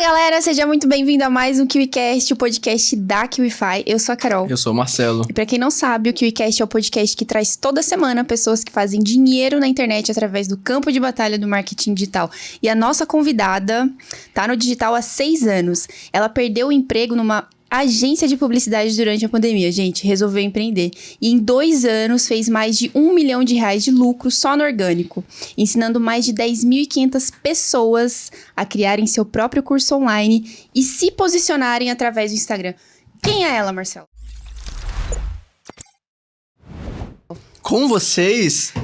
galera, seja muito bem-vindo a mais um KiwiCast, o podcast da KiwiFi. Eu sou a Carol. Eu sou o Marcelo. E pra quem não sabe, o KiwiCast é o podcast que traz toda semana pessoas que fazem dinheiro na internet através do campo de batalha do marketing digital. E a nossa convidada tá no digital há 6 anos. Ela perdeu o emprego numa agência de publicidade durante a pandemia, gente, resolveu empreender. E em 2 anos fez mais de R$1 milhão de lucro só no orgânico, ensinando mais de 10.500 pessoas a criarem seu próprio curso online e se posicionarem através do Instagram. Quem é ela, Marcelo? Com vocês...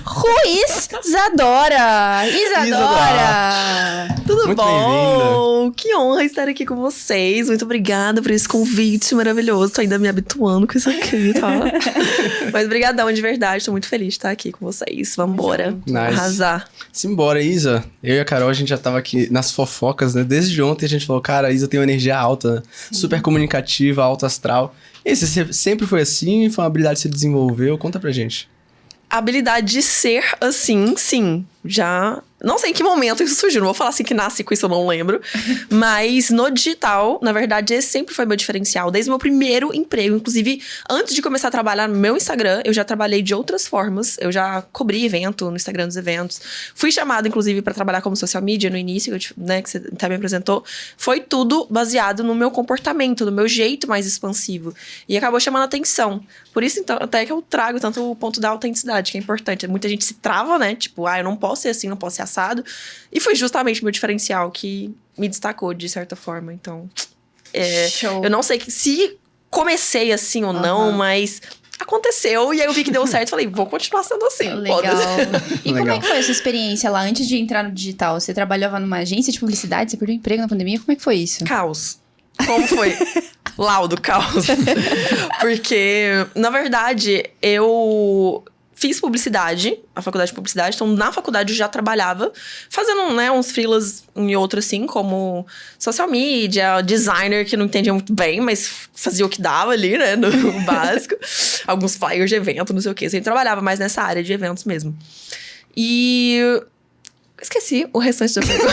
Ruiz Isadora! Isadora! Tudo Muito bom? Que honra estar aqui com vocês. Muito obrigada por esse convite maravilhoso. Tô ainda me habituando com isso aqui, tá? Mas brigadão, de verdade. Tô muito feliz de estar aqui com vocês. Vambora. Nice. Arrasar. Simbora, Isa. Eu e a Carol, a gente já tava aqui nas fofocas, né? Desde ontem a gente falou, cara, a Isa tem uma energia alta, super comunicativa, alto astral. E você sempre foi assim? Foi uma habilidade que você desenvolveu? Conta pra gente. A habilidade de ser assim, sim. Já... Não sei em que momento isso surgiu. Não vou falar assim que nasce com isso, eu não lembro. Mas no digital, na verdade, esse sempre foi meu diferencial. Desde o meu primeiro emprego. Inclusive, antes de começar a trabalhar no meu Instagram, eu já trabalhei de outras formas. Eu já cobri evento no Instagram dos eventos. Fui chamada, inclusive, para trabalhar como social media no início, né, que você até me apresentou. Foi tudo baseado no meu comportamento, no meu jeito mais expansivo. E acabou chamando atenção. Por isso, então, até que eu trago tanto o ponto da autenticidade, que é importante. Muita gente se trava, né? Tipo, eu não posso ser assim, não posso ser assado. E foi justamente o meu diferencial que me destacou, de certa forma. Então, eu não sei se comecei assim ou não, mas aconteceu. E aí eu vi que deu certo. Falei, vou continuar sendo assim. Legal. E como Legal. é que foi a sua experiência lá antes de entrar no digital? Você trabalhava numa agência de publicidade? Você perdeu o emprego na pandemia? Como é que foi isso? Caos. Como foi? Laudo, caos. Porque, na verdade, eu fiz publicidade, a faculdade de publicidade. Então, na faculdade eu já trabalhava fazendo, né, uns freelas em outro, assim, como social media, designer, que não entendia muito bem, mas fazia o que dava ali, né, no básico. Alguns flyers de evento, não sei o quê. Sempre trabalhava mais nessa área de eventos mesmo. E... esqueci o restante da pergunta.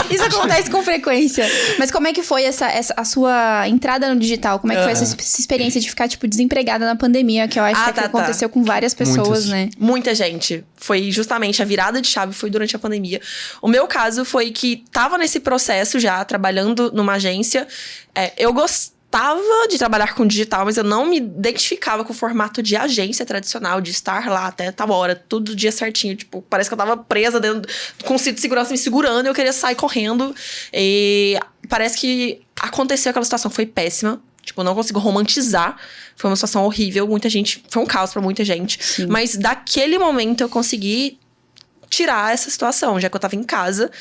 Isso acontece com frequência. Mas como é que foi a sua entrada no digital? Como é que foi essa experiência de ficar, tipo, desempregada na pandemia? Que eu acho que aconteceu com várias pessoas, Muitas. né? Muita gente. Foi justamente a virada de chave, foi durante a pandemia. O meu caso foi que tava nesse processo já, trabalhando numa agência. Eu gostava de trabalhar com digital, mas eu não me identificava com o formato de agência tradicional, de estar lá até tal hora, todo dia certinho. Tipo, parece que eu tava presa dentro, com o cinto de segurança me segurando e eu queria sair correndo. E parece que aconteceu aquela situação, foi péssima. Tipo, eu não consigo romantizar. Foi uma situação horrível, muita gente... Foi um caos pra muita gente. Sim. Mas daquele momento eu consegui tirar essa situação, já que eu tava em casa.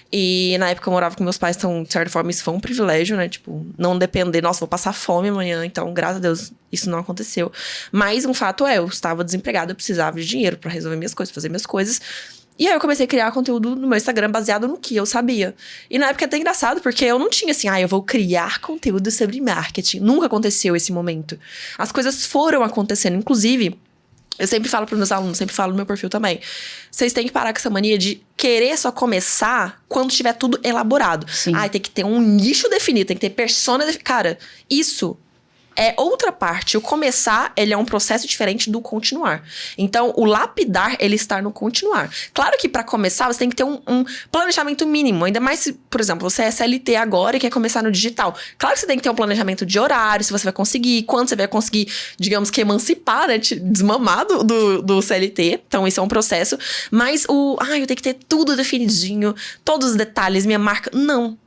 E na época eu morava com meus pais, então, de certa forma, isso foi um privilégio, né? Tipo, não depender, nossa, vou passar fome amanhã. Então, graças a Deus, isso não aconteceu. Mas um fato eu estava desempregada, eu precisava de dinheiro pra resolver minhas coisas, fazer minhas coisas. E aí eu comecei a criar conteúdo no meu Instagram baseado no que eu sabia. E na época é até engraçado, porque eu não tinha assim, eu vou criar conteúdo sobre marketing. Nunca aconteceu esse momento. As coisas foram acontecendo, inclusive... Eu sempre falo para meus alunos, sempre falo no meu perfil também. Vocês têm que parar com essa mania de querer só começar quando tiver tudo elaborado. Sim. Tem que ter um nicho definido, tem que ter persona definido. Cara, isso é outra parte. O começar, ele é um processo diferente do continuar. Então, o lapidar, ele está no continuar. Claro que para começar, você tem que ter um planejamento mínimo. Ainda mais se, por exemplo, você é CLT agora e quer começar no digital. Claro que você tem que ter um planejamento de horário, se você vai conseguir, quando você vai conseguir, digamos que emancipar, né? Te desmamar do CLT. Então, isso é um processo. Mas eu tenho que ter tudo definidinho, todos os detalhes, minha marca. Não,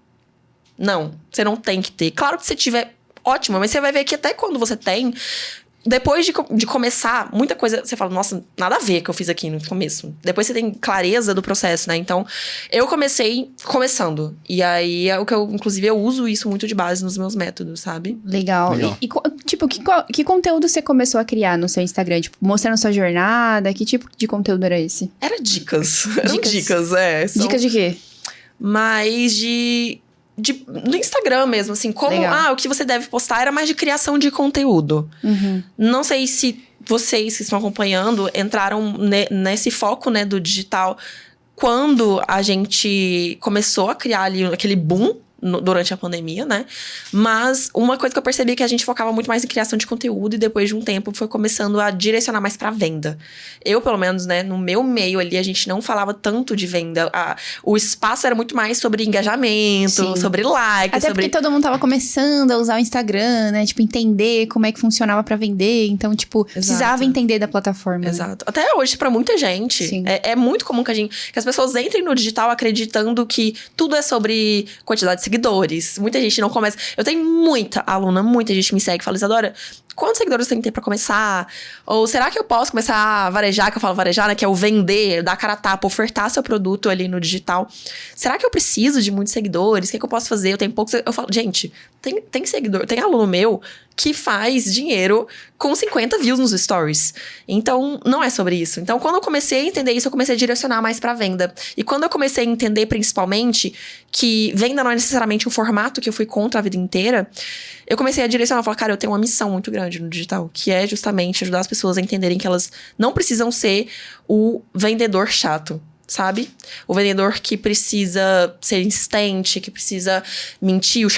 você não tem que ter. Claro que se tiver... ótimo, mas você vai ver que até quando você tem, depois de começar, muita coisa, você fala, nossa, nada a ver que eu fiz aqui no começo. Depois você tem clareza do processo, né? Então, eu comecei começando. E aí, inclusive, eu uso isso muito de base nos meus métodos, sabe? Legal. E tipo, que conteúdo você começou a criar no seu Instagram? Tipo, mostrando sua jornada? Que tipo de conteúdo era esse? Era dicas. Eram dicas, Dicas de quê? Mais no Instagram mesmo, assim, como... Legal. o que você deve postar era mais de criação de conteúdo. Uhum. Não sei se vocês que estão acompanhando entraram nesse foco, né, do digital quando a gente começou a criar ali aquele boom durante a pandemia, né? Mas uma coisa que eu percebi é que a gente focava muito mais em criação de conteúdo e depois de um tempo foi começando a direcionar mais pra venda. Eu, pelo menos, né, no meu meio ali, a gente não falava tanto de venda. O espaço era muito mais sobre engajamento, sobre like, Até porque todo mundo tava começando a usar o Instagram, né? Tipo, entender como é que funcionava pra vender. Então, tipo, precisava entender da plataforma. Exato. Né? Até hoje, pra muita gente, é muito comum que as pessoas entrem no digital acreditando que tudo é sobre quantidade de seguidores. Muita gente não começa. Eu tenho muita gente me segue e fala, Isadora, quantos seguidores tem que ter pra começar? Ou será que eu posso começar a varejar, que eu falo varejar, né? Que é o vender, dar cara a tapa, ofertar seu produto ali no digital. Será que eu preciso de muitos seguidores? O que é que eu posso fazer? Eu tenho poucos... Eu falo, gente, tem seguidor, tem aluno meu que faz dinheiro com 50 views nos stories. Então, não é sobre isso. Então, quando eu comecei a entender isso, eu comecei a direcionar mais pra venda. E quando eu comecei a entender, principalmente, que venda não é necessariamente um formato que eu fui contra a vida inteira, eu comecei a direcionar, falar, cara, eu tenho uma missão muito grande no digital, que é justamente ajudar as pessoas a entenderem que elas não precisam ser o vendedor chato. Sabe? O vendedor que precisa ser insistente, que precisa mentir, o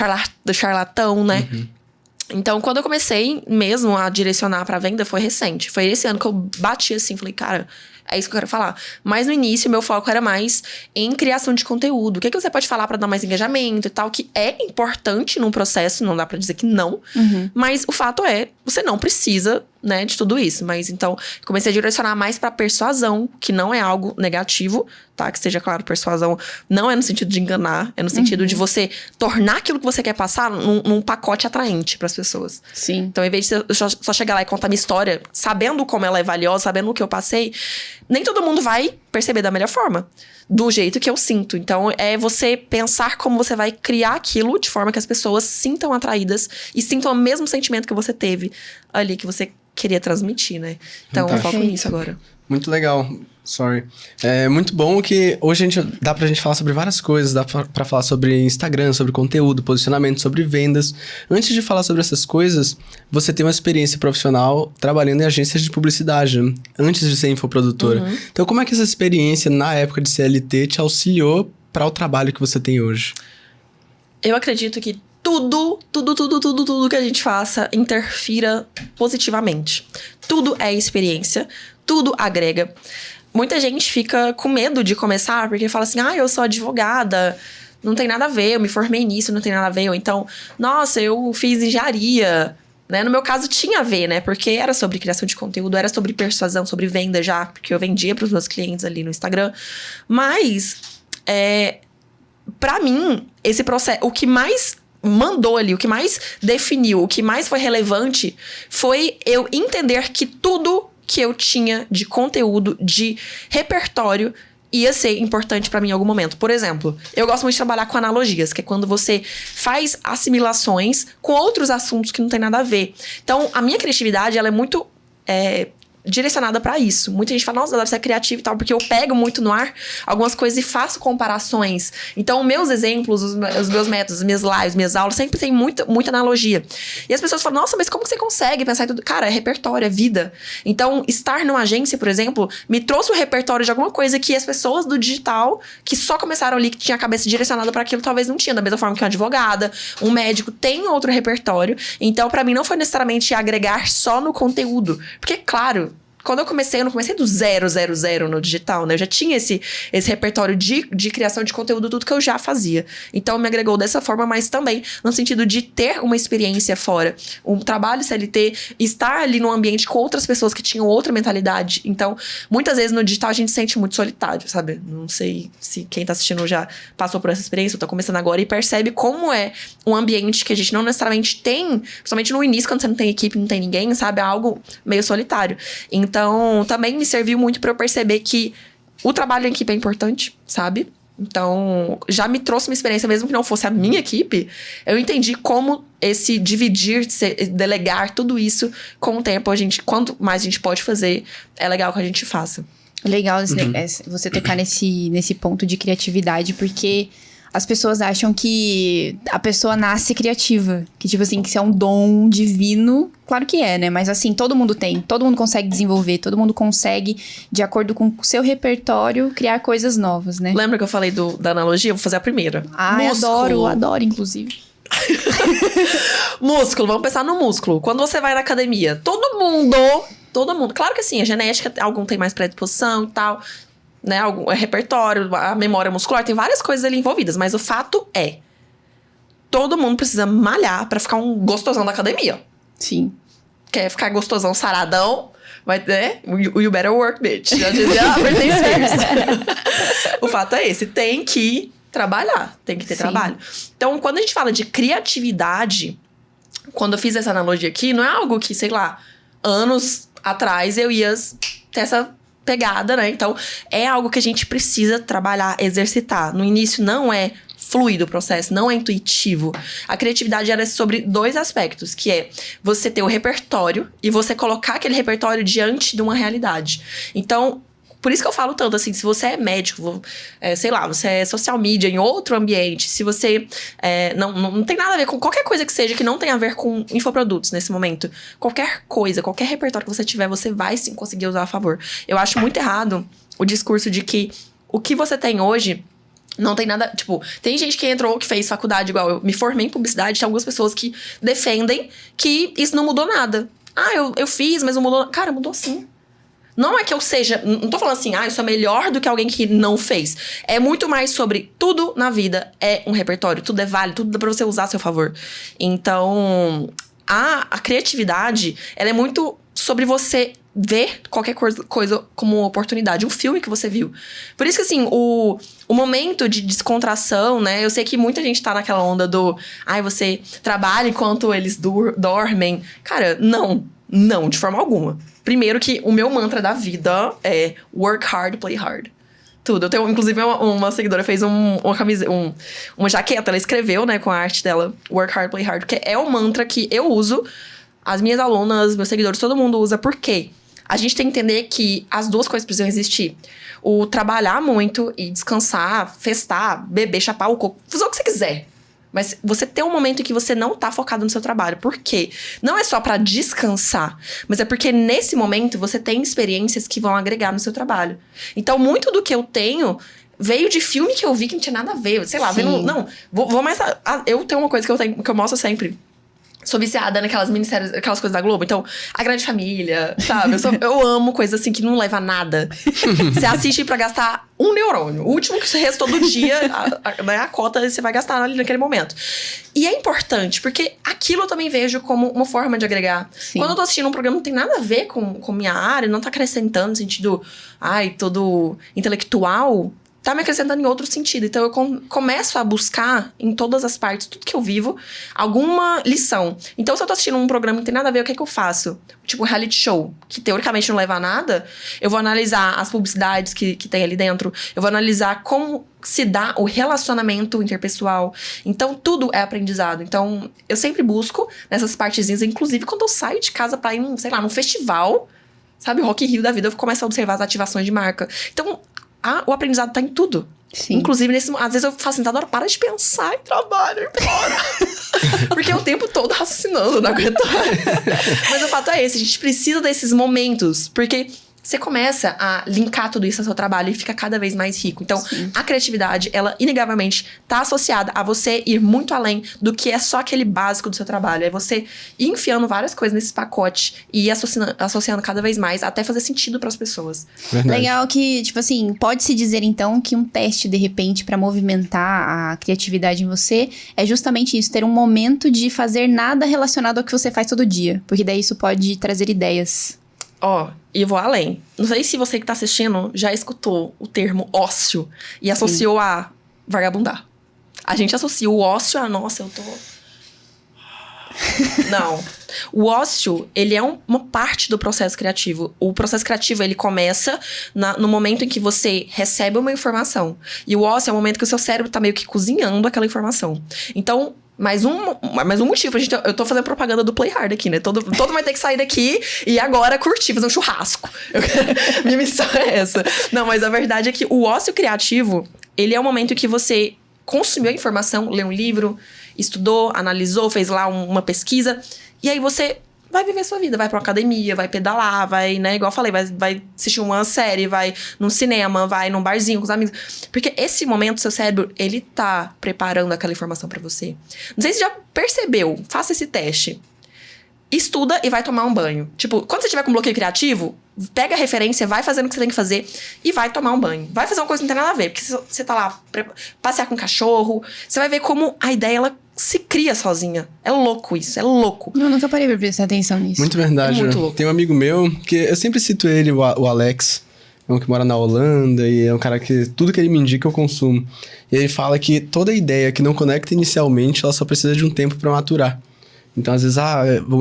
charlatão, né? Uhum. Então, quando eu comecei mesmo a direcionar pra venda, foi recente. Foi esse ano que eu bati assim, falei, cara, é isso que eu quero falar. Mas no início, meu foco era mais em criação de conteúdo. O que você pode falar pra dar mais engajamento e tal, que é importante num processo, não dá pra dizer que não. Uhum. Mas o fato é, você não precisa, né, de tudo isso. Mas então, comecei a direcionar mais pra persuasão, que não é algo negativo, tá? Que esteja claro, persuasão não é no sentido de enganar, é no sentido de você tornar aquilo que você quer passar num pacote atraente pras pessoas. Sim. Então, em vez de eu só chegar lá e contar minha história, sabendo como ela é valiosa, sabendo o que eu passei, nem todo mundo vai perceber da melhor forma, do jeito que eu sinto. Então, é você pensar como você vai criar aquilo de forma que as pessoas sintam atraídas e sintam o mesmo sentimento que você teve ali, que você queria transmitir, né? Então, eu foco nisso agora. Muito legal. Sorry. É muito bom que hoje dá pra gente falar sobre várias coisas, dá pra falar sobre Instagram, sobre conteúdo, posicionamento, sobre vendas. Antes de falar sobre essas coisas, você tem uma experiência profissional trabalhando em agências de publicidade, né? Antes de ser infoprodutora. Uhum. Então, como é que essa experiência na época de CLT te auxiliou para o trabalho que você tem hoje? Eu acredito que tudo que a gente faça interfira positivamente. Tudo é experiência, tudo agrega. Muita gente fica com medo de começar, porque fala assim, eu sou advogada, não tem nada a ver, eu me formei nisso, não tem nada a ver. Ou então, nossa, eu fiz engenharia, né? No meu caso, tinha a ver, né? Porque era sobre criação de conteúdo, era sobre persuasão, sobre venda já, porque eu vendia para os meus clientes ali no Instagram. Mas, pra mim, esse processo, o que mais mandou ali, o que mais definiu, o que mais foi relevante, foi eu entender que tudo que eu tinha de conteúdo, de repertório, ia ser importante pra mim em algum momento. Por exemplo, eu gosto muito de trabalhar com analogias, que é quando você faz assimilações com outros assuntos que não tem nada a ver. Então, a minha criatividade, ela é muito direcionada pra isso. Muita gente fala, nossa, deve ser criativa e tal, porque eu pego muito no ar algumas coisas e faço comparações. Então, meus exemplos, os meus métodos, as minhas lives, minhas aulas, sempre tem muita analogia. E as pessoas falam, nossa, mas como que você consegue pensar em tudo? Cara, é repertório, é vida. Então, estar numa agência, por exemplo, me trouxe o repertório de alguma coisa que as pessoas do digital, que só começaram ali, que tinha a cabeça direcionada pra aquilo, talvez não tinha. Da mesma forma que uma advogada, um médico, tem outro repertório. Então, pra mim, não foi necessariamente agregar só no conteúdo. Porque, claro, quando eu não comecei do 000 no digital, né? Eu já tinha esse repertório de criação de conteúdo, tudo que eu já fazia. Então, me agregou dessa forma, mas também no sentido de ter uma experiência fora. Um trabalho CLT, estar ali num ambiente com outras pessoas que tinham outra mentalidade. Então, muitas vezes no digital a gente se sente muito solitário, sabe? Não sei se quem tá assistindo já passou por essa experiência, ou tá começando agora e percebe como é um ambiente que a gente não necessariamente tem, principalmente no início, quando você não tem equipe, não tem ninguém, sabe? É algo meio solitário. Então, também me serviu muito pra eu perceber que o trabalho em equipe é importante, sabe? Então, já me trouxe uma experiência, mesmo que não fosse a minha equipe, eu entendi como esse dividir, delegar tudo isso, com o tempo, quanto mais a gente pode fazer, é legal que a gente faça. Legal você tocar nesse ponto de criatividade, porque as pessoas acham que a pessoa nasce criativa. Que, tipo assim, que isso é um dom divino. Claro que é, né? Mas, assim, todo mundo tem. Todo mundo consegue desenvolver. Todo mundo consegue, de acordo com o seu repertório, criar coisas novas, né? Lembra que eu falei da analogia? Eu vou fazer a primeira. Ah, eu adoro, inclusive. Músculo, vamos pensar no músculo. Quando você vai na academia, todo mundo. Claro que assim, a genética, algum tem mais predisposição e tal, né? Algum é repertório, a memória muscular, tem várias coisas ali envolvidas, mas o fato é, todo mundo precisa malhar pra ficar um gostosão da academia. Sim. Quer ficar gostosão, saradão, vai, né? You better work, bitch. Já dizia a Britney Spears. O fato é esse, tem que trabalhar, tem que ter trabalho. Então, quando a gente fala de criatividade, quando eu fiz essa analogia aqui, não é algo que, sei lá, anos atrás eu ia ter essa pegada, né? Então, é algo que a gente precisa trabalhar, exercitar. No início não é fluido o processo, não é intuitivo. A criatividade era sobre 2 aspectos, que é você ter o repertório e você colocar aquele repertório diante de uma realidade. Então, por isso que eu falo tanto, assim, se você é médico, sei lá, você é social media em outro ambiente, se você não tem nada a ver com qualquer coisa que seja que não tenha a ver com infoprodutos nesse momento. Qualquer coisa, qualquer repertório que você tiver, você vai sim conseguir usar a favor. Eu acho muito errado o discurso de que o que você tem hoje não tem nada... Tipo, tem gente que entrou, que fez faculdade igual eu me formei em publicidade, tem algumas pessoas que defendem que isso não mudou nada. Ah, eu fiz, mas não mudou... Cara, mudou sim. Não é que eu seja... Não tô falando assim, eu sou melhor do que alguém que não fez. É muito mais sobre tudo na vida é um repertório. Tudo é válido, tudo dá pra você usar a seu favor. Então, a criatividade, ela é muito sobre você ver qualquer coisa como oportunidade. Um filme que você viu. Por isso que, assim, o momento de descontração, né? Eu sei que muita gente tá naquela onda do... você trabalha enquanto eles dormem. Cara, não. Não, de forma alguma. Primeiro que o meu mantra da vida é work hard, play hard. Tudo. Eu tenho, inclusive, uma seguidora fez uma jaqueta, ela escreveu, né, com a arte dela, work hard, play hard, que é o mantra que eu uso, as minhas alunas, meus seguidores, todo mundo usa. Por quê? A gente tem que entender que as 2 coisas precisam existir. O trabalhar muito e descansar, festar, beber, chapar o coco, fazer o que você quiser. Mas você tem um momento em que você não tá focado no seu trabalho. Por quê? Não é só pra descansar, mas é porque nesse momento você tem experiências que vão agregar no seu trabalho. Então, muito do que eu tenho veio de filme que eu vi que não tinha nada a ver. Sei lá, vendo... Não, vou mais... Eu tenho uma coisa que eu mostro sempre. Sou viciada naquelas minisséries, aquelas coisas da Globo. Então, A Grande Família, sabe? Eu amo coisas assim que não leva a nada. Você assiste pra gastar um neurônio. O último que você restou do dia, a cota você vai gastar ali naquele momento. E é importante, porque aquilo eu também vejo como uma forma de agregar. Sim. Quando eu tô assistindo um programa que não tem nada a ver com minha área, não tá acrescentando no sentido, todo intelectual... tá me acrescentando em outro sentido. Então, eu começo a buscar, em todas as partes, tudo que eu vivo, alguma lição. Então, se eu tô assistindo um programa que não tem nada a ver, o que é que eu faço? Tipo um reality show, que teoricamente não leva a nada. Eu vou analisar as publicidades que tem ali dentro. Eu vou analisar como se dá o relacionamento interpessoal. Então, tudo é aprendizado. Então, eu sempre busco nessas partezinhas, inclusive quando eu saio de casa pra ir, num festival, sabe? Rock in Rio da vida, eu começo a observar as ativações de marca. Então, o aprendizado tá em tudo. Sim. Inclusive, às vezes eu falo assim, Adora, para de pensar em trabalho, para. Porque é o tempo todo raciocinando, não aguento mais. Mas o fato é esse, a gente precisa desses momentos. Porque você começa a linkar tudo isso ao seu trabalho e fica cada vez mais rico. Então, a criatividade, ela inegavelmente tá associada a você ir muito além do que é só aquele básico do seu trabalho. É você ir enfiando várias coisas nesse pacote e ir associando cada vez mais até fazer sentido pras pessoas. Verdade. Legal que, tipo assim, pode-se dizer então que um teste, de repente, pra movimentar a criatividade em você é justamente isso, ter um momento de fazer nada relacionado ao que você faz todo dia. Porque daí isso pode trazer ideias. E vou além. Não sei se você que tá assistindo já escutou o termo ócio e associou a vagabundar. A gente associa o ócio a, nossa, eu tô... Não. O ócio, ele é uma parte do processo criativo. O processo criativo, ele começa no momento em que você recebe uma informação. E o ócio é o momento que o seu cérebro tá meio que cozinhando aquela informação. Então... Mais um motivo. Eu tô fazendo propaganda do Play Hard aqui, né? Todo vai ter que sair daqui e agora curtir, fazer um churrasco. Minha missão é essa. Não, mas a verdade é que o ócio criativo, ele é o momento que você consumiu a informação, leu um livro, estudou, analisou, fez lá uma pesquisa. E aí você vai viver sua vida, vai pra uma academia, vai pedalar, vai, né, igual eu falei, vai assistir uma série, vai num cinema, vai num barzinho com os amigos. Porque esse momento, seu cérebro, ele tá preparando aquela informação pra você. Não sei se você já percebeu, faça esse teste. Estuda e vai tomar um banho. Tipo, quando você tiver com bloqueio criativo, pega a referência, vai fazendo o que você tem que fazer e vai tomar um banho. Vai fazer uma coisa que não tem nada a ver. Porque você tá lá, passear com um cachorro, você vai ver como a ideia, ela se cria sozinha. É louco isso, é louco. Eu nunca parei pra prestar atenção nisso. Muito verdade. É muito louco. Tem um amigo meu, que eu sempre cito ele, o Alex, um que mora na Holanda, e é um cara que tudo que ele me indica eu consumo. E ele fala que toda ideia que não conecta inicialmente, ela só precisa de um tempo pra maturar. Então, às vezes,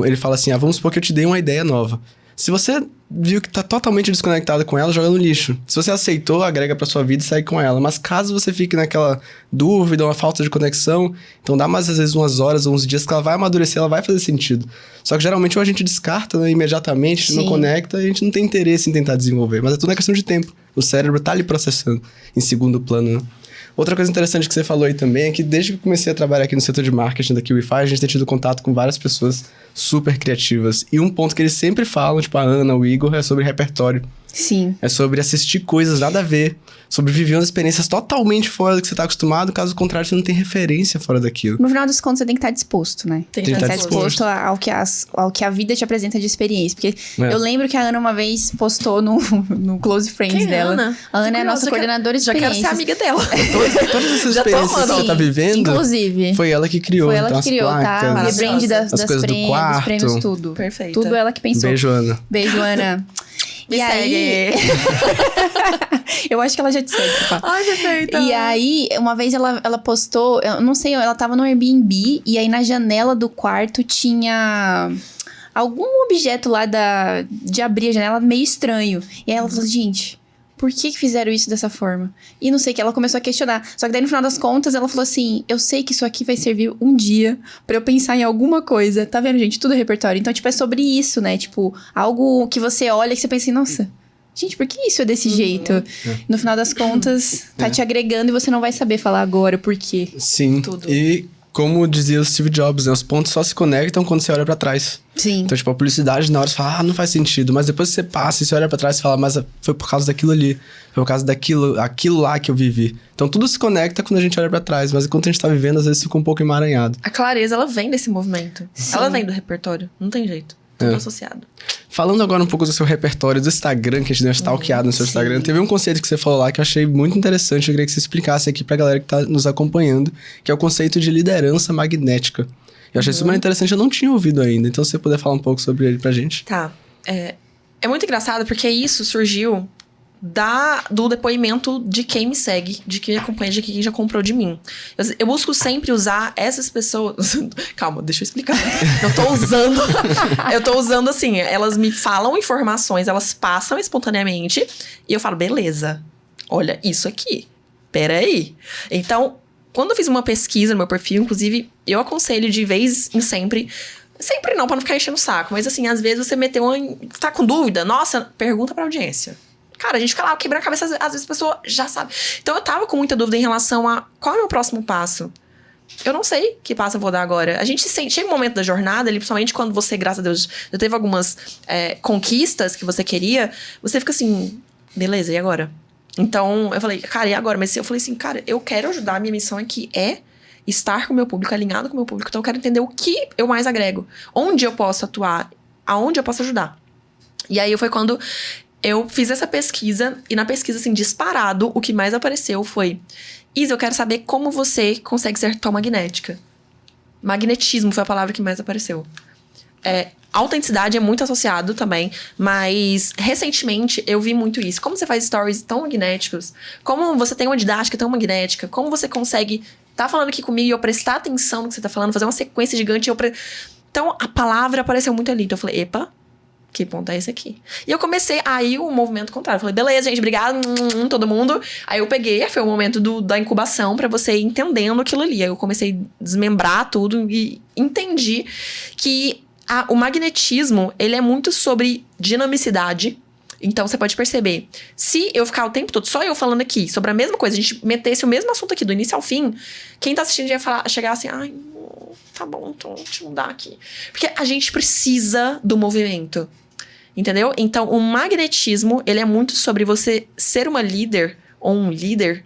ele fala assim, vamos supor que eu te dei uma ideia nova. Se você viu que tá totalmente desconectado com ela, joga no lixo. Se você aceitou, agrega pra sua vida e segue com ela. Mas caso você fique naquela dúvida, uma falta de conexão, então dá mais, às vezes, umas horas ou uns dias que ela vai amadurecer, ela vai fazer sentido. Só que, geralmente, ou a gente descarta, né, imediatamente, a gente não conecta, e a gente não tem interesse em tentar desenvolver. Mas é tudo uma questão de tempo. O cérebro tá ali processando em segundo plano, né? Outra coisa interessante que você falou aí também é que desde que eu comecei a trabalhar aqui no setor de marketing da KiwiFi, a gente tem tido contato com várias pessoas super criativas. E um ponto que eles sempre falam, tipo a Ana, o Igor, é sobre repertório. Sim. É sobre assistir coisas nada a ver, sobre viver umas experiências totalmente fora do que você tá acostumado, caso contrário, você não tem referência fora daquilo. No final dos contos, você tem que estar disposto, né? Tem que Você estar tá disposto ao que a vida te apresenta de experiência. Porque eu lembro que a Ana uma vez postou no Close Friends Quem é dela. Ana? A Ana é a nossa coordenadora de Já quero experiências. ser amiga dela. Todas essas Já tô experiências que ela amando. tá vivendo, Inclusive. foi ela que criou. Foi ela então, que criou, as placas, tá? O Maravilhosa. rebrand as das coisas do dos quarto. prêmios, tudo. Perfeita. Tudo ela que pensou. Beijo, Ana. Beijo, Ana. Me e aí... eu acho que ela já te segue, pá. Ai, perfeita. E aí, uma vez ela postou, eu não sei, ela tava no Airbnb e aí na janela do quarto tinha algum objeto lá de abrir a janela meio estranho. E aí ela falou, gente, por que fizeram isso dessa forma? E não sei o que, ela começou a questionar. Só que daí no final das contas ela falou assim, eu sei que isso aqui vai servir um dia pra eu pensar em alguma coisa. Tá vendo, gente? Tudo é repertório. Então, tipo, é sobre isso, né? Tipo, algo que você olha e que você pensa assim, nossa... Gente, por que isso é desse jeito? No final das contas, tá te agregando e você não vai saber falar agora por quê. Sim, Tudo. e como dizia o Steve Jobs, né, os pontos só se conectam quando você olha pra trás. Sim. Então, tipo, a publicidade na hora você fala, não faz sentido. Mas depois você passa e você olha pra trás e fala, mas foi por causa daquilo ali. Foi por causa aquilo lá que eu vivi. Então, tudo se conecta quando a gente olha pra trás. Mas enquanto a gente tá vivendo, às vezes fica um pouco emaranhado. A clareza, ela vem desse movimento. Sim. Ela vem do repertório. Não tem jeito. Tudo associado. Falando agora um pouco do seu repertório do Instagram, que a gente deu uma stalkeada no seu Instagram, teve um conceito que você falou lá que eu achei muito interessante. Eu queria que você explicasse aqui pra galera que tá nos acompanhando, que é o conceito de liderança magnética. Eu achei super interessante, eu não tinha ouvido ainda. Então, se você puder falar um pouco sobre ele pra gente. Tá. É muito engraçado porque isso surgiu do depoimento de quem me segue, de quem me acompanha, de quem já comprou de mim. Eu busco sempre usar essas pessoas... Calma, deixa eu explicar. Eu tô usando assim, elas me falam informações, elas passam espontaneamente e eu falo, beleza, olha isso aqui, peraí. Então, quando eu fiz uma pesquisa no meu perfil, inclusive, eu aconselho de vez em sempre não, pra não ficar enchendo o saco, mas assim, às vezes você tá com dúvida, nossa, pergunta pra audiência. Cara, a gente fica lá quebrando a cabeça, às vezes a pessoa já sabe. Então eu tava com muita dúvida em relação a qual é o meu próximo passo. Eu não sei que passo eu vou dar agora. A gente chega um momento da jornada, principalmente quando você, graças a Deus, já teve algumas conquistas que você queria, você fica assim, beleza, e agora? Então eu falei, cara, e agora? Mas eu falei assim, cara, eu quero ajudar, a minha missão aqui é estar com o meu público, alinhado com o meu público. Então eu quero entender o que eu mais agrego, onde eu posso atuar, aonde eu posso ajudar. E aí foi quando eu fiz essa pesquisa, e na pesquisa, assim, disparado, o que mais apareceu foi... Isa, eu quero saber como você consegue ser tão magnética. Magnetismo foi a palavra que mais apareceu. Autenticidade é muito associado também, mas recentemente eu vi muito isso. Como você faz stories tão magnéticos? Como você tem uma didática tão magnética? Como você consegue tá falando aqui comigo e eu prestar atenção no que você tá falando, fazer uma sequência gigante e Então, a palavra apareceu muito ali. Então, eu falei, epa, que ponto é esse aqui? E eu comecei, aí o movimento contrário. Eu falei, beleza, gente, obrigada, todo mundo. Aí eu peguei, foi o momento da incubação pra você ir entendendo aquilo ali. Aí eu comecei a desmembrar tudo e entendi que o magnetismo, ele é muito sobre dinamicidade Então, você pode perceber, se eu ficar o tempo todo só eu falando aqui sobre a mesma coisa, a gente metesse o mesmo assunto aqui do início ao fim, quem tá assistindo ia chegar assim, ai, tá bom, então deixa eu mudar aqui. Porque a gente precisa do movimento, entendeu? Então, o magnetismo, ele é muito sobre você ser uma líder ou um líder,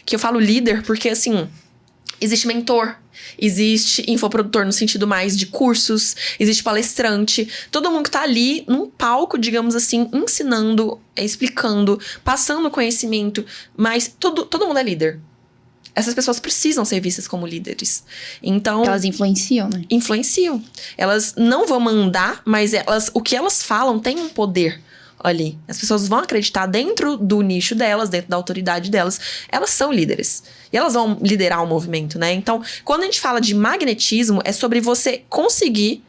que eu falo líder porque, assim, existe mentor, existe infoprodutor no sentido mais de cursos, existe palestrante, todo mundo que tá ali num palco, digamos assim, ensinando, explicando, passando conhecimento, mas todo mundo é líder. Essas pessoas precisam ser vistas como líderes. Então, Elas influenciam, né? influenciam. Elas não vão mandar, mas o que elas falam tem um poder ali. As pessoas vão acreditar dentro do nicho delas, dentro da autoridade delas. Elas são líderes. E elas vão liderar o movimento, né? Então, quando a gente fala de magnetismo, é sobre você conseguir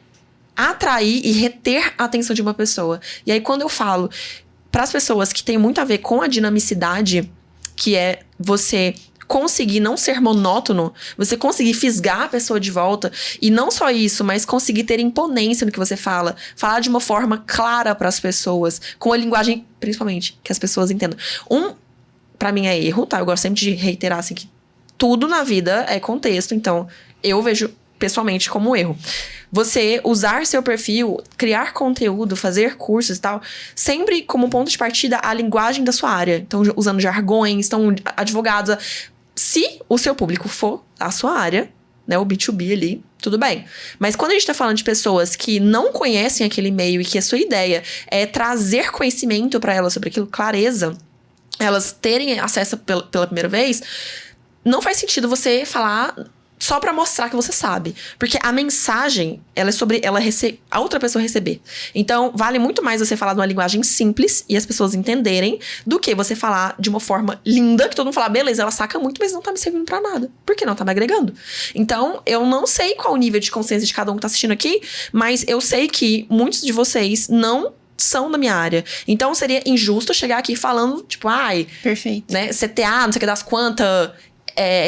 atrair e reter a atenção de uma pessoa. E aí, quando eu falo para as pessoas que tem muito a ver com a dinamicidade, que é você conseguir não ser monótono, você conseguir fisgar a pessoa de volta, e não só isso, mas conseguir ter imponência no que você fala, falar de uma forma clara para as pessoas, com a linguagem, principalmente, que as pessoas entendam. Pra mim é erro, tá? Eu gosto sempre de reiterar, assim, que tudo na vida é contexto, então eu vejo pessoalmente como erro. Você usar seu perfil, criar conteúdo, fazer cursos e tal, sempre como ponto de partida a linguagem da sua área. Então, usando jargões, então, advogados. Se o seu público for a sua área, né, o B2B ali, tudo bem. Mas quando a gente tá falando de pessoas que não conhecem aquele meio e que a sua ideia é trazer conhecimento para elas sobre aquilo, clareza, elas terem acesso pela primeira vez, não faz sentido você falar só pra mostrar que você sabe. Porque a mensagem, ela é sobre a outra pessoa receber. Então, vale muito mais você falar de uma linguagem simples e as pessoas entenderem, do que você falar de uma forma linda, que todo mundo fala, beleza, ela saca muito, mas não tá me servindo pra nada. Porque não tá me agregando. Então, eu não sei qual o nível de consciência de cada um que tá assistindo aqui, mas eu sei que muitos de vocês não são da minha área. Então, seria injusto chegar aqui falando, tipo, Perfeito. né, CTA, não sei o que das quantas,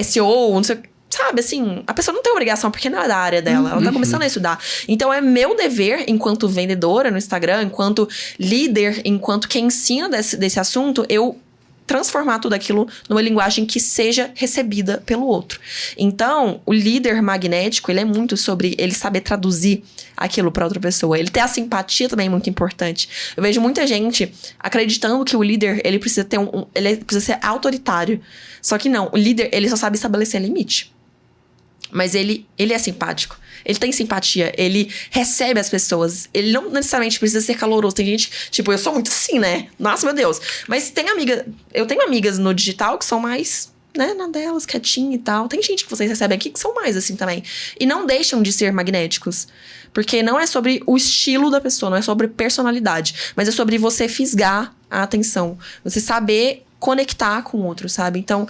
SEO, não sei o que. Sabe, assim, a pessoa não tem obrigação, porque não é da área dela. Ela tá começando a estudar. Então, é meu dever, enquanto vendedora no Instagram, enquanto líder, enquanto quem ensina desse assunto, eu transformar tudo aquilo numa linguagem que seja recebida pelo outro. Então, o líder magnético, ele é muito sobre ele saber traduzir aquilo para outra pessoa. Ele ter a simpatia também é muito importante. Eu vejo muita gente acreditando que o líder, ele precisa ter ele precisa ser autoritário. Só que não, o líder, ele só sabe estabelecer limite. Mas ele é simpático. Ele tem simpatia, ele recebe as pessoas. Ele não necessariamente precisa ser caloroso. Tem gente, tipo, eu sou muito assim, né? Nossa, meu Deus. Mas eu tenho amigas no digital que são mais, né, na delas, quietinha e tal. Tem gente que vocês recebem aqui que são mais assim também. E não deixam de ser magnéticos. Porque não é sobre o estilo da pessoa, não é sobre personalidade. Mas é sobre você fisgar a atenção. Você saber conectar com o outro, sabe? Então,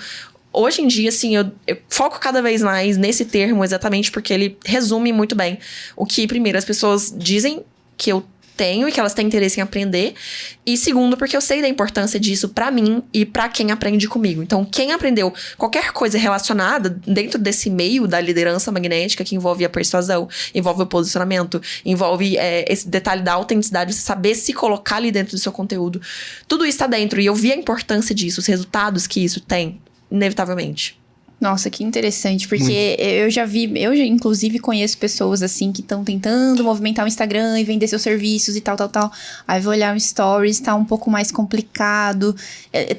hoje em dia, assim, eu foco cada vez mais nesse termo exatamente porque ele resume muito bem o que, primeiro, as pessoas dizem que eu tenho e que elas têm interesse em aprender. E segundo, porque eu sei da importância disso pra mim e pra quem aprende comigo. Então, quem aprendeu qualquer coisa relacionada dentro desse meio da liderança magnética, que envolve a persuasão, envolve o posicionamento, envolve esse detalhe da autenticidade, você saber se colocar ali dentro do seu conteúdo. Tudo isso tá dentro. E eu vi a importância disso, os resultados que isso tem, inevitavelmente. Nossa, que interessante, porque eu já inclusive conheço pessoas assim que estão tentando movimentar o Instagram e vender seus serviços e tal. Aí vou olhar o Stories, tá um pouco mais complicado,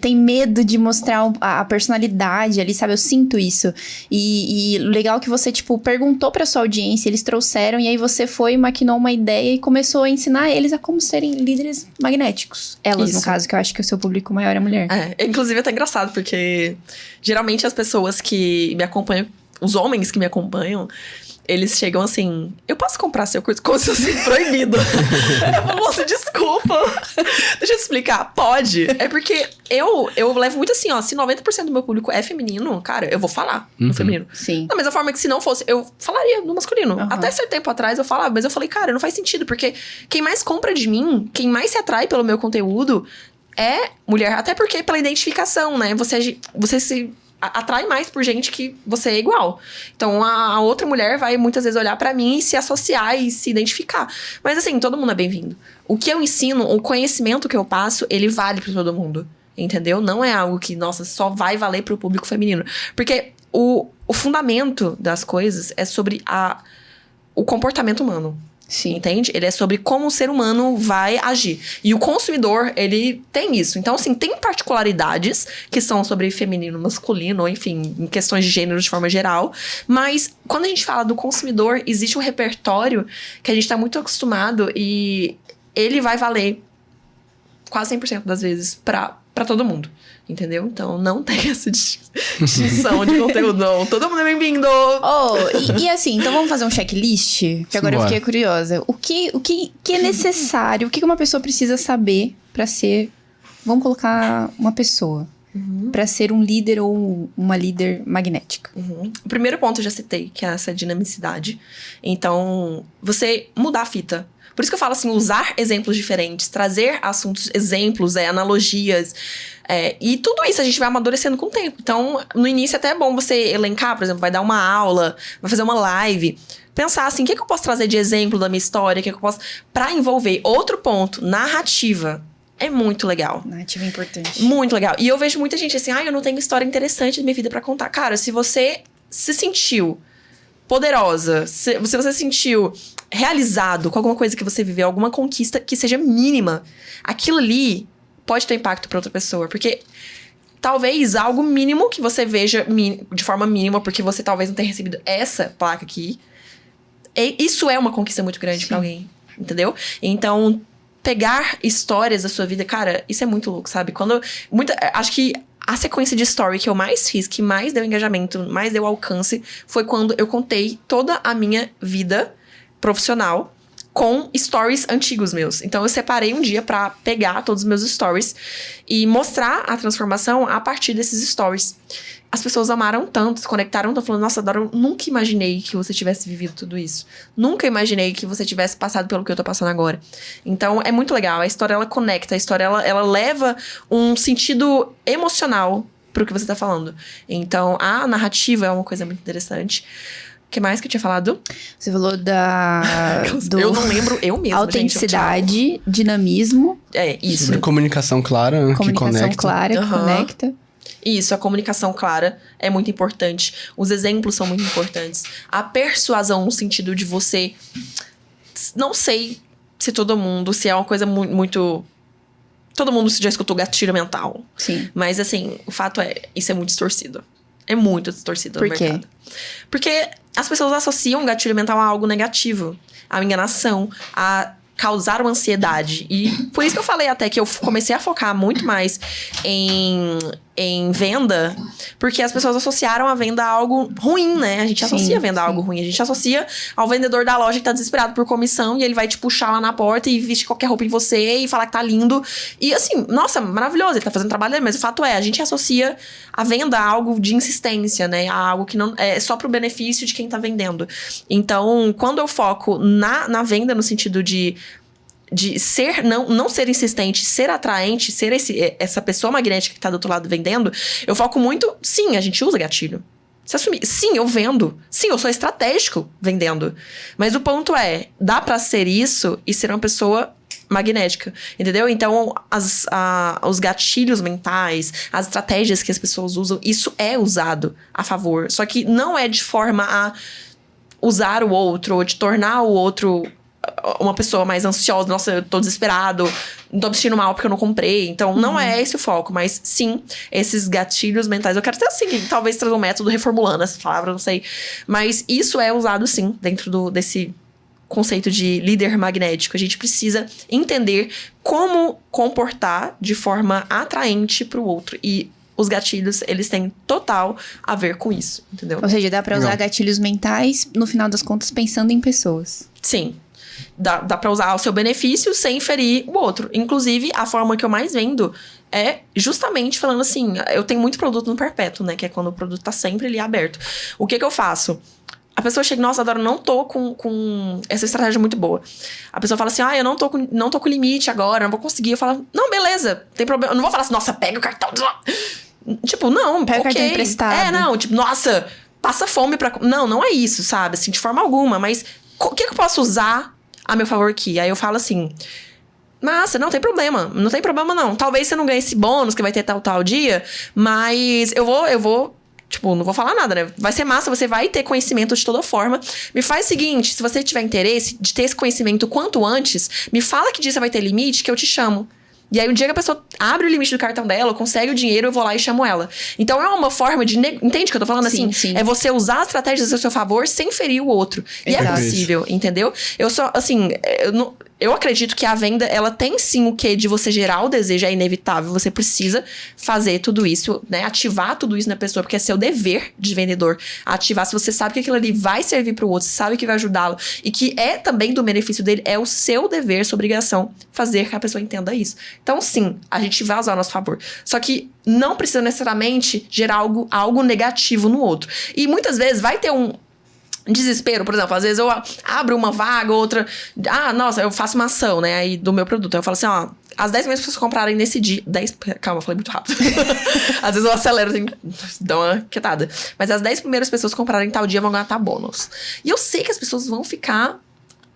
tem medo de mostrar a personalidade ali, sabe? Eu sinto isso. E legal que você, tipo, perguntou pra sua audiência, eles trouxeram, e aí você foi, maquinou uma ideia e começou a ensinar eles a como serem líderes magnéticos. Elas, Isso. no caso, que eu acho que o seu público maior é mulher. Inclusive é até engraçado, porque geralmente as pessoas que me acompanham, os homens que me acompanham, eles chegam assim, eu posso comprar seu curso? Como se fosse proibido. Eu falo, moça, desculpa. Deixa eu te explicar. Pode. É porque eu levo muito assim, ó, se 90% do meu público é feminino, cara, eu vou falar no feminino. Sim. Da mesma forma que se não fosse, eu falaria no masculino. Até certo tempo atrás eu falava, mas eu falei, cara, não faz sentido, porque quem mais compra de mim, quem mais se atrai pelo meu conteúdo é mulher. Até porque pela identificação, né? Você se atrai mais por gente que você é igual. Então, a outra mulher vai muitas vezes olhar pra mim e se associar e se identificar. Mas assim, todo mundo é bem-vindo. O que eu ensino, o conhecimento que eu passo, ele vale pra todo mundo. Entendeu? Não é algo que, nossa, só vai valer pro público feminino. Porque o fundamento das coisas é sobre o comportamento humano. Sim. Entende? Ele é sobre como o ser humano vai agir. E o consumidor, ele tem isso. Então, assim, tem particularidades que são sobre feminino, masculino, ou enfim, em questões de gênero de forma geral. Mas, quando a gente fala do consumidor, existe um repertório que a gente tá muito acostumado e ele vai valer quase 100% das vezes pra todo mundo. Entendeu? Então, não tem essa distinção de conteúdo, não. Todo mundo é bem-vindo! E assim, então vamos fazer um checklist? Que agora eu fiquei curiosa. O que é necessário? O que uma pessoa precisa saber pra ser... Vamos colocar uma pessoa. Pra ser um líder ou uma líder magnética. O primeiro ponto eu já citei, que é essa dinamicidade. Então, você mudar a fita. Por isso que eu falo assim, usar exemplos diferentes, trazer assuntos, exemplos, analogias. E tudo isso a gente vai amadurecendo com o tempo. Então, no início até é bom você elencar, por exemplo, vai dar uma aula, vai fazer uma live. Pensar assim, o que eu posso trazer de exemplo da minha história? O que eu posso... Pra envolver. Outro ponto, narrativa. É muito legal. Narrativa é importante. Muito legal. E eu vejo muita gente assim, eu não tenho história interessante da minha vida pra contar. Cara, se você se sentiu poderosa, se você se sentiu realizado com alguma coisa que você viveu, alguma conquista que seja mínima, aquilo ali pode ter impacto pra outra pessoa. Porque talvez algo mínimo que você veja de forma mínima, porque você talvez não tenha recebido essa placa aqui, isso é uma conquista muito grande pra alguém, entendeu? Então, pegar histórias da sua vida, cara, isso é muito louco, sabe? Acho que a sequência de story que eu mais fiz, que mais deu engajamento, mais deu alcance, foi quando eu contei toda a minha vida profissional com stories antigos meus. Então, eu separei um dia pra pegar todos os meus stories e mostrar a transformação a partir desses stories. As pessoas amaram tanto, se conectaram tanto, falando, nossa, Dora, eu nunca imaginei que você tivesse vivido tudo isso. Nunca imaginei que você tivesse passado pelo que eu tô passando agora. Então, é muito legal. A história, ela conecta. A história, ela leva um sentido emocional pro que você tá falando. Então, a narrativa é uma coisa muito interessante. O que mais que eu tinha falado? Você falou eu não lembro eu mesma, autenticidade, dinamismo. Isso. Sobre comunicação clara, que conecta. Comunicação clara, que conecta. Isso, a comunicação clara é muito importante. Os exemplos são muito importantes. A persuasão no sentido de você... Não sei se todo mundo... Se é uma coisa muito... Todo mundo já escutou gatilho mental. Sim. Mas, assim, o fato é... Isso é muito distorcido. É muito distorcido no mercado. Por quê? Porque as pessoas associam gatilho mental a algo negativo. A enganação, a causar uma ansiedade. E por isso que eu falei até que eu comecei a focar muito mais em venda, porque as pessoas associaram a venda a algo ruim, né? A gente associa a venda a algo ruim. A gente associa ao vendedor da loja que tá desesperado por comissão e ele vai te puxar lá na porta e vestir qualquer roupa em você e falar que tá lindo. E assim, nossa, maravilhoso, ele tá fazendo trabalho dele, mas o fato é, a gente associa a venda a algo de insistência, né? A algo que não é só pro benefício de quem tá vendendo. Então, quando eu foco na venda no sentido de ser, não ser insistente, ser atraente, ser essa pessoa magnética que tá do outro lado vendendo, eu foco muito, sim, a gente usa gatilho. Se assumir, sim, eu vendo. Sim, eu sou estratégico vendendo. Mas o ponto é, dá pra ser isso e ser uma pessoa magnética, entendeu? Então, os gatilhos mentais, as estratégias que as pessoas usam, isso é usado a favor. Só que não é de forma a usar o outro, ou de tornar o outro uma pessoa mais ansiosa. Nossa, eu tô desesperado, não tô me sentindo mal porque eu não comprei. Então, não é esse o foco. Mas, sim, esses gatilhos mentais. Eu quero até, assim, talvez trazer um método reformulando essa palavra, não sei. Mas isso é usado, sim, dentro desse conceito de líder magnético. A gente precisa entender como comportar de forma atraente pro outro. E os gatilhos, eles têm total a ver com isso, entendeu? Ou seja, dá pra usar gatilhos mentais, no final das contas, pensando em pessoas. Sim. Dá pra usar ao seu benefício sem ferir o outro. Inclusive, a forma que eu mais vendo é justamente falando assim, eu tenho muito produto no perpétuo, né? Que é quando o produto tá sempre ali aberto. O que eu faço? A pessoa chega, nossa, Dora, não tô com essa estratégia muito boa. A pessoa fala assim, eu não tô com limite agora, não vou conseguir. Eu falo, não, beleza, tem problema. Eu não vou falar assim, nossa, pega o cartão. Tipo, não, Pega cartão ok. emprestado. Não, tipo, nossa, passa fome pra... Não é isso, sabe? Assim, de forma alguma. Mas o que eu posso usar a meu favor aqui? Aí eu falo assim... Massa, não tem problema. Não tem problema, não. Talvez você não ganhe esse bônus que vai ter tal dia, mas eu vou... Tipo, não vou falar nada, né? Vai ser massa, você vai ter conhecimento de toda forma. Me faz o seguinte, se você tiver interesse de ter esse conhecimento quanto antes, me fala que dia você vai ter limite, que eu te chamo. E aí, um dia que a pessoa abre o limite do cartão dela, consegue o dinheiro, eu vou lá e chamo ela. Então, é uma forma de... Entende o que eu tô falando? Sim, Assim, sim. é você usar as estratégias a seu favor sem ferir o outro. E é Exato. possível, entendeu? Eu só, assim... Eu acredito que a venda, ela tem sim o quê de você gerar o desejo, é inevitável. Você precisa fazer tudo isso, né? Ativar tudo isso na pessoa, porque é seu dever de vendedor ativar. Se você sabe que aquilo ali vai servir pro outro, você sabe que vai ajudá-lo e que é também do benefício dele, é o seu dever, sua obrigação fazer que a pessoa entenda isso. Então, sim, a gente vai usar ao nosso favor. Só que não precisa necessariamente gerar algo negativo no outro. E muitas vezes vai ter um desespero, por exemplo, às vezes eu abro uma vaga, outra... nossa, eu faço uma ação, né, aí do meu produto. Aí eu falo assim, as 10 primeiras pessoas comprarem nesse dia... 10... Calma, eu falei muito rápido. Às vezes eu acelero, assim, dá uma quietada. Mas as 10 primeiras pessoas comprarem tal dia vão ganhar bônus. E eu sei que as pessoas vão ficar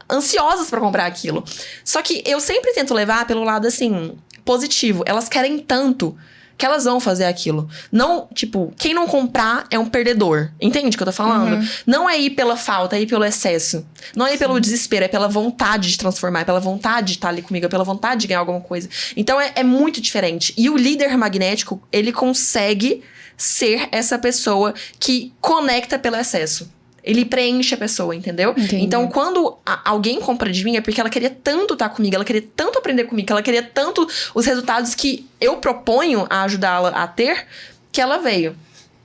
ansiosas pra comprar aquilo. Só que eu sempre tento levar pelo lado, assim, positivo. Elas querem tanto que elas vão fazer aquilo. Não, tipo, quem não comprar é um perdedor. Entende o que eu tô falando? Uhum. Não é ir pela falta, é ir pelo excesso. Não é ir pelo desespero, é pela vontade de transformar, é pela vontade de estar ali comigo, é pela vontade de ganhar alguma coisa. Então, é muito diferente. E o líder magnético, ele consegue ser essa pessoa que conecta pelo excesso. Ele preenche a pessoa, entendeu? Entendi. Então, quando alguém compra de mim, é porque ela queria tanto estar comigo, ela queria tanto aprender comigo, ela queria tanto os resultados que eu proponho a ajudá-la a ter, que ela veio.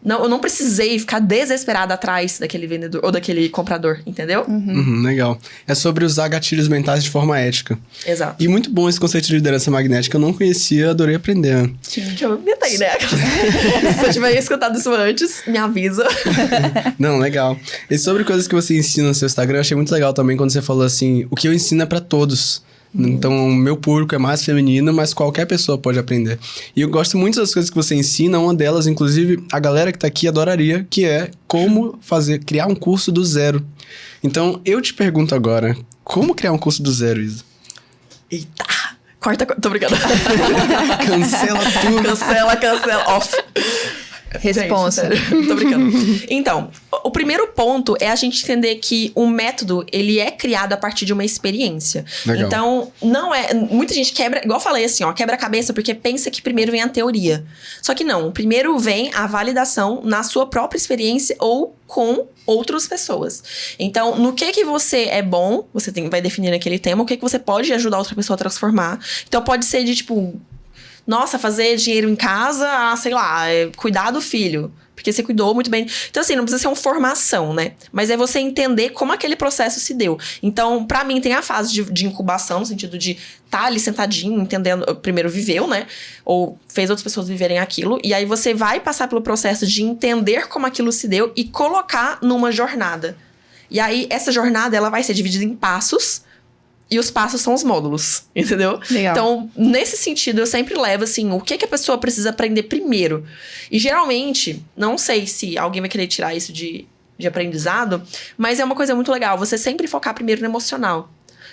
Não, eu não precisei ficar desesperada atrás daquele vendedor ou daquele comprador, entendeu? Legal. É sobre usar gatilhos mentais de forma ética. Exato. E muito bom esse conceito de liderança magnética. Eu não conhecia, adorei aprender. Deixa eu meter aí, né? Se eu tiver escutado isso antes, me avisa. Não, legal. E sobre coisas que você ensina no seu Instagram, eu achei muito legal também quando você falou assim, o que eu ensino é pra todos. Então, o meu público é mais feminino, mas qualquer pessoa pode aprender. E eu gosto muito das coisas que você ensina. Uma delas, inclusive, a galera que tá aqui adoraria, que é como criar um curso do zero. Então, eu te pergunto agora, como criar um curso do zero, Isa? Eita! Corta, tô brincando. Cancela tudo. Cancela. Off. Responsa. Gente, sério, tô brincando. Então, o primeiro ponto é a gente entender que o método, ele é criado a partir de uma experiência. Legal. Então, não é... Muita gente quebra... Igual eu falei assim, quebra a cabeça porque pensa que primeiro vem a teoria. Só que não. Primeiro vem a validação na sua própria experiência ou com outras pessoas. Então, no que você é bom, você vai definir naquele tema, o que você pode ajudar outra pessoa a transformar. Então, pode ser de, tipo... Nossa, fazer dinheiro em casa, sei lá, cuidar do filho. Porque você cuidou muito bem. Então, assim, não precisa ser uma formação, né? Mas é você entender como aquele processo se deu. Então, pra mim, tem a fase de incubação, no sentido de estar ali sentadinho, entendendo. Primeiro viveu, né? Ou fez outras pessoas viverem aquilo. E aí você vai passar pelo processo de entender como aquilo se deu e colocar numa jornada. E aí, essa jornada, ela vai ser dividida em passos. E os passos são os módulos, entendeu? Legal. Então, nesse sentido, eu sempre levo, assim, o que a pessoa precisa aprender primeiro. E, geralmente, não sei se alguém vai querer tirar isso de aprendizado, mas é uma coisa muito legal. Você sempre focar primeiro no emocional.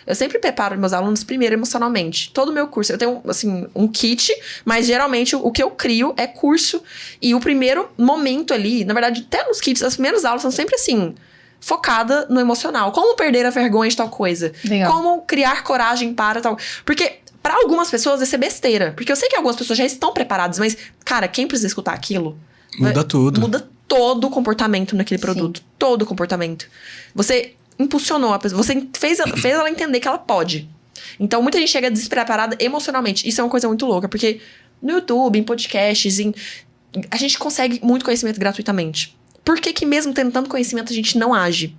Eu sempre preparo meus alunos primeiro emocionalmente. Todo o meu curso. Eu tenho, assim, um kit, mas, geralmente, o que eu crio é curso. E o primeiro momento ali, na verdade, até nos kits, as primeiras aulas são sempre assim... focada no emocional. Como perder a vergonha de tal coisa. Legal. Como criar coragem para tal... Porque, para algumas pessoas, vai ser besteira. Porque eu sei que algumas pessoas já estão preparadas, mas, cara, quem precisa escutar aquilo... Muda tudo. Muda todo o comportamento naquele produto. Sim. Todo o comportamento. Você impulsionou a pessoa. Você fez ela entender que ela pode. Então, muita gente chega despreparada emocionalmente. Isso é uma coisa muito louca. Porque no YouTube, em podcasts, a gente consegue muito conhecimento gratuitamente. Por que mesmo tendo tanto conhecimento a gente não age?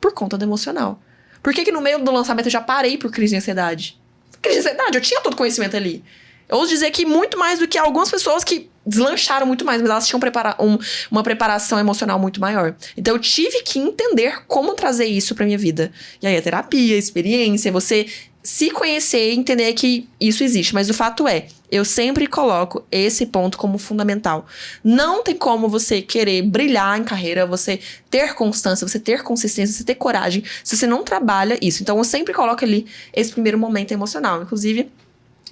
Por conta do emocional. Por que no meio do lançamento eu já parei por crise de ansiedade? Crise de ansiedade, eu tinha todo o conhecimento ali. Eu ouso dizer que muito mais do que algumas pessoas que deslancharam muito mais, mas elas tinham uma preparação emocional muito maior. Então eu tive que entender como trazer isso pra minha vida. E aí a terapia, a experiência, você se conhecer e entender que isso existe. Mas o fato é, eu sempre coloco esse ponto como fundamental. Não tem como você querer brilhar em carreira, você ter constância, você ter consistência, você ter coragem, se você não trabalha isso. Então, eu sempre coloco ali esse primeiro momento emocional. Inclusive,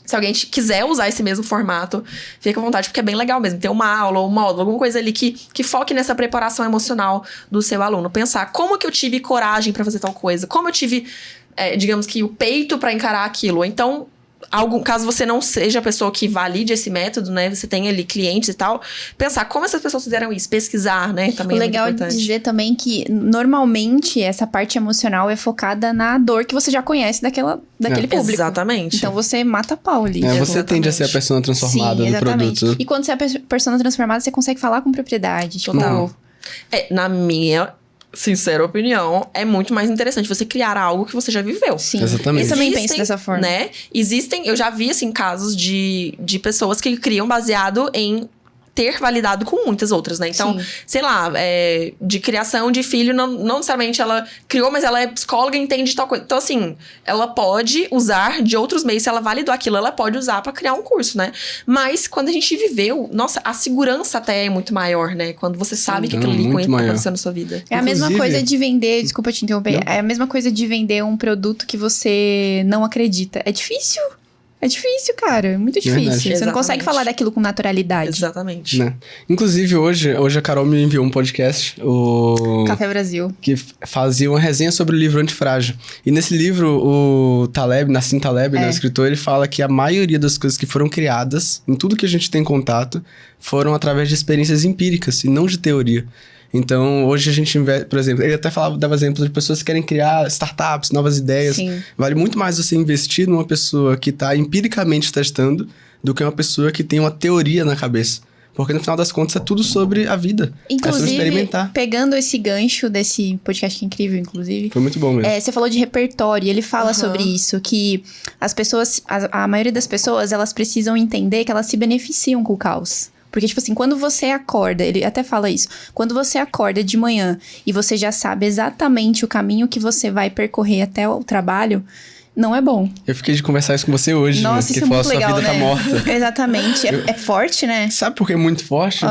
se alguém quiser usar esse mesmo formato, fica à vontade, porque é bem legal mesmo. Ter uma aula ou um módulo, alguma coisa ali que foque nessa preparação emocional do seu aluno. Pensar como que eu tive coragem pra fazer tal coisa, como eu tive, digamos que, o peito pra encarar aquilo. Então, caso você não seja a pessoa que valide esse método, né? Você tem ali clientes e tal. Pensar como essas pessoas fizeram isso. Pesquisar, né? Também o é muito legal importante. dizer também que, normalmente, essa parte emocional é focada na dor que você já conhece daquele público. Exatamente. Então, você mata pau ali. Você tende a ser a persona transformada Sim, do exatamente. produto. E quando você é a persona transformada, você consegue falar com propriedade. Tipo, Total. Na minha sincera opinião, é muito mais interessante você criar algo que você já viveu. sim. Exatamente. Eu também penso dessa forma. Né? Eu já vi, assim, casos de pessoas que criam baseado em ter validado com muitas outras, né? Então, Sim. sei lá, de criação de filho, não necessariamente ela criou, mas ela é psicóloga e entende tal coisa. Então, assim, ela pode usar de outros meios, se ela validou aquilo, ela pode usar pra criar um curso, né? Mas, quando a gente viveu, nossa, a segurança até é muito maior, né? Quando você sabe que aquilo ali aconteceu na sua vida. É a mesma Inclusive- coisa de vender, desculpa te interromper, é a mesma coisa de vender um produto que você não acredita. É difícil. É difícil, cara. É muito difícil. Verdade. Você não Exatamente. consegue falar daquilo com naturalidade. Exatamente. Né? Inclusive, hoje a Carol me enviou um podcast, Café Brasil. que fazia uma resenha sobre o livro Antifrágil. E nesse livro, o Taleb, Nassim Taleb, né, o escritor, ele fala que a maioria das coisas que foram criadas, em tudo que a gente tem contato, foram através de experiências empíricas e não de teoria. Então, hoje a gente investe, por exemplo, ele até dava exemplos de pessoas que querem criar startups, novas ideias. Sim. Vale muito mais você investir numa pessoa que está empiricamente testando do que uma pessoa que tem uma teoria na cabeça. Porque no final das contas é tudo sobre a vida. é sobre Inclusive, experimentar. pegando esse gancho desse podcast que é incrível, inclusive. Foi muito bom mesmo. Você falou de repertório, e ele fala sobre isso, que as pessoas, a maioria das pessoas, elas precisam entender que elas se beneficiam com o caos. Porque, tipo assim, quando você acorda, ele até fala isso, quando você acorda de manhã e você já sabe exatamente o caminho que você vai percorrer até o trabalho, não é bom. Eu fiquei de conversar isso com você hoje, Nossa, né? isso Que é muito sua legal, vida né? tá morta. Exatamente. É forte, né? Sabe por que é muito forte?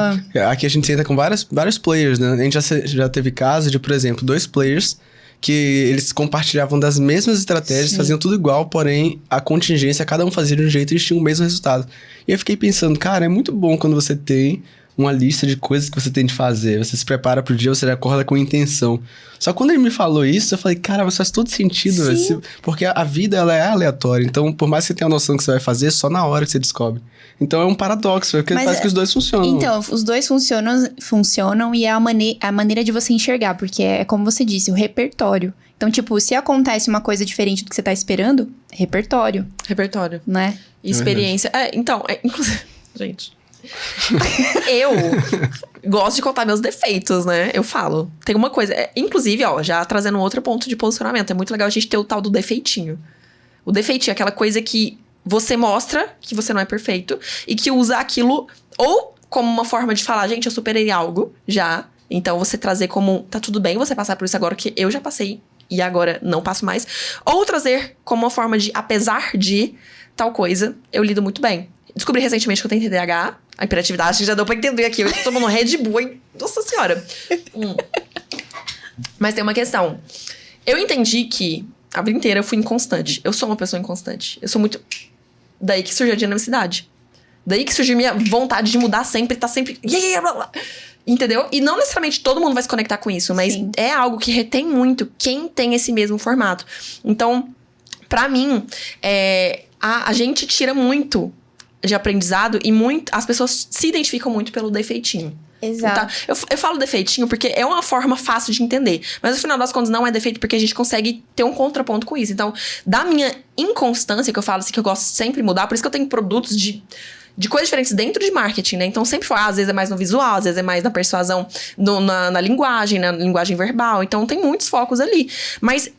Aqui a gente senta com vários players, né? A gente já teve caso de, por exemplo, 2 players que eles compartilhavam das mesmas estratégias, Sim. faziam tudo igual, porém a contingência, cada um fazia de um jeito e eles tinham o mesmo resultado. E eu fiquei pensando, cara, é muito bom quando você tem uma lista de coisas que você tem de fazer. Você se prepara pro dia, você já acorda com intenção. Só que quando ele me falou isso, eu falei, cara, mas faz todo sentido. Sim. Porque a vida, ela é aleatória. Então, por mais que você tenha a noção que você vai fazer, só na hora que você descobre. Então, é um paradoxo. Porque Mas parece que os dois funcionam. Então, os dois funcionam e é a maneira de você enxergar, porque é como você disse, o repertório. Então, tipo, se acontece uma coisa diferente do que você tá esperando, repertório, Repertório. né? Experiência. Inclusive, gente. Eu gosto de contar meus defeitos, né? Eu falo. Tem uma coisa. Inclusive, ó, já trazendo um outro ponto de posicionamento. É muito legal a gente ter o tal do defeitinho. O defeitinho é aquela coisa que você mostra que você não é perfeito e que usa aquilo ou como uma forma de falar, gente, eu superei algo já. Então, você trazer como, tá tudo bem você passar por isso agora, que eu já passei e agora não passo mais. Ou trazer como uma forma de, apesar de tal coisa, eu lido muito bem. Descobri recentemente que eu tenho TDAH, a hiperatividade, acho que já deu pra entender aqui. Eu tô tomando Red Bull, hein? Nossa senhora. Mas tem uma questão. Eu entendi que a vida inteira eu fui inconstante. Eu sou uma pessoa inconstante. Eu sou muito... Daí que surgiu a dinamicidade. Daí que surgiu minha vontade de mudar sempre, tá sempre... Entendeu? E não necessariamente todo mundo vai se conectar com isso, mas Sim. é algo que retém muito quem tem esse mesmo formato. Então, pra mim, a gente tira muito de aprendizado e as pessoas se identificam muito pelo defeitinho. Exato. Tá? Eu falo defeitinho porque é uma forma fácil de entender. Mas no final das contas não é defeito porque a gente consegue ter um contraponto com isso. Então, da minha inconstância, que eu falo assim, que eu gosto de sempre mudar, por isso que eu tenho produtos de coisas diferentes dentro de marketing, né? Então, sempre foi, às vezes é mais no visual, às vezes é mais na persuasão, na linguagem verbal. Então, tem muitos focos ali. Mas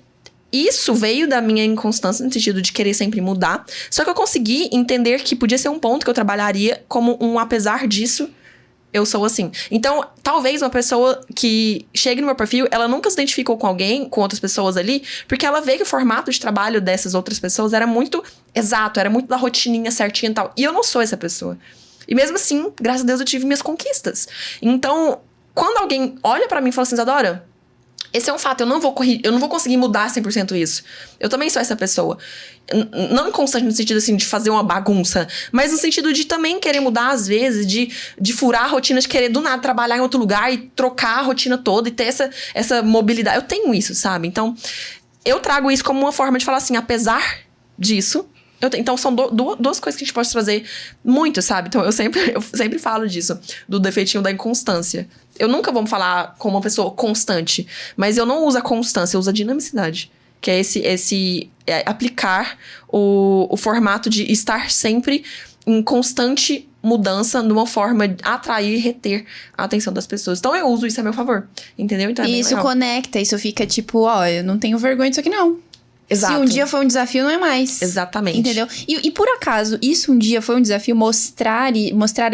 isso veio da minha inconstância no sentido de querer sempre mudar. Só que eu consegui entender que podia ser um ponto que eu trabalharia como um apesar disso, eu sou assim. Então, talvez uma pessoa que chegue no meu perfil, ela nunca se identificou com alguém, com outras pessoas ali, porque ela vê que o formato de trabalho dessas outras pessoas era muito exato, era muito da rotininha certinha e tal. E eu não sou essa pessoa. E mesmo assim, graças a Deus, eu tive minhas conquistas. Então, quando alguém olha pra mim e fala assim, Isadora, esse é um fato, eu não vou conseguir mudar 100% isso. Eu também sou essa pessoa. Não inconstante no sentido, assim, de fazer uma bagunça, mas no sentido de também querer mudar, às vezes, de furar a rotina, de querer do nada trabalhar em outro lugar e trocar a rotina toda e ter essa mobilidade. Eu tenho isso, sabe? Então, eu trago isso como uma forma de falar assim, apesar disso... Então, são duas coisas que a gente pode trazer muito, sabe? Então, eu sempre falo disso, do defeitinho da inconstância. Eu nunca vou falar como uma pessoa constante, mas eu não uso a constância, eu uso a dinamicidade. Que é aplicar o formato de estar sempre em constante mudança numa forma de atrair e reter a atenção das pessoas. Então, eu uso isso a meu favor, entendeu? Então, e isso conecta, isso fica tipo, ó, eu não tenho vergonha disso aqui não. Exato. Se um dia foi um desafio, não é mais. Exatamente. Entendeu? E por acaso, isso um dia foi um desafio, mostrar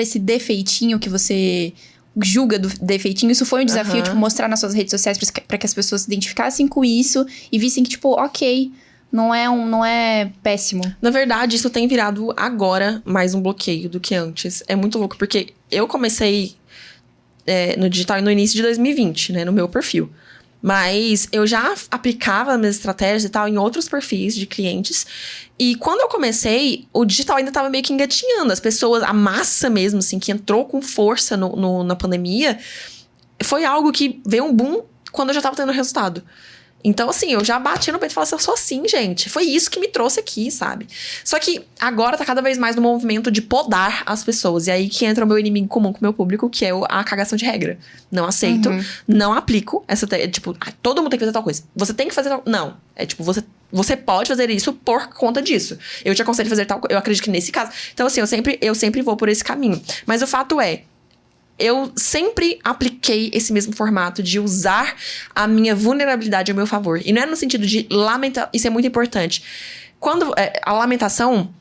esse defeitinho que você julga do defeitinho, isso foi um desafio, tipo, mostrar nas suas redes sociais pra que as pessoas se identificassem com isso e vissem que, tipo, ok, não é péssimo. Na verdade, isso tem virado agora mais um bloqueio do que antes. É muito louco, porque eu comecei no digital no início de 2020, né, no meu perfil. Mas eu já aplicava minhas estratégias e tal em outros perfis de clientes. E quando eu comecei, o digital ainda tava meio que engatinhando. As pessoas, a massa mesmo, assim, que entrou com força na pandemia, foi algo que veio um boom quando eu já tava tendo resultado. Então, assim, eu já bati no peito e falei assim, eu sou assim, gente. Foi isso que me trouxe aqui, sabe? Só que agora tá cada vez mais no movimento de podar as pessoas. E aí que entra o meu inimigo comum com o meu público, que é a cagação de regra. Não aceito, não aplico. Tipo, todo mundo tem que fazer tal coisa. Você tem que fazer tal... Não. É tipo, você pode fazer isso por conta disso. Eu te aconselho a fazer tal coisa. Eu acredito que nesse caso... Então, assim, eu sempre vou por esse caminho. Mas o fato é... Eu sempre apliquei esse mesmo formato de usar a minha vulnerabilidade ao meu favor. E não é no sentido de lamentar. Isso é muito importante. Quando a lamentação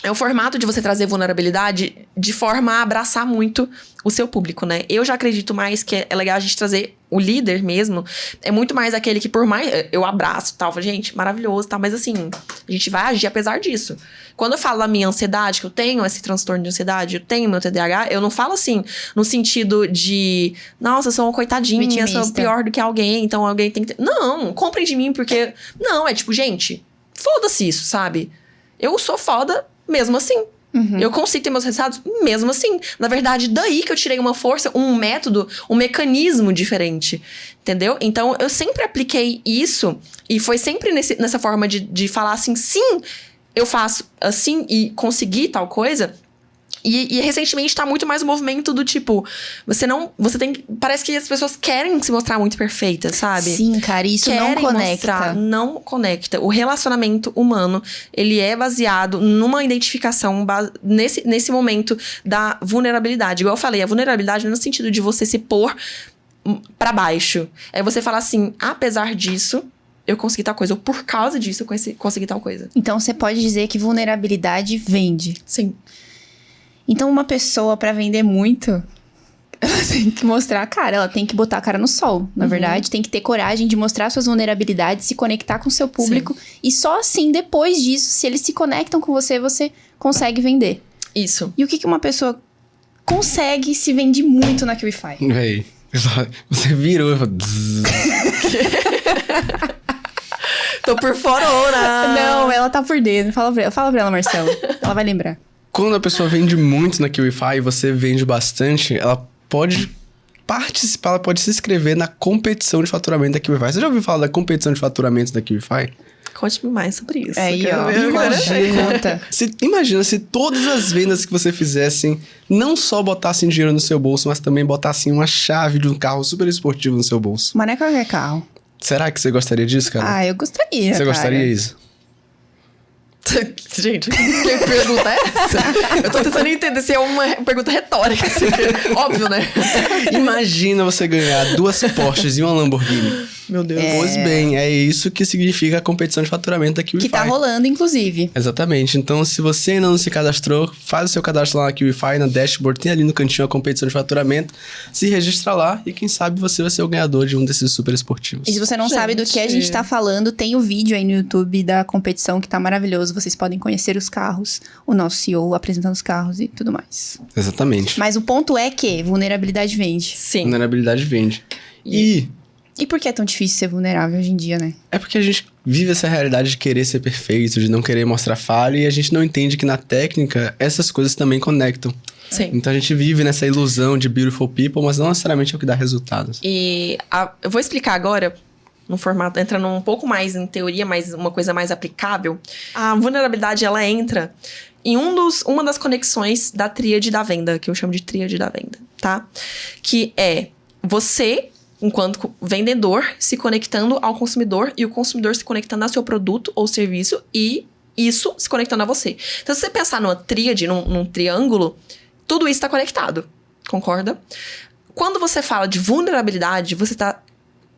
é o formato de você trazer vulnerabilidade de forma a abraçar muito o seu público, né? Eu já acredito mais que é legal a gente trazer o líder mesmo. É muito mais aquele que, por mais... Eu abraço e tal. Falo, gente, maravilhoso e tal. Mas assim, a gente vai agir apesar disso. Quando eu falo da minha ansiedade, que eu tenho esse transtorno de ansiedade, eu tenho meu TDAH, eu não falo assim, no sentido de... Nossa, eu sou uma coitadinha, eu sou pior do que alguém, então alguém tem que ter... Não, comprem de mim, porque... Não, é tipo, gente, foda-se isso, sabe? Eu sou foda mesmo assim. Eu consigo ter meus resultados mesmo assim. Na verdade, daí que eu tirei uma força, um método, um mecanismo diferente. Entendeu? Então, eu sempre apliquei isso. E foi sempre nessa forma de falar assim, sim, eu faço assim e consegui tal coisa. E recentemente tá muito mais o movimento do tipo... Parece que as pessoas querem se mostrar muito perfeitas, sabe? Sim, cara, isso não conecta. Não conecta. O relacionamento humano, ele é baseado numa identificação nesse momento da vulnerabilidade. Igual eu falei, a vulnerabilidade não é no sentido de você se pôr pra baixo. É você falar assim, apesar disso... Eu consegui tal coisa, ou por causa disso eu consegui tal coisa. Então, você pode dizer que vulnerabilidade vende. Sim. Então, uma pessoa, pra vender muito, ela tem que mostrar, cara, ela tem que botar a cara no sol, na verdade. Tem que ter coragem de mostrar suas vulnerabilidades, se conectar com o seu público. Sim. E só assim, depois disso, se eles se conectam com você, você consegue vender. Isso. E o que uma pessoa consegue se vende muito na QIFI? Véi, você virou e falou... Tô por fora, Não, ela tá por dentro. Fala pra ela, Marcelo. Ela vai lembrar. Quando a pessoa vende muito na QIFI e você vende bastante, ela pode participar, ela pode se inscrever na competição de faturamento da QIFI. Você já ouviu falar da competição de faturamento da QIFI? Conte-me mais sobre isso. Aí, ó. Conta. Imagina se todas as vendas que você fizessem não só botassem dinheiro no seu bolso, mas também botassem uma chave de um carro super esportivo no seu bolso. Mas não é qualquer carro. Será que você gostaria disso, cara? Ah, eu gostaria, Você gostaria disso? Gente, que pergunta é essa? Eu tô tentando entender se é uma pergunta retórica. Assim, óbvio, né? Imagina você ganhar 2 Porsches e uma Lamborghini. Meu Deus. Pois bem, é isso que significa a competição de faturamento da KiwiFi. Que tá rolando, inclusive. Exatamente. Então, se você ainda não se cadastrou, faz o seu cadastro lá na KiwiFi, na dashboard, tem ali no cantinho a competição de faturamento, se registra lá e quem sabe você vai ser o ganhador de um desses super esportivos. E se você não sabe do que a gente tá falando, tem o vídeo aí no YouTube da competição que tá maravilhoso. Vocês podem conhecer os carros, o nosso CEO apresentando os carros e tudo mais. Exatamente. Mas o ponto é que vulnerabilidade vende. Sim. Vulnerabilidade vende. E por que é tão difícil ser vulnerável hoje em dia, né? É porque a gente vive essa realidade de querer ser perfeito, de não querer mostrar falha, e a gente não entende que na técnica essas coisas também conectam. Sim. Então a gente vive nessa ilusão de beautiful people, mas não necessariamente é o que dá resultados. E eu vou explicar agora, no formato, entrando um pouco mais em teoria, mas uma coisa mais aplicável. A vulnerabilidade, ela entra em uma das conexões da tríade da venda, que eu chamo de tríade da venda, tá? Que é você, enquanto vendedor, se conectando ao consumidor e o consumidor se conectando ao seu produto ou serviço e isso se conectando a você. Então, se você pensar numa tríade, num triângulo, tudo isso está conectado. Concorda? Quando você fala de vulnerabilidade, você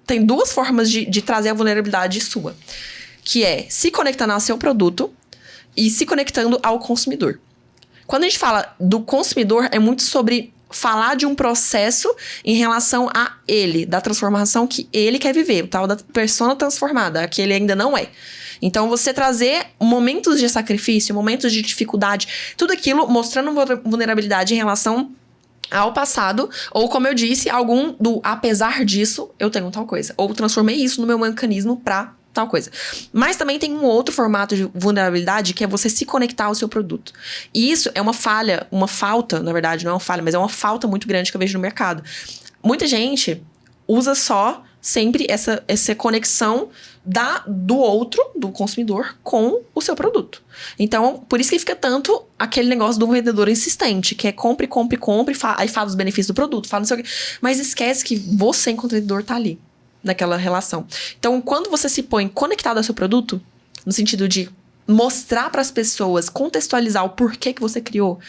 tem 2 formas de trazer a vulnerabilidade sua. Que é se conectando ao seu produto e se conectando ao consumidor. Quando a gente fala do consumidor, é muito sobre falar de um processo em relação a ele, da transformação que ele quer viver, o tal da persona transformada, que ele ainda não é. Então, você trazer momentos de sacrifício, momentos de dificuldade, tudo aquilo mostrando vulnerabilidade em relação ao passado, ou como eu disse, apesar disso, eu tenho tal coisa. Ou transformei isso no meu mecanismo pra tal coisa. Mas também tem um outro formato de vulnerabilidade, que é você se conectar ao seu produto. E isso é uma falta, na verdade, não é uma falha, mas é uma falta muito grande que eu vejo no mercado. Muita gente usa só sempre essa conexão do outro, do consumidor, com o seu produto. Então, por isso que fica tanto aquele negócio do vendedor insistente, que é compre, aí fala os benefícios do produto, fala não sei o quê, mas esquece que você, enquanto vendedor, tá ali, naquela relação. Então, quando você se põe conectado ao seu produto, no sentido de mostrar para as pessoas, contextualizar o porquê que você criou.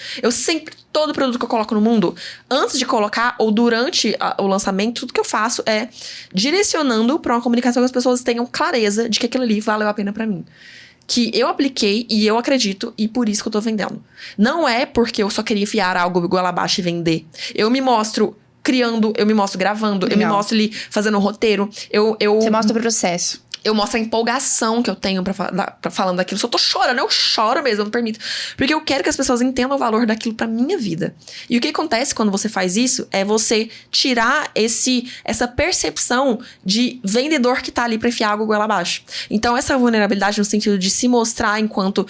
Todo produto que eu coloco no mundo, antes de colocar ou durante o lançamento, tudo que eu faço é direcionando para uma comunicação que as pessoas tenham clareza de que aquilo ali valeu a pena para mim. Que eu apliquei e eu acredito e por isso que eu tô vendendo. Não é porque eu só queria enfiar algo goela abaixo e vender. Eu me mostro criando, eu me mostro gravando, Legal. eu me mostro ali fazendo um roteiro. Você mostra o processo. Eu mostro a empolgação que eu tenho pra falando daquilo. Se eu tô chorando, eu choro mesmo, eu não permito. Porque eu quero que as pessoas entendam o valor daquilo pra minha vida. E o que acontece quando você faz isso é você tirar essa percepção de vendedor que tá ali pra enfiar água goela abaixo. Então, essa vulnerabilidade no sentido de se mostrar enquanto...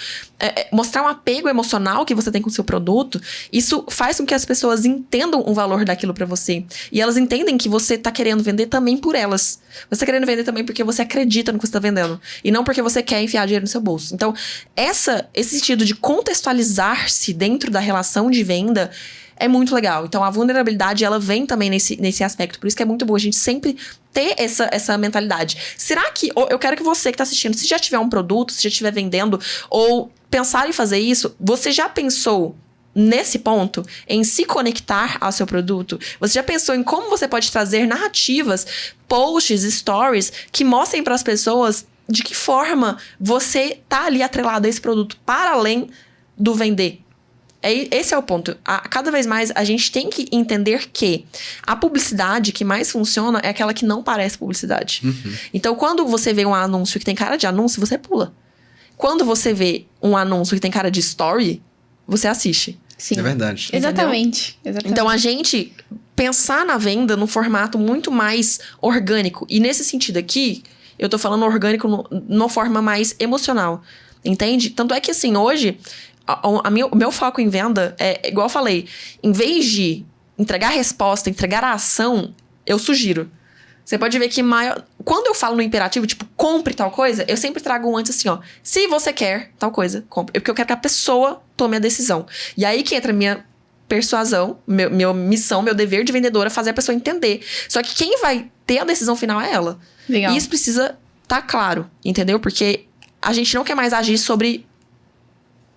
mostrar um apego emocional que você tem com o seu produto, isso faz com que as pessoas entendam o valor daquilo pra você. E elas entendem que você tá querendo vender também por elas. Você tá querendo vender também porque você acredita no que você tá vendendo. E não porque você quer enfiar dinheiro no seu bolso. Então, esse sentido de contextualizar-se dentro da relação de venda é muito legal. Então, a vulnerabilidade, ela vem também nesse aspecto. Por isso que é muito bom a gente sempre ter essa mentalidade. Será que... eu quero que você que tá assistindo, se já tiver um produto, se já estiver vendendo, ou pensar em fazer isso, você já pensou nesse ponto, em se conectar ao seu produto? Você já pensou em como você pode trazer narrativas, posts, stories, que mostrem para as pessoas de que forma você tá ali atrelado a esse produto para além do vender? Esse é o ponto. Cada vez mais a gente tem que entender que a publicidade que mais funciona é aquela que não parece publicidade. Uhum. Então, quando você vê um anúncio que tem cara de anúncio, você pula. Quando você vê um anúncio que tem cara de story, você assiste. Sim. É verdade. Exatamente. Então, a gente pensar na venda num formato muito mais orgânico. E nesse sentido aqui, eu tô falando orgânico numa forma mais emocional. Entende? Tanto é que, assim, hoje, o meu foco em venda é, igual eu falei, em vez de entregar a resposta, entregar a ação, eu sugiro. Você pode ver que quando eu falo no imperativo, tipo, compre tal coisa, eu sempre trago um antes assim, ó. Se você quer tal coisa, compre. Porque eu quero que a pessoa tome a decisão. E aí que entra a minha persuasão, minha missão, meu dever de vendedora, fazer a pessoa entender. Só que quem vai ter a decisão final é ela. Legal. E isso precisa estar claro, entendeu? Porque a gente não quer mais agir sobre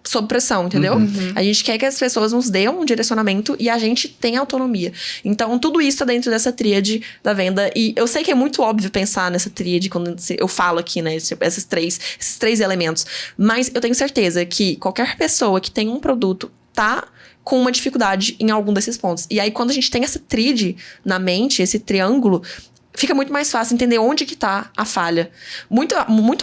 sob pressão, entendeu? A gente quer que as pessoas nos dêem um direcionamento e a gente tenha autonomia. Então, tudo isso tá dentro dessa tríade da venda. E eu sei que é muito óbvio pensar nessa tríade quando eu falo aqui, né? Esses três elementos. Mas eu tenho certeza que qualquer pessoa que tem um produto tá com uma dificuldade em algum desses pontos. E aí, quando a gente tem essa tríade na mente, esse triângulo, fica muito mais fácil entender onde que tá a falha. Muito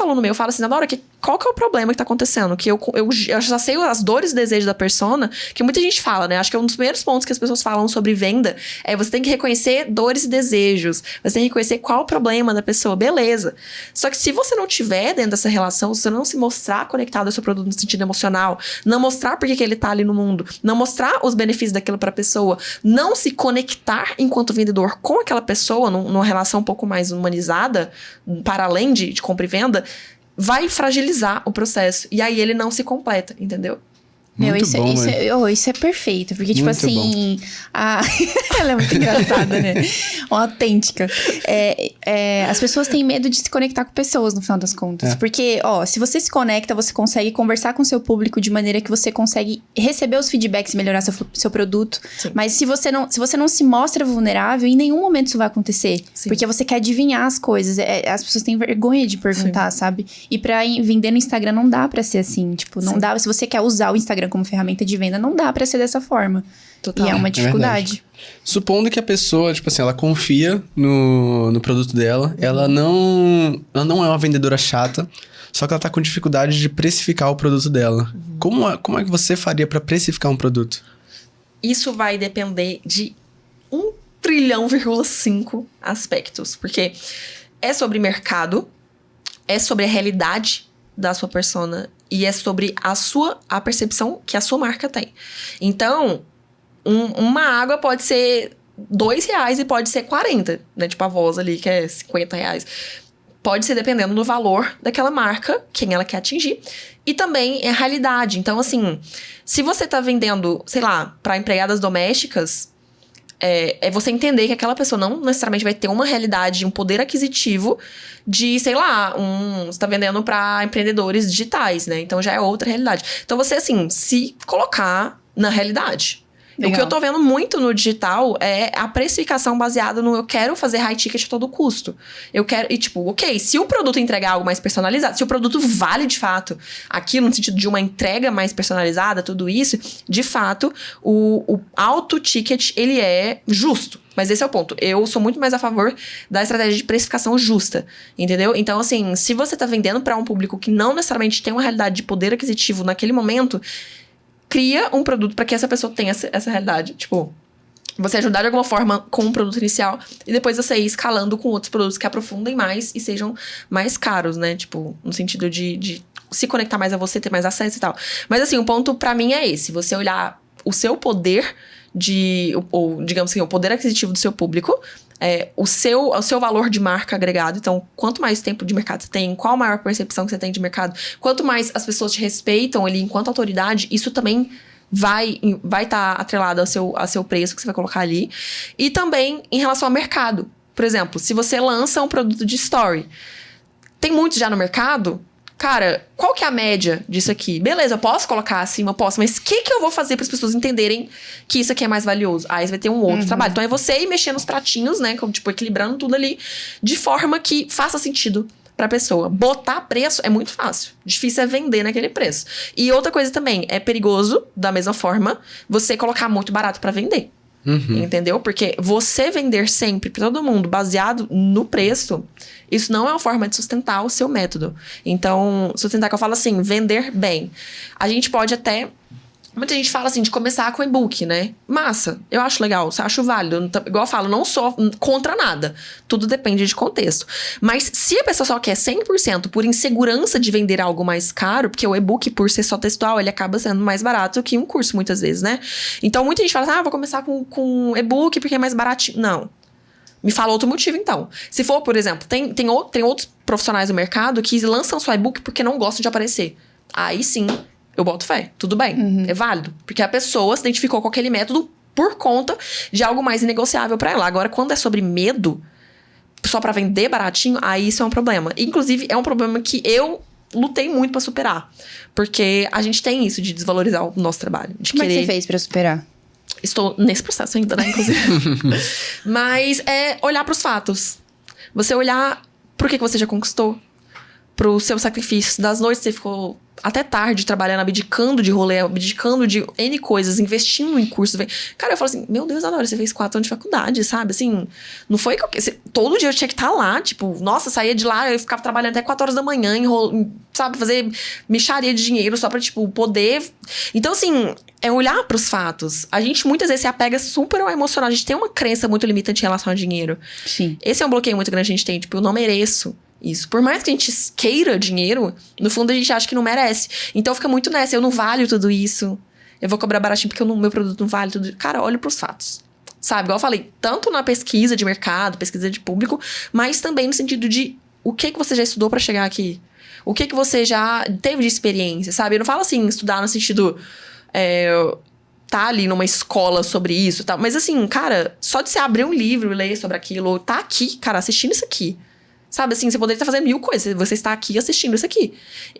aluno meu fala assim, Adora, qual que é o problema que tá acontecendo? Que eu já sei as dores e desejos da persona, que muita gente fala, né? Acho que é um dos primeiros pontos que as pessoas falam sobre venda é você tem que reconhecer dores e desejos. Você tem que reconhecer qual o problema da pessoa. Beleza. Só que se você não tiver dentro dessa relação, se você não se mostrar conectado ao seu produto no sentido emocional, não mostrar por que ele tá ali no mundo, não mostrar os benefícios daquilo pra pessoa, não se conectar enquanto vendedor com aquela pessoa, numa relação um pouco mais humanizada, para além de compra e venda, vai fragilizar o processo. E aí ele não se completa, entendeu? Isso é perfeito. Porque, tipo muito assim... Ela é muito engraçada, né? Uma autêntica. As pessoas têm medo de se conectar com pessoas, no final das contas. Porque, se você se conecta, você consegue conversar com o seu público de maneira que você consegue receber os feedbacks e melhorar seu produto. Sim. Mas se você não se mostra vulnerável, em nenhum momento isso vai acontecer. Sim. Porque você quer adivinhar as coisas. As pessoas têm vergonha de perguntar, Sim. sabe? E pra vender no Instagram não dá pra ser assim. Tipo, não Sim. dá. Se você quer usar o Instagram como ferramenta de venda, não dá pra ser dessa forma. Total. E é uma dificuldade. Supondo que a pessoa, tipo assim, ela confia no produto dela, ela não é uma vendedora chata, só que ela tá com dificuldade de precificar o produto dela. Como é que você faria pra precificar um produto? Isso vai depender de 1,5 trilhão aspectos. Porque é sobre mercado, é sobre a realidade da sua persona e é sobre a percepção que a sua marca tem. Então, uma água pode ser R$2 e pode ser 40, né? Tipo a Voz ali, que é R$50. Pode ser dependendo do valor daquela marca, quem ela quer atingir. E também é a realidade. Então, assim, se você tá vendendo, sei lá, para empregadas domésticas, é você entender que aquela pessoa não necessariamente vai ter uma realidade, um poder aquisitivo de, sei lá, você tá vendendo para empreendedores digitais, né? Então já é outra realidade. Então você, assim, se colocar na realidade. Legal. O que eu tô vendo muito no digital é a precificação baseada no eu quero fazer high ticket a todo custo. Eu quero, e tipo, ok, se o produto entregar algo mais personalizado, se o produto vale de fato aquilo no sentido de uma entrega mais personalizada, tudo isso, de fato, o alto ticket, ele é justo. Mas esse é o ponto. Eu sou muito mais a favor da estratégia de precificação justa, entendeu? Então, assim, se você tá vendendo para um público que não necessariamente tem uma realidade de poder aquisitivo naquele momento, cria um produto para que essa pessoa tenha essa realidade. Tipo, você ajudar de alguma forma com um produto inicial e depois você ir escalando com outros produtos que aprofundem mais e sejam mais caros, né? Tipo, no sentido de se conectar mais a você, ter mais acesso e tal. Mas assim, o ponto pra mim é esse. Você olhar o seu poder ou digamos assim, o poder aquisitivo do seu público, o seu valor de marca agregado. Então, quanto mais tempo de mercado você tem, qual a maior percepção que você tem de mercado, quanto mais as pessoas te respeitam ali enquanto autoridade, isso também vai estar atrelado ao seu preço que você vai colocar ali. E também em relação ao mercado. Por exemplo, se você lança um produto de story, tem muitos já no mercado. Cara, qual que é a média disso aqui? Beleza, eu posso colocar acima, eu posso, mas o que eu vou fazer para as pessoas entenderem que isso aqui é mais valioso? Aí você vai ter um outro trabalho. Então é você ir mexendo nos pratinhos, né? Como, tipo, equilibrando tudo ali, de forma que faça sentido pra pessoa. Botar preço é muito fácil. Difícil é vender naquele preço. E outra coisa também, é perigoso, da mesma forma, você colocar muito barato pra vender. Entendeu? Porque você vender sempre pra todo mundo baseado no preço, isso não é uma forma de sustentar o seu método. Então, sustentar que eu falo assim, vender bem. A gente pode até... Muita gente fala assim, de começar com e-book, né? Massa, eu acho legal, eu acho válido. Igual eu falo, não sou contra nada. Tudo depende de contexto. Mas se a pessoa só quer 100% por insegurança de vender algo mais caro, porque o e-book, por ser só textual, ele acaba sendo mais barato que um curso, muitas vezes, né? Então, muita gente fala, vou começar com e-book porque é mais baratinho. Não. Me fala outro motivo, então. Se for, por exemplo, tem outros profissionais no mercado que lançam só e-book porque não gostam de aparecer. Aí sim... eu boto fé, tudo bem, é válido. Porque a pessoa se identificou com aquele método por conta de algo mais inegociável pra ela. Agora, quando é sobre medo, só pra vender baratinho, aí isso é um problema. Inclusive, é um problema que eu lutei muito pra superar. Porque a gente tem isso de desvalorizar o nosso trabalho. De Como é que querer... você fez pra superar? Estou nesse processo ainda, né, inclusive. Mas é olhar pros fatos. Você olhar pro que você já conquistou. Pro seu sacrifício. Das noites que você ficou até tarde trabalhando, abdicando de rolê, abdicando de N coisas, investindo em cursos. Cara, eu falo assim, meu Deus, Adora, você fez 4 anos de faculdade, sabe? Assim, não foi que todo dia eu tinha que estar lá, tipo, nossa, saía de lá, eu ficava trabalhando até 4 horas da manhã, sabe? Fazer mixaria de dinheiro só pra, tipo, poder... Então, assim, é olhar pros fatos. A gente, muitas vezes, se apega super ao emocional. A gente tem uma crença muito limitante em relação ao dinheiro. Sim. Esse é um bloqueio muito grande que a gente tem. Tipo, eu não mereço isso. Por mais que a gente queira dinheiro, no fundo a gente acha que não merece. Então fica muito nessa, eu não valho tudo isso. Eu vou cobrar baratinho porque meu produto não vale tudo. Cara, olha pros fatos. Sabe, igual eu falei, tanto na pesquisa de mercado, pesquisa de público, mas também no sentido de o que você já estudou pra chegar aqui. O que você já teve de experiência, sabe? Eu não falo assim, estudar no sentido... tá ali numa escola sobre isso e tal. Mas assim, cara, só de você abrir um livro e ler sobre aquilo, ou tá aqui, cara, assistindo isso aqui. Sabe, assim, você poderia estar fazendo 1000 coisas. Você está aqui assistindo isso aqui.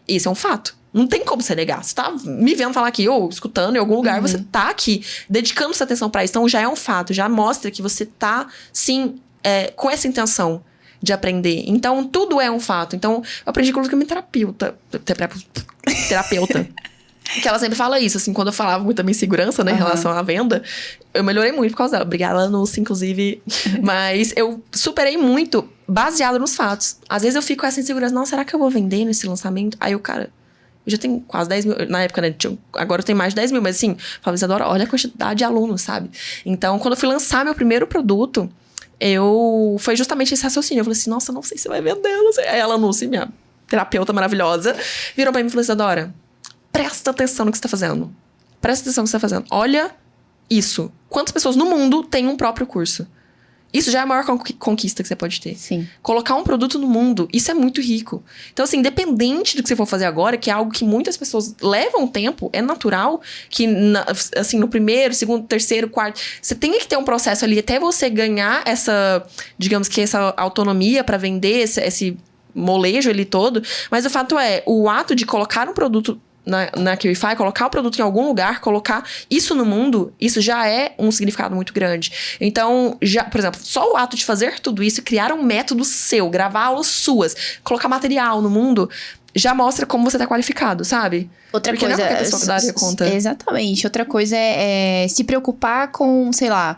Esse é um fato. Não tem como você negar. Você tá me vendo falar aqui, ou escutando em algum lugar, você tá aqui, dedicando sua atenção pra isso. Então, já é um fato. Já mostra que você tá, sim, com essa intenção de aprender. Então, tudo é um fato. Então, eu aprendi com a minha terapeuta. Que ela sempre fala isso, assim, quando eu falava muito da minha insegurança, né, em relação à venda, eu melhorei muito por causa dela. Obrigada, Lúcia, inclusive. Mas eu superei muito baseado nos fatos. Às vezes eu fico com essa insegurança, não, será que eu vou vender nesse lançamento? Aí o cara, eu já tenho quase 10 mil, na época, né, agora eu tenho mais de 10 mil, mas assim, falo, Isadora, olha a quantidade de alunos, sabe? Então, quando eu fui lançar meu primeiro produto, foi justamente esse raciocínio. Eu falei assim, nossa, não sei se vai vender, não sei. Aí ela, Lúcia, minha terapeuta maravilhosa, virou pra mim e falou, Isadora, presta atenção no que você tá fazendo. Presta atenção no que você tá fazendo. Olha isso. Quantas pessoas no mundo têm um próprio curso? Isso já é a maior conquista que você pode ter. Sim. Colocar um produto no mundo, isso é muito rico. Então, assim, independente do que você for fazer agora, que é algo que muitas pessoas levam tempo, é natural que, assim, no primeiro, segundo, terceiro, quarto, você tem que ter um processo ali até você ganhar essa, digamos que essa autonomia para vender esse molejo ali todo. Mas o fato é, o ato de colocar um produto na QIFI, colocar o produto em algum lugar, colocar isso no mundo, isso já é um significado muito grande. Então, por exemplo, só o ato de fazer tudo isso, criar um método seu, gravar aulas suas, colocar material no mundo, já mostra como você tá qualificado, sabe? Outra Porque coisa... não é qualquer pessoa que daria conta. Exatamente. Outra coisa é se preocupar com, sei lá...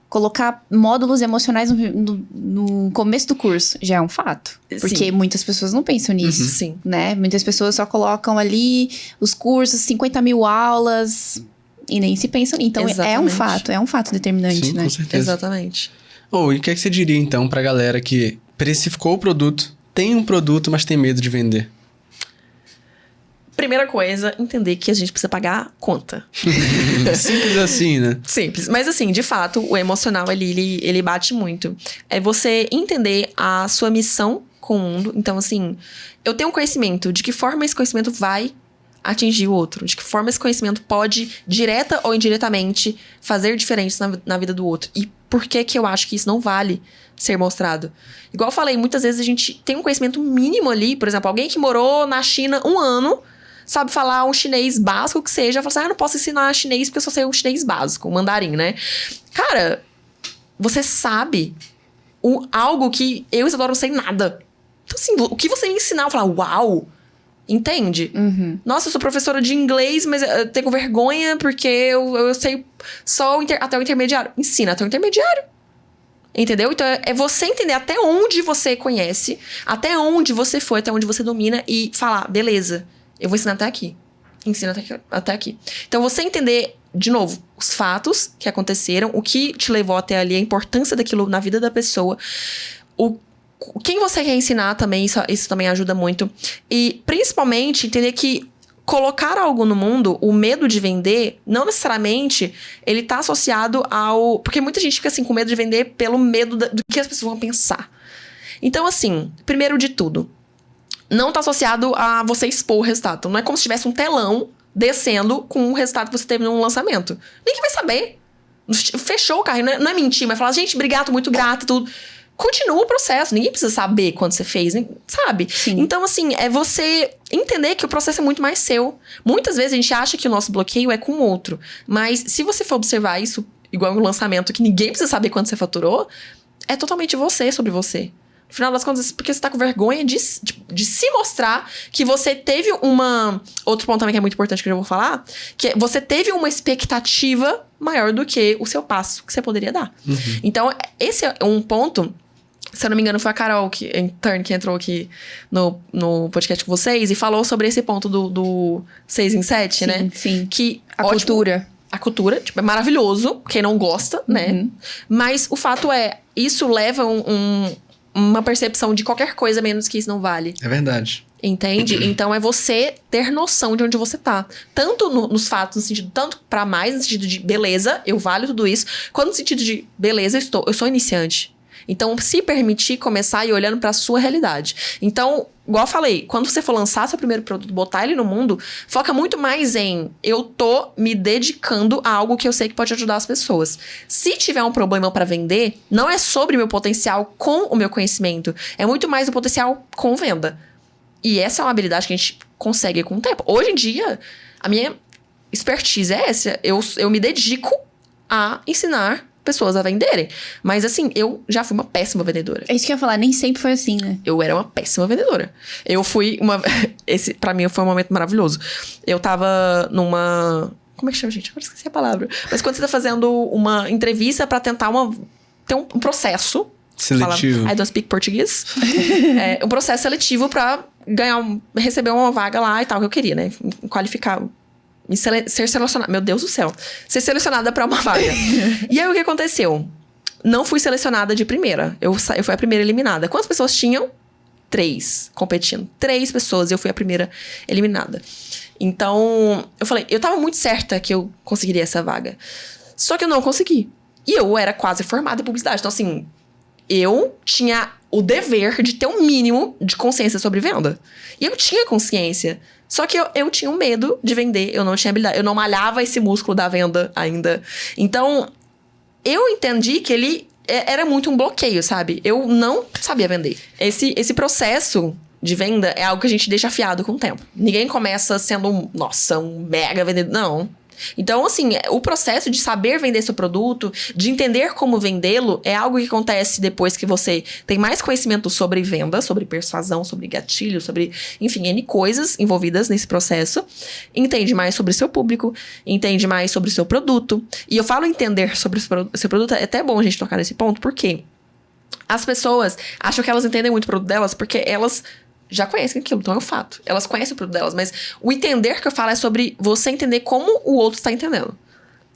Colocar módulos emocionais no começo do curso já é um fato. Porque Sim. muitas pessoas não pensam nisso, Sim. né? Muitas pessoas só colocam ali os cursos, 50 mil aulas e nem se pensam nisso. Então, Exatamente. é um fato determinante, Sim, né? com certeza. Exatamente. E o que é que você diria, então, pra galera que precificou o produto, tem um produto, mas tem medo de vender? Primeira coisa, entender que a gente precisa pagar conta. Simples assim, né? Simples. Mas assim, de fato, o emocional ele bate muito. É você entender a sua missão com o mundo. Então, assim, eu tenho um conhecimento. De que forma esse conhecimento vai atingir o outro? De que forma esse conhecimento pode, direta ou indiretamente, fazer diferença na vida do outro? E por que eu acho que isso não vale ser mostrado? Igual eu falei, muitas vezes a gente tem um conhecimento mínimo ali. Por exemplo, alguém que morou na China 1 ano... sabe falar um chinês básico que seja, fala assim, eu não posso ensinar chinês porque eu só sei um chinês básico, um mandarim, né? Cara, você sabe algo que eu e Isadora não sei nada. Então, assim, o que você me ensinar, eu falar, uau! Entende? Nossa, eu sou professora de inglês, mas eu tenho vergonha porque eu sei só até o intermediário. Ensina até o intermediário. Entendeu? Então, é você entender até onde você conhece, até onde você foi, até onde você domina e falar, beleza, eu vou ensinar até aqui. Ensina até aqui. Então, você entender, de novo, os fatos que aconteceram, o que te levou até ali, a importância daquilo na vida da pessoa, quem você quer ensinar também, isso também ajuda muito. E, principalmente, entender que colocar algo no mundo, o medo de vender, não necessariamente ele tá associado ao... Porque muita gente fica assim com medo de vender pelo medo do que as pessoas vão pensar. Então, assim, primeiro de tudo, não tá associado a você expor o resultado. Então, não é como se tivesse um telão descendo com o resultado que você teve num lançamento. Ninguém vai saber. Fechou o carro. Não é mentir, mas falar, gente, obrigado, muito grata, tudo. Continua o processo. Ninguém precisa saber quanto você fez, sabe? Sim. Então, assim, é você entender que o processo é muito mais seu. Muitas vezes a gente acha que o nosso bloqueio é com o outro. Mas se você for observar isso, igual um lançamento que ninguém precisa saber quanto você faturou, é totalmente você sobre você. No final das contas, porque você tá com vergonha de se mostrar que você teve uma... Outro ponto também que é muito importante que eu já vou falar, que é você teve uma expectativa maior do que o seu passo que você poderia dar. Então, esse é um ponto... Se eu não me engano, foi a Carol, que entrou aqui no podcast com vocês e falou sobre esse ponto do 6 em 7, né? Sim. Que, A ótimo, cultura. A cultura, tipo, é maravilhoso, quem não gosta, né? Mas o fato é, isso leva uma percepção de qualquer coisa menos que isso não vale. É verdade. Entende? Então, é você ter noção de onde você tá. Tanto nos fatos, no sentido, tanto pra mais, no sentido de beleza, eu valho tudo isso, quanto no sentido de beleza, eu sou iniciante. Então, se permitir começar e olhando pra sua realidade. Então, igual eu falei, quando você for lançar seu primeiro produto, botar ele no mundo, foca muito mais em eu tô me dedicando a algo que eu sei que pode ajudar as pessoas. Se tiver um problema pra vender, não é sobre meu potencial com o meu conhecimento. É muito mais o potencial com venda. E essa é uma habilidade que a gente consegue com o tempo. Hoje em dia, a minha expertise é essa. Eu me dedico a ensinar pessoas a venderem. Mas assim, eu já fui uma péssima vendedora. É isso que eu ia falar, nem sempre foi assim, né? Eu era uma péssima vendedora. Eu fui uma... Esse, pra mim, foi um momento maravilhoso. Eu tava numa... Como é que chama, gente? Agora esqueci a palavra. Mas quando você tá fazendo uma entrevista pra tentar ter um processo... Seletivo. I don't speak português. Um processo seletivo pra receber uma vaga lá e tal, que eu queria, né? Qualificar... ser selecionada. Meu Deus do céu. Ser selecionada pra uma vaga. E aí, o que aconteceu? Não fui selecionada de primeira. Eu fui a primeira eliminada. Quantas pessoas tinham? 3 competindo. 3 pessoas e eu fui a primeira eliminada. Então, eu falei... Eu tava muito certa que eu conseguiria essa vaga. Só que eu não consegui. E eu era quase formada em publicidade. Então, assim... Eu tinha o dever de ter um mínimo de consciência sobre venda. E eu tinha consciência. Só que eu tinha um medo de vender, eu não tinha habilidade, eu não malhava esse músculo da venda ainda. Então, eu entendi que ele era muito um bloqueio, sabe? Eu não sabia vender. Esse processo de venda é algo que a gente deixa afiado com o tempo. Ninguém começa sendo um mega vendedor, não. Então, assim, o processo de saber vender seu produto, de entender como vendê-lo, é algo que acontece depois que você tem mais conhecimento sobre venda, sobre persuasão, sobre gatilho, sobre, enfim, N coisas envolvidas nesse processo. Entende mais sobre o seu público, entende mais sobre o seu produto. E eu falo entender sobre o seu produto, é até bom a gente tocar nesse ponto, porque as pessoas acham que elas entendem muito o produto delas, porque elas... já conhecem aquilo, então é um fato. Elas conhecem o produto delas, mas o entender que eu falo é sobre você entender como o outro está entendendo.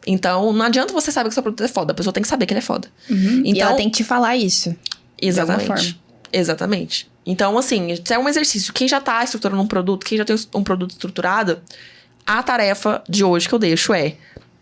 Então, não adianta você saber que o seu produto é foda, a pessoa tem que saber que ele é foda. Então, E ela tem que te falar isso. Exatamente. De alguma forma. Exatamente. Então, assim, é um exercício. Quem já tá estruturando um produto, quem já tem um produto estruturado, a tarefa de hoje que eu deixo é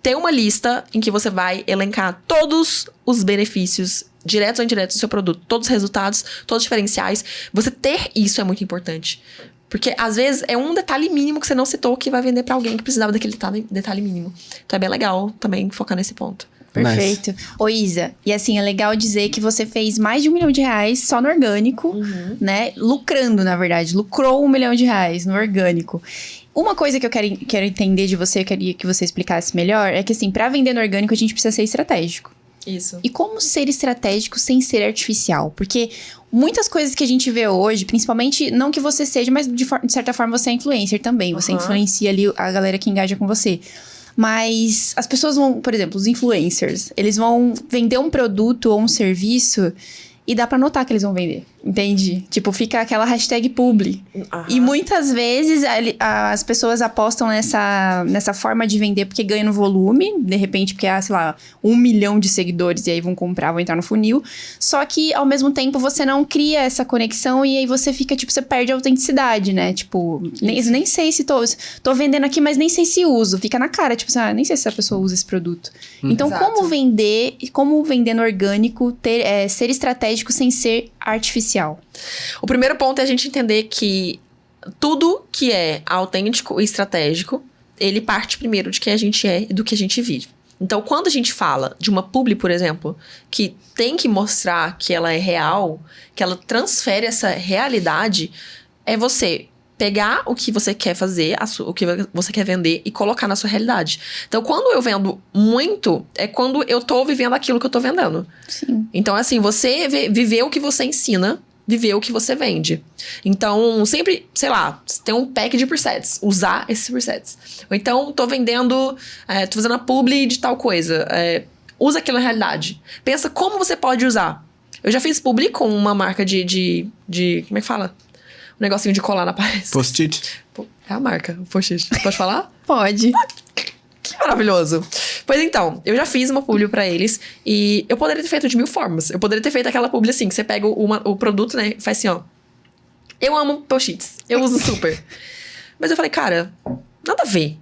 ter uma lista em que você vai elencar todos os benefícios diretos ou indiretos do seu produto, todos os resultados, todos os diferenciais. Você ter isso é muito importante. Porque, às vezes, é um detalhe mínimo que você não citou que vai vender pra alguém que precisava daquele detalhe mínimo. Então, é bem legal também focar nesse ponto. Perfeito. Nice. Ô, Isa, e assim, é legal dizer que você fez mais de R$1 milhão só no orgânico, né? Lucrando, na verdade. Lucrou R$1 milhão no orgânico. Uma coisa que eu quero entender de você, eu queria que você explicasse melhor, é que assim, pra vender no orgânico, a gente precisa ser estratégico. Isso. E como ser estratégico sem ser artificial? Porque muitas coisas que a gente vê hoje, principalmente, não que você seja, mas de certa forma você é influencer também. Você influencia ali a galera que engaja com você. Mas as pessoas vão, por exemplo, os influencers, eles vão vender um produto ou um serviço e dá pra notar que eles vão vender, entende? Tipo, fica aquela hashtag publi. E muitas vezes as pessoas apostam nessa forma de vender porque ganham no volume, de repente porque há, sei lá, 1 milhão de seguidores e aí vão comprar, vão entrar no funil. Só que, ao mesmo tempo, você não cria essa conexão e aí você fica, tipo, você perde a autenticidade, né? Tipo, nem sei se tô vendendo aqui, mas nem sei se uso. Fica na cara, tipo, nem sei se a pessoa usa esse produto. Então, Exato. como vender no orgânico, ser estratégico sem ser artificial? O primeiro ponto é a gente entender que tudo que é autêntico e estratégico, ele parte primeiro de quem a gente é e do que a gente vive. Então, quando a gente fala de uma publi, por exemplo, que tem que mostrar que ela é real, que ela transfere essa realidade, é você pegar o que você quer fazer, o que você quer vender e colocar na sua realidade. Então, quando eu vendo muito, é quando eu tô vivendo aquilo que eu tô vendendo. Sim. Então, assim, você viver o que você ensina, viver o que você vende. Então, sempre, sei lá, tem um pack de presets, usar esses presets. Ou então, tô vendendo, tô fazendo a publi de tal coisa. Usa aquilo na realidade. Pensa como você pode usar. Eu já fiz publi com uma marca de como é que fala? Um negocinho de colar na parede. Post-it? É a marca, post-it. Pode falar? Pode. Que maravilhoso. Pois então, eu já fiz uma publi pra eles e eu poderia ter feito de 1000 formas. Eu poderia ter feito aquela publi assim, que você pega o produto, né, e faz assim, ó. Eu amo post-its, eu uso super. Mas eu falei, cara, nada a ver.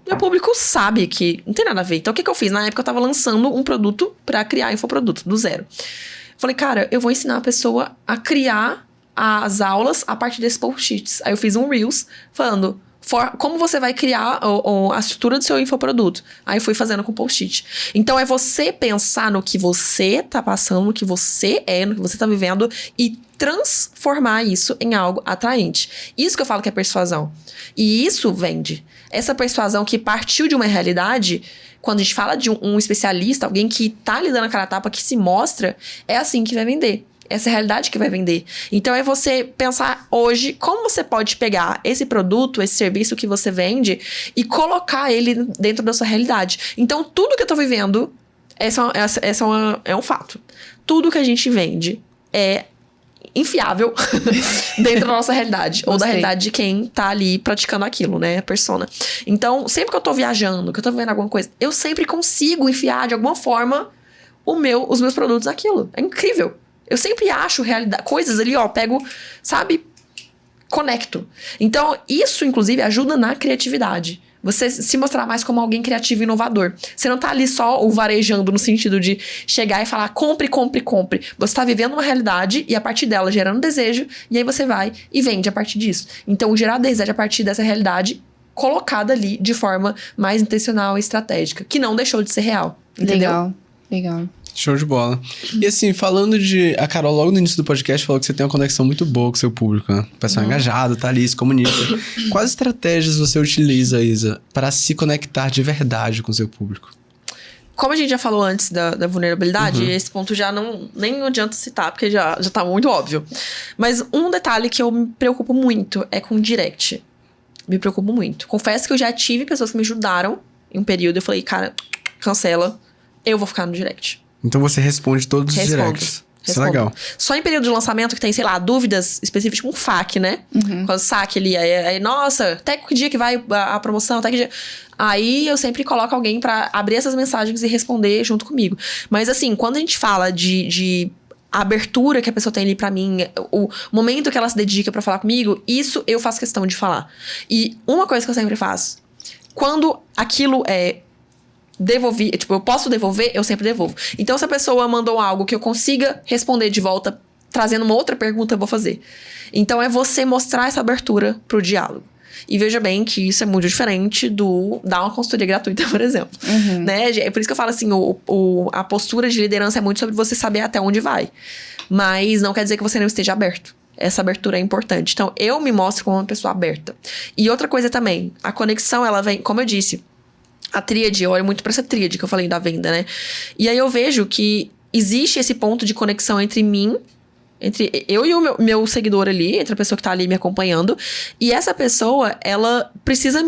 Meu público sabe que não tem nada a ver. Então, o que eu fiz? Na época, eu tava lançando um produto pra criar infoproduto, do zero. Falei, cara, eu vou ensinar a pessoa a criar as aulas a partir desses post-its. Aí eu fiz um Reels falando como você vai criar a estrutura do seu infoproduto. Aí eu fui fazendo com post-it. Então, é você pensar no que você tá passando, no que você no que você tá vivendo e transformar isso em algo atraente. Isso que eu falo que é persuasão. E isso vende. Essa persuasão que partiu de uma realidade, quando a gente fala de um especialista, alguém que tá lhe dando a cara a tapa, que se mostra, é assim que vai vender. Essa é a realidade que vai vender. Então, é você pensar hoje como você pode pegar esse produto, esse serviço que você vende e colocar ele dentro da sua realidade. Então, tudo que eu tô vivendo, é um fato. Tudo que a gente vende é infiável dentro da nossa realidade. Ou da realidade de quem tá ali praticando aquilo, né? A persona. Então, sempre que eu tô viajando, que eu tô vivendo alguma coisa, eu sempre consigo enfiar de alguma forma os meus produtos naquilo. É incrível. Eu sempre acho coisas ali, ó, pego, sabe? Conecto. Então, isso, inclusive, ajuda na criatividade. Você se mostrar mais como alguém criativo e inovador. Você não tá ali só o varejando no sentido de chegar e falar compre, compre, compre. Você tá vivendo uma realidade e a partir dela gerando desejo e aí você vai e vende a partir disso. Então, gerar desejo a partir dessa realidade colocada ali de forma mais intencional e estratégica, que não deixou de ser real. Entendeu? Legal. Show de bola. E assim, falando de... A Carol, logo no início do podcast, falou que você tem uma conexão muito boa com o seu público, né? O pessoal engajado, tá ali, se comunica. Quais estratégias você utiliza, Isa, para se conectar de verdade com o seu público? Como a gente já falou antes da vulnerabilidade, esse ponto já nem adianta citar, porque já tá muito óbvio. Mas um detalhe que eu me preocupo muito é com direct. Me preocupo muito. Confesso que eu já tive pessoas que me ajudaram em um período. Eu falei, cara, cancela. Eu vou ficar no direct. Então você responde todos os directs. Isso é legal. Só em período de lançamento que tem, sei lá, dúvidas específicas, tipo um FAQ, né? Com o saque ali. Aí, nossa, até que dia que vai a promoção, até que dia... Aí eu sempre coloco alguém pra abrir essas mensagens e responder junto comigo. Mas assim, quando a gente fala de a abertura que a pessoa tem ali pra mim, o momento que ela se dedica pra falar comigo, isso eu faço questão de falar. E uma coisa que eu sempre faço, quando aquilo é devolvi, tipo, eu posso devolver, eu sempre devolvo. Então, se a pessoa mandou algo que eu consiga responder de volta, trazendo uma outra pergunta, eu vou fazer. Então, é você mostrar essa abertura pro diálogo. E veja bem que isso é muito diferente do dar uma consultoria gratuita, por exemplo. Né? É por isso que eu falo assim, a postura de liderança é muito sobre você saber até onde vai. Mas não quer dizer que você não esteja aberto. Essa abertura é importante. Então, eu me mostro como uma pessoa aberta. E outra coisa também, a conexão, ela vem, como eu disse, a tríade, eu olho muito pra essa tríade que eu falei da venda, né? E aí eu vejo que existe esse ponto de conexão entre mim, entre eu e o meu seguidor ali, entre a pessoa que tá ali me acompanhando. E essa pessoa, ela precisa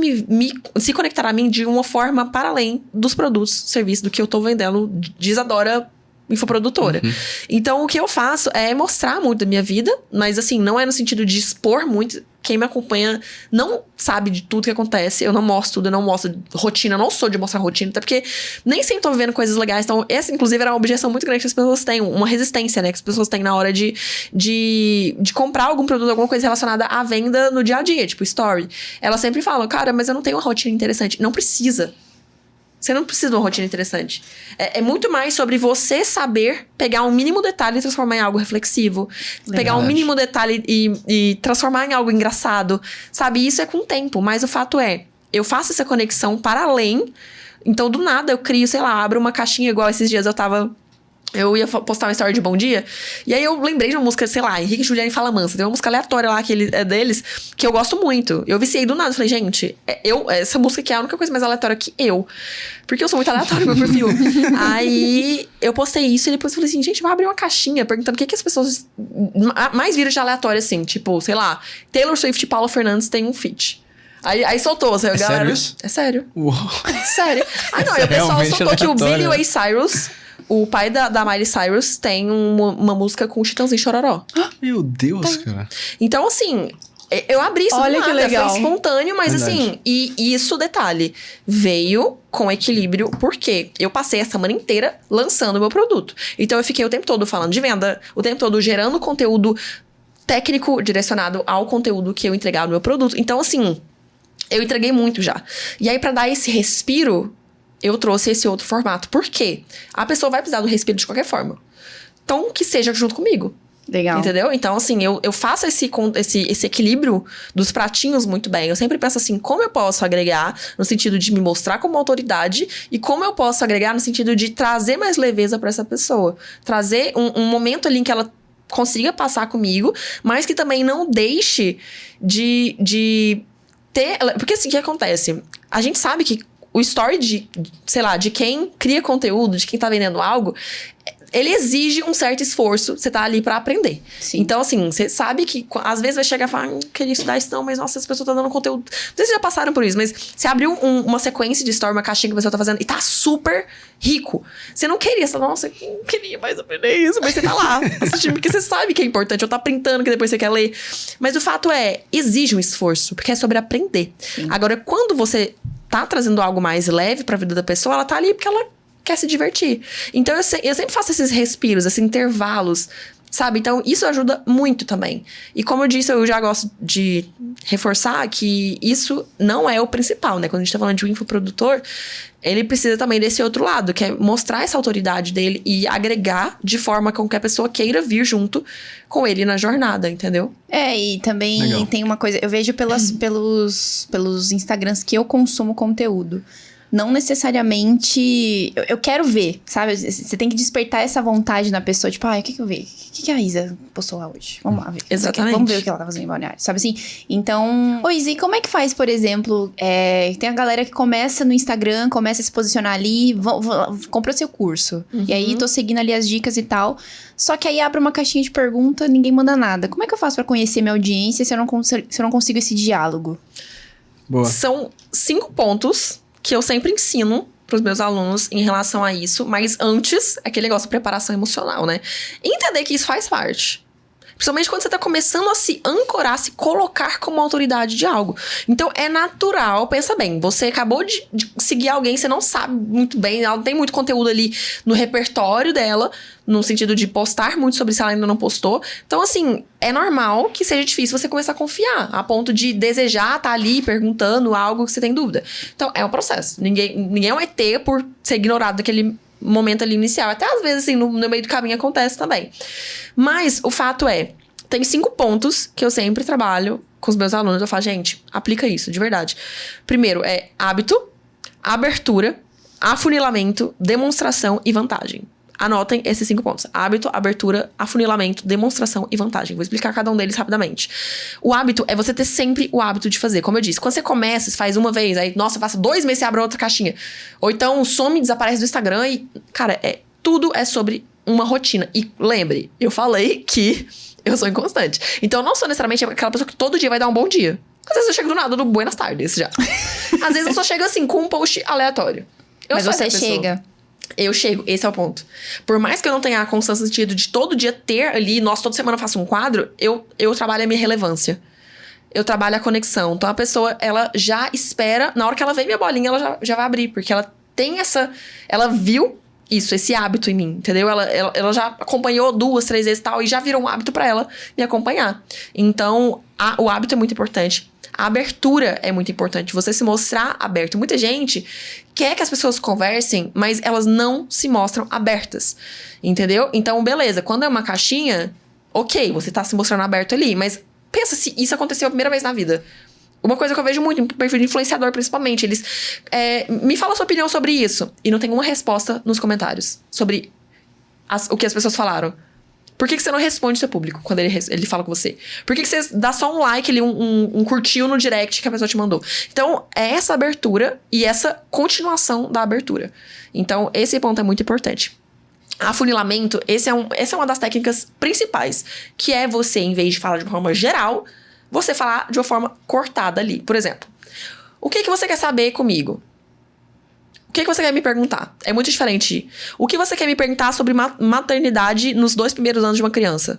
se conectar a mim de uma forma para além dos produtos, serviços, do que eu tô vendendo, diz a Dora infoprodutora. Então, o que eu faço é mostrar muito da minha vida, mas assim, não é no sentido de expor muito. Quem me acompanha não sabe de tudo que acontece. Eu não mostro tudo, eu não mostro rotina. Eu não sou de mostrar rotina, até porque nem sempre tô vivendo coisas legais. Então, essa, inclusive, era uma objeção muito grande que as pessoas têm. Uma resistência, né? Que as pessoas têm na hora de comprar algum produto, alguma coisa relacionada à venda no dia a dia. Tipo, story. Elas sempre falam, cara, mas eu não tenho uma rotina interessante. Não precisa. Você não precisa de uma rotina interessante. É muito mais sobre você saber pegar um mínimo detalhe e transformar em algo reflexivo. Pegar um mínimo detalhe e transformar em algo engraçado. Sabe? Isso é com o tempo. Mas o fato é, eu faço essa conexão para além. Então, do nada, eu crio, sei lá, abro uma caixinha igual esses dias eu tava eu ia postar uma story de bom dia, e aí eu lembrei de uma música, sei lá, Henrique e Juliane Fala Mansa. Tem uma música aleatória lá deles, que eu gosto muito. Eu viciei do nada, falei, gente, essa música aqui é a única coisa mais aleatória que eu. Porque eu sou muito aleatória no meu perfil. Aí eu postei isso e depois falei assim, gente, vai abrir uma caixinha perguntando o que as pessoas mais viram de aleatório, assim. Tipo, sei lá, Taylor Swift e Paula Fernandes tem um feat. Aí soltou, assim, galera... Sério isso? É sério. Uou. É sério. Ah, não, aí o pessoal Realmente soltou que o Billy aleatório. Ray Cyrus, o pai da Miley Cyrus, tem uma música com o Chitãozinho Chororó. Meu Deus, cara. Então, assim, eu abri isso Olha do que nada, legal. foi espontâneo, mas Verdade. assim, e isso, detalhe, veio com equilíbrio, porque eu passei a semana inteira lançando o meu produto. Então, eu fiquei o tempo todo falando de venda, o tempo todo gerando conteúdo técnico direcionado ao conteúdo que eu entregava no meu produto. Então, assim, eu entreguei muito já. E aí, pra dar esse respiro, eu trouxe esse outro formato. Por quê? A pessoa vai precisar do respiro de qualquer forma. Então, que seja junto comigo. Legal. Entendeu? Então, assim, eu faço esse equilíbrio dos pratinhos muito bem. Eu sempre penso assim, como eu posso agregar no sentido de me mostrar como autoridade e como eu posso agregar no sentido de trazer mais leveza pra essa pessoa. Trazer um momento ali em que ela consiga passar comigo, mas que também não deixe de ter... Porque assim, o que acontece? A gente sabe que o story sei lá, de quem cria conteúdo, de quem tá vendendo algo, ele exige um certo esforço, você tá ali pra aprender. Sim. Então, assim, você sabe que às vezes vai chegar e falar, queria estudar isso não, mas nossa, essa pessoa tá dando conteúdo. Não sei se vocês já passaram por isso, mas você abriu uma sequência de story, uma caixinha que a pessoa tá fazendo e tá super rico. Você não queria, você fala, nossa, eu não queria mais aprender isso, mas você tá lá assistindo, porque você sabe que é importante, ou tá printando que depois você quer ler. Mas o fato é, exige um esforço, porque é sobre aprender. Sim. Agora, quando você tá trazendo algo mais leve pra vida da pessoa, ela tá ali porque ela quer se divertir. Então, eu sempre faço esses respiros, esses intervalos, sabe? Então, isso ajuda muito também. E como eu disse, eu já gosto de reforçar que isso não é o principal, né? Quando a gente tá falando de um infoprodutor, ele precisa também desse outro lado, que é mostrar essa autoridade dele e agregar de forma com que a pessoa queira vir junto com ele na jornada, entendeu? E também Legal. tem uma coisa, eu vejo pelos Instagrams que eu consumo conteúdo. Não necessariamente... Eu quero ver, sabe? Você tem que despertar essa vontade na pessoa. Tipo, o que eu vi? O que a Isa postou lá hoje? Vamos lá ver. Exatamente. Vamos ver o que ela tá fazendo em Balneário. Sabe assim? Então... Ô, Isa, e como é que faz, por exemplo... tem a galera que começa no Instagram, começa a se posicionar ali, compra seu curso. E aí, tô seguindo ali as dicas e tal. Só que aí abre uma caixinha de pergunta, ninguém manda nada. Como é que eu faço pra conhecer minha audiência se eu não consigo esse diálogo? Boa. São 5 pontos que eu sempre ensino pros meus alunos em relação a isso, mas antes, aquele negócio de preparação emocional, né? Entender que isso faz parte. Principalmente quando você tá começando a se ancorar, se colocar como autoridade de algo. Então, é natural, pensa bem, você acabou de seguir alguém, você não sabe muito bem, ela não tem muito conteúdo ali no repertório dela, no sentido de postar muito sobre isso, ela ainda não postou. Então, assim, é normal que seja difícil você começar a confiar, a ponto de desejar estar ali perguntando algo que você tem dúvida. Então, é um processo. Ninguém é um ET por ser ignorado daquele momento ali inicial. Até às vezes, assim, no meio do caminho acontece também. Mas o fato é, tem 5 pontos que eu sempre trabalho com os meus alunos. Eu falo, gente, aplica isso, de verdade. Primeiro é hábito, abertura, afunilamento, demonstração e vantagem. Anotem esses 5 pontos. Hábito, abertura, afunilamento, demonstração e vantagem. Vou explicar cada um deles rapidamente. O hábito é você ter sempre o hábito de fazer. Como eu disse, quando você começa, você faz uma vez, aí, nossa, passa 2 meses e abre outra caixinha. Ou então some, desaparece do Instagram e... Cara, tudo é sobre uma rotina. E lembre, eu falei que eu sou inconstante. Então, eu não sou necessariamente aquela pessoa que todo dia vai dar um bom dia. Às vezes eu chego do nada, do buenas tardes já. Às vezes eu só chego assim, com um post aleatório. Mas você chega... Eu chego, esse é o ponto. Por mais que eu não tenha a constância no sentido de todo dia ter ali, nossa, toda semana eu faço um quadro, eu trabalho a minha relevância. Eu trabalho a conexão. Então a pessoa, ela já espera, na hora que ela vê minha bolinha, ela já vai abrir, porque ela tem ela viu isso, esse hábito em mim, entendeu? Ela já acompanhou 2, 3 vezes e tal, e já virou um hábito pra ela me acompanhar. Então, o hábito é muito importante. A abertura é muito importante, você se mostrar aberto. Muita gente quer que as pessoas conversem, mas elas não se mostram abertas, entendeu? Então, beleza, quando é uma caixinha, ok, você tá se mostrando aberto ali, mas pensa se isso aconteceu a primeira vez na vida. Uma coisa que eu vejo muito, em perfil de influenciador principalmente, eles... me fala a sua opinião sobre isso, e não tem uma resposta nos comentários sobre o que as pessoas falaram? Por que você não responde seu público quando ele fala com você? Por que você dá só um like ali, um curtiu no direct que a pessoa te mandou? Então, é essa abertura e essa continuação da abertura. Então, esse ponto é muito importante. Afunilamento, essa é uma das técnicas principais, que é você, em vez de falar de uma forma geral, você falar de uma forma cortada ali. Por exemplo, o que você quer saber comigo? O que você quer me perguntar? É muito diferente. O que você quer me perguntar sobre maternidade nos 2 primeiros anos de uma criança?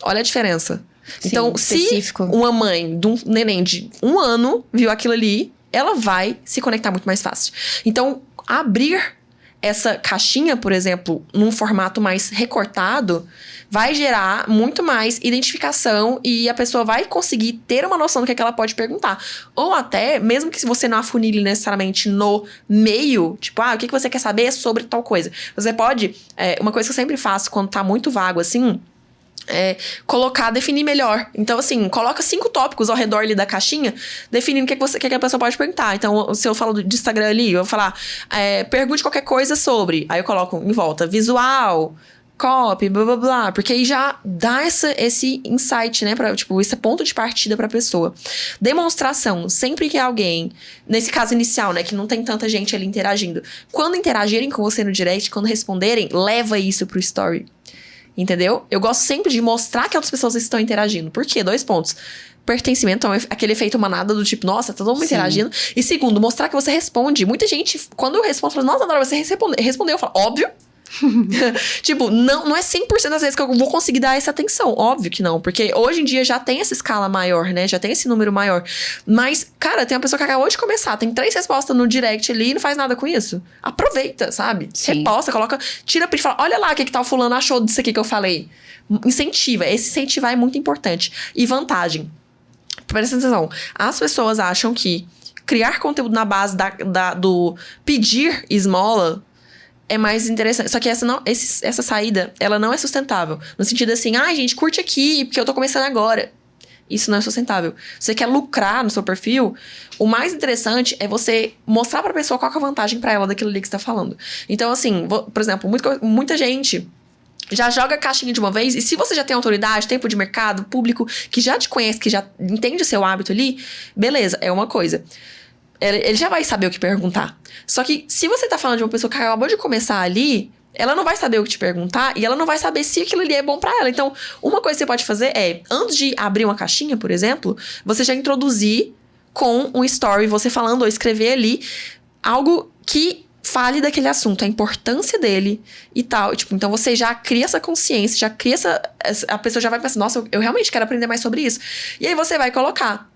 Olha a diferença. Sim, então, específico. Se uma mãe de um neném de 1 ano viu aquilo ali, ela vai se conectar muito mais fácil. Então, abrir essa caixinha, por exemplo, num formato mais recortado, vai gerar muito mais identificação e a pessoa vai conseguir ter uma noção do que ela pode perguntar. Ou até, mesmo que você não afunile necessariamente no meio, tipo, o que você quer saber sobre tal coisa. Você pode, uma coisa que eu sempre faço quando tá muito vago assim, definir melhor. Então, assim, coloca 5 tópicos ao redor ali da caixinha, definindo o que a pessoa pode perguntar. Então, se eu falo de Instagram ali, eu vou falar, pergunte qualquer coisa sobre. Aí eu coloco em volta, visual, copy, blá, blá, blá. Porque aí já dá esse insight, né? Esse ponto de partida pra pessoa. Demonstração. Sempre que alguém, nesse caso inicial, né? Que não tem tanta gente ali interagindo. Quando interagirem com você no direct, quando responderem, leva isso pro story. Entendeu? Eu gosto sempre de mostrar que outras pessoas estão interagindo. Por quê? 2 pontos. Pertencimento, então, aquele efeito manada do tipo, nossa, tá todo mundo interagindo. E segundo, mostrar que você responde. Muita gente, quando eu respondo, fala, nossa, Dora, você respondeu. Eu falo, óbvio. Tipo, não é 100% das vezes que eu vou conseguir dar essa atenção. Óbvio que não. Porque hoje em dia já tem essa escala maior, né? Já tem esse número maior. Mas, cara, tem uma pessoa que acabou de começar. Tem 3 respostas no direct ali e não faz nada com isso. Aproveita, sabe? Sim. Reposta, coloca, tira print e fala, olha lá o que tal fulano achou disso aqui que eu falei. Incentiva. Esse incentivar é muito importante. E vantagem. Presta atenção. As pessoas acham que criar conteúdo na base do pedir esmola é mais interessante. Só que essa saída, ela não é sustentável. No sentido assim, gente, curte aqui, porque eu tô começando agora. Isso não é sustentável. Você quer lucrar no seu perfil, o mais interessante é você mostrar pra pessoa qual que é a vantagem pra ela daquilo ali que você tá falando. Então, assim, por exemplo, muita gente já joga a caixinha de uma vez, e se você já tem autoridade, tempo de mercado, público que já te conhece, que já entende o seu hábito ali, beleza, é uma coisa. Ele já vai saber o que perguntar. Só que se você tá falando de uma pessoa que acabou de começar ali, ela não vai saber o que te perguntar e ela não vai saber se aquilo ali é bom pra ela. Então, uma coisa que você pode fazer é, antes de abrir uma caixinha, por exemplo, você já introduzir com um story, você falando ou escrever ali algo que fale daquele assunto, a importância dele e tal. Tipo, então você já cria essa consciência, já cria a pessoa já vai pensar, nossa, eu realmente quero aprender mais sobre isso. E aí você vai colocar.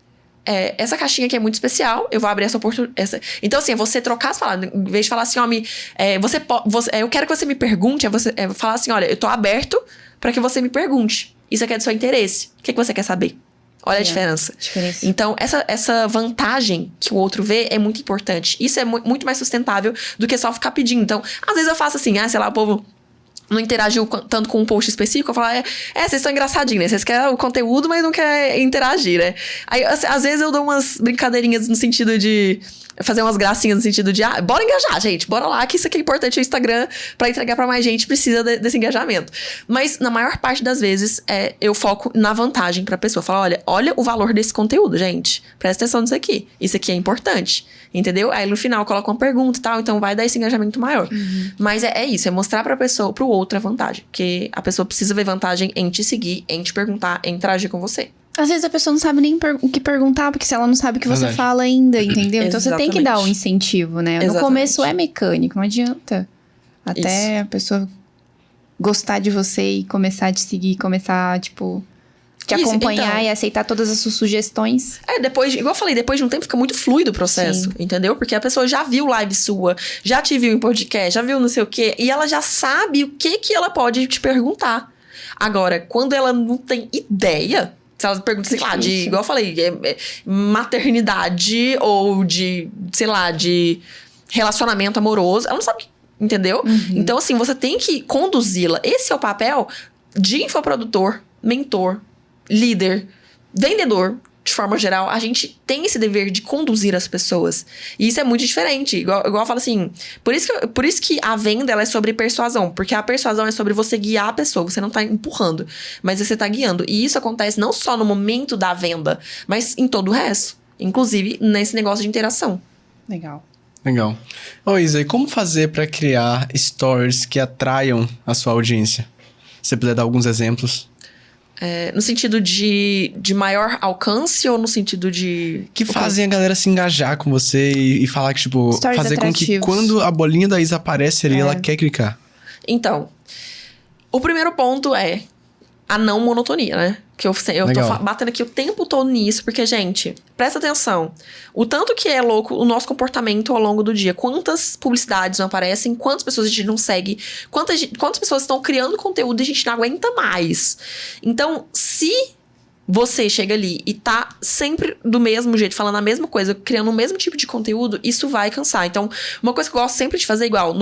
Essa caixinha aqui é muito especial, eu vou abrir essa oportunidade. Então, assim, é você trocar as palavras. Em vez de falar assim, eu quero que você me pergunte, falar assim, olha, eu tô aberto pra que você me pergunte. Isso aqui é do seu interesse. O que você quer saber? Olha a diferença. Então, essa vantagem que o outro vê é muito importante. Isso é muito mais sustentável do que só ficar pedindo. Então, às vezes eu faço assim, sei lá, o povo não interagiu tanto com um post específico, eu falo, vocês estão engraçadinhos, né? Vocês querem o conteúdo, mas não querem interagir, né? Aí, às vezes eu dou umas brincadeirinhas no sentido de fazer umas gracinhas no sentido de, bora engajar, gente, bora lá, que isso aqui é importante, o Instagram, pra entregar pra mais gente, precisa desse engajamento. Mas, na maior parte das vezes, eu foco na vantagem pra pessoa. Falo, olha o valor desse conteúdo, gente. Presta atenção nisso aqui. Isso aqui é importante. Entendeu? Aí, no final, coloca uma pergunta e tal, então vai dar esse engajamento maior. Uhum. Mas é isso, é mostrar pra pessoa, pro outro a vantagem. Porque a pessoa precisa ver vantagem em te seguir, em te perguntar, em interagir com você. Às vezes a pessoa não sabe nem o que perguntar, porque se ela não sabe o que você fala ainda, entendeu? Então você tem que dar um incentivo, né? No começo é mecânico, não adianta. Até a pessoa gostar de você e começar a te seguir, começar, tipo, te acompanhar e aceitar todas as suas sugestões. Igual eu falei, depois de um tempo fica muito fluido o processo, entendeu? Porque a pessoa já viu live sua, já te viu em podcast, já viu não sei o quê, e ela já sabe o que ela pode te perguntar. Agora, quando ela não tem ideia, se ela pergunta, sei lá, igual eu falei, maternidade ou de, sei lá, de relacionamento amoroso, ela não sabe, entendeu? Uhum. Então, assim, você tem que conduzi-la. Esse é o papel de infoprodutor, mentor, líder, vendedor, de forma geral, a gente tem esse dever de conduzir as pessoas. E isso é muito diferente. Igual eu falo assim, por isso que a venda ela é sobre persuasão. Porque a persuasão é sobre você guiar a pessoa. Você não tá empurrando, mas você tá guiando. E isso acontece não só no momento da venda, mas em todo o resto. Inclusive, nesse negócio de interação. Legal. Legal. Ô, Isa, e como fazer pra criar stories que atraiam a sua audiência? Se você puder dar alguns exemplos. No sentido de maior alcance ou no sentido de... Que fazem a galera se engajar com você e falar que, tipo... Stories fazer com que atrativos. quando a bolinha da Isa aparece ali, ela quer clicar. Então, o primeiro ponto é a não monotonia, né? Que eu Legal. tô batendo aqui o tempo todo nisso, porque, gente, presta atenção. O tanto que é louco o nosso comportamento ao longo do dia. Quantas publicidades não aparecem, quantas pessoas a gente não segue, quantas pessoas estão criando conteúdo e a gente não aguenta mais. Então, se você chega ali e tá sempre do mesmo jeito, falando a mesma coisa, criando o mesmo tipo de conteúdo, isso vai cansar. Então, uma coisa que eu gosto sempre de fazer é igual,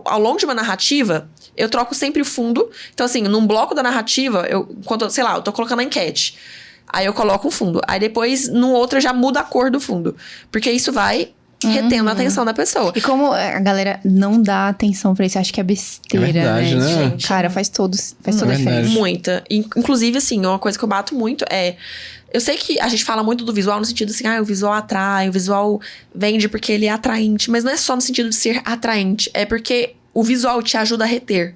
ao longo de uma narrativa, eu troco sempre o fundo. Então, assim, num bloco da narrativa, quando, sei lá, eu tô colocando a enquete. Aí eu coloco um fundo. Aí depois, no outro, eu já mudo a cor do fundo. Porque isso vai retendo a atenção da pessoa. E como a galera não dá atenção pra isso, acho que é besteira, É verdade, né? gente? Cara, faz toda a verdade. diferença. Muita. Inclusive, assim, uma coisa que eu bato muito é... Eu sei que a gente fala muito do visual no sentido assim, o visual atrai, o visual vende porque ele é atraente. Mas não é só no sentido de ser atraente. É porque o visual te ajuda a reter.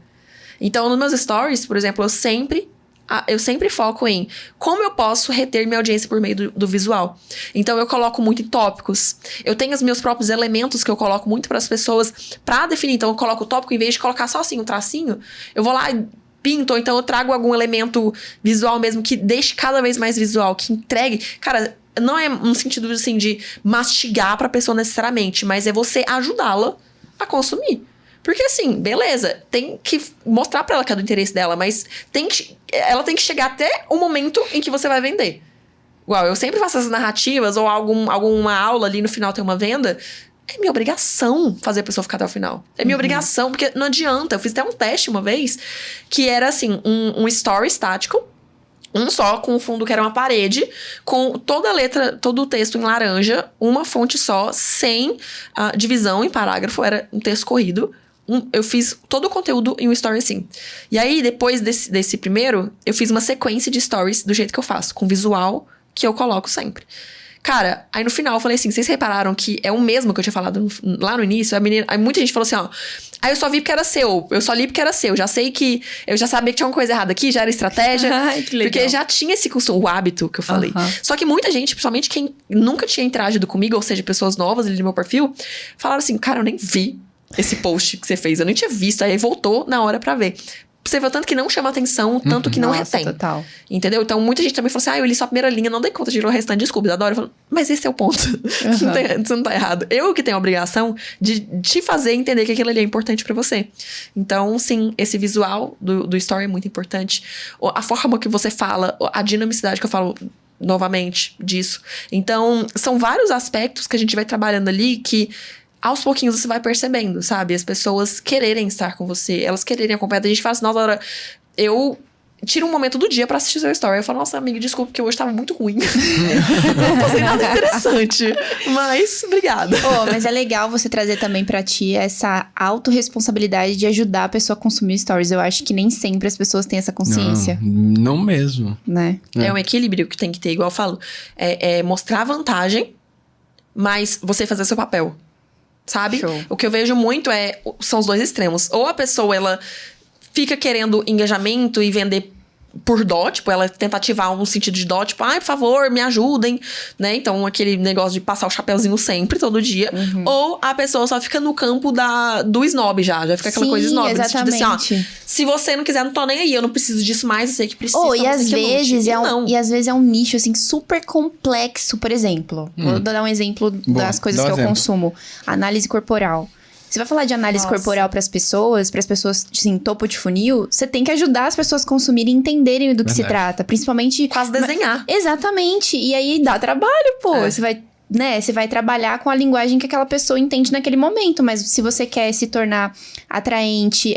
Então, nos meus stories, por exemplo, eu sempre foco em como eu posso reter minha audiência por meio do visual. Então, eu coloco muito em tópicos. Eu tenho os meus próprios elementos que eu coloco muito para as pessoas pra definir. Então, eu coloco o tópico, em vez de colocar só assim um tracinho, eu vou lá e pinto, ou então eu trago algum elemento visual mesmo que deixe cada vez mais visual, que entregue... Cara, não é um sentido assim de mastigar pra pessoa necessariamente, mas é você ajudá-la a consumir. Porque assim, beleza, tem que mostrar pra ela que é do interesse dela, mas ela tem que chegar até o momento em que você vai vender. Igual, eu sempre faço essas narrativas ou alguma aula ali no final tem uma venda. É minha obrigação fazer a pessoa ficar até o final. É minha obrigação, porque não adianta. Eu fiz até um teste uma vez, que era assim, um story estático, um só, com o fundo que era uma parede, com toda a letra, todo o texto em laranja, uma fonte só, sem divisão em parágrafo, era um texto corrido. Eu fiz todo o conteúdo em um story assim. E aí, depois desse primeiro, eu fiz uma sequência de stories do jeito que eu faço, com visual que eu coloco sempre. Cara, aí no final eu falei assim, vocês repararam que é o mesmo que eu tinha falado lá no início? Aí muita gente falou assim, aí eu só vi porque era seu, eu só li porque era seu, eu já sabia que tinha uma coisa errada aqui, já era estratégia. Ai, que legal. Porque já tinha esse costume, o hábito que eu falei. Só que muita gente, principalmente quem nunca tinha interagido comigo, ou seja, pessoas novas ali no meu perfil, falaram assim, cara, eu nem vi esse post que você fez, eu nem tinha visto, aí voltou na hora pra ver. Você vê o tanto que não chama atenção, tanto que não retém. Total. Entendeu? Então, muita gente também falou assim, eu li só a primeira linha, não dei conta de ler o restante, desculpa, adoro. Eu falo, mas esse é o ponto. Você não tá errado. Eu que tenho a obrigação de te fazer entender que aquilo ali é importante pra você. Então, sim, esse visual do story é muito importante. A forma que você fala, a dinamicidade que eu falo novamente disso. Então, são vários aspectos que a gente vai trabalhando ali que... Aos pouquinhos você vai percebendo, sabe? As pessoas quererem estar com você, elas quererem acompanhar. A gente fala assim, nossa, hora, eu tiro um momento do dia pra assistir seu story. Eu falo, nossa, amiga, desculpa, porque hoje tava muito ruim. Não passei nada interessante. Mas, obrigada. Mas é legal você trazer também pra ti essa autorresponsabilidade de ajudar a pessoa a consumir stories. Eu acho que nem sempre as pessoas têm essa consciência. Não mesmo. Né? É um equilíbrio que tem que ter, igual eu falo. É mostrar vantagem, mas você fazer seu papel. Sabe? Show. O que eu vejo muito são os dois extremos. Ou a pessoa, ela fica querendo engajamento e vender por dó, tipo, ela tenta ativar um sentido de dó, tipo, por favor, me ajudem, né? Então, aquele negócio de passar o chapeuzinho sempre, todo dia. Ou a pessoa só fica no campo do snob já fica aquela coisa snob. Exatamente. No sentido assim, se você não quiser, não tô nem aí, eu não preciso disso mais, eu sei que precisa. E às vezes é um nicho, assim, super complexo, por exemplo. Vou dar um exemplo das coisas que eu consumo. Análise corporal. Você vai falar de análise corporal para as pessoas, assim, topo de funil, você tem que ajudar as pessoas a consumirem e entenderem do que se trata. Principalmente... Quase desenhar. Exatamente. E aí dá trabalho, pô. Você vai né, você vai trabalhar com a linguagem que aquela pessoa entende naquele momento, mas se você quer se tornar atraente,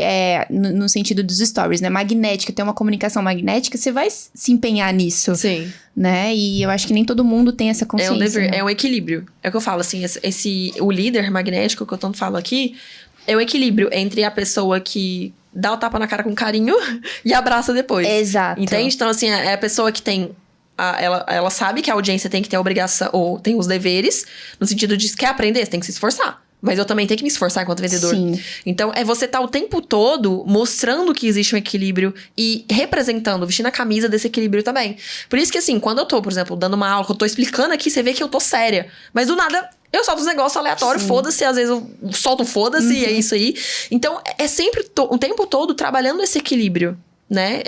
no sentido dos stories, né, magnética, ter uma comunicação magnética, você vai se empenhar nisso, Sim. né, e eu acho que nem todo mundo tem essa consciência. É um dever, né? é um equilíbrio. É o que eu falo, assim, o líder magnético que eu tanto falo aqui, é o equilíbrio entre a pessoa que dá o tapa na cara com carinho e abraça depois. Exato. Entende? Então, assim, é a pessoa que tem... Ela sabe que a audiência tem que ter a obrigação, ou tem os deveres, no sentido de, quer aprender, você tem que se esforçar. Mas eu também tenho que me esforçar enquanto vendedor. Sim. Então, é você estar o tempo todo mostrando que existe um equilíbrio e representando, vestindo a camisa desse equilíbrio também. Por isso que, assim, quando eu tô, por exemplo, dando uma aula, que eu tô explicando aqui, você vê que eu tô séria. Mas do nada, eu solto os negócios aleatórios, foda-se, às vezes eu solto foda-se, e é isso aí. Então, é sempre o tempo todo trabalhando esse equilíbrio, né?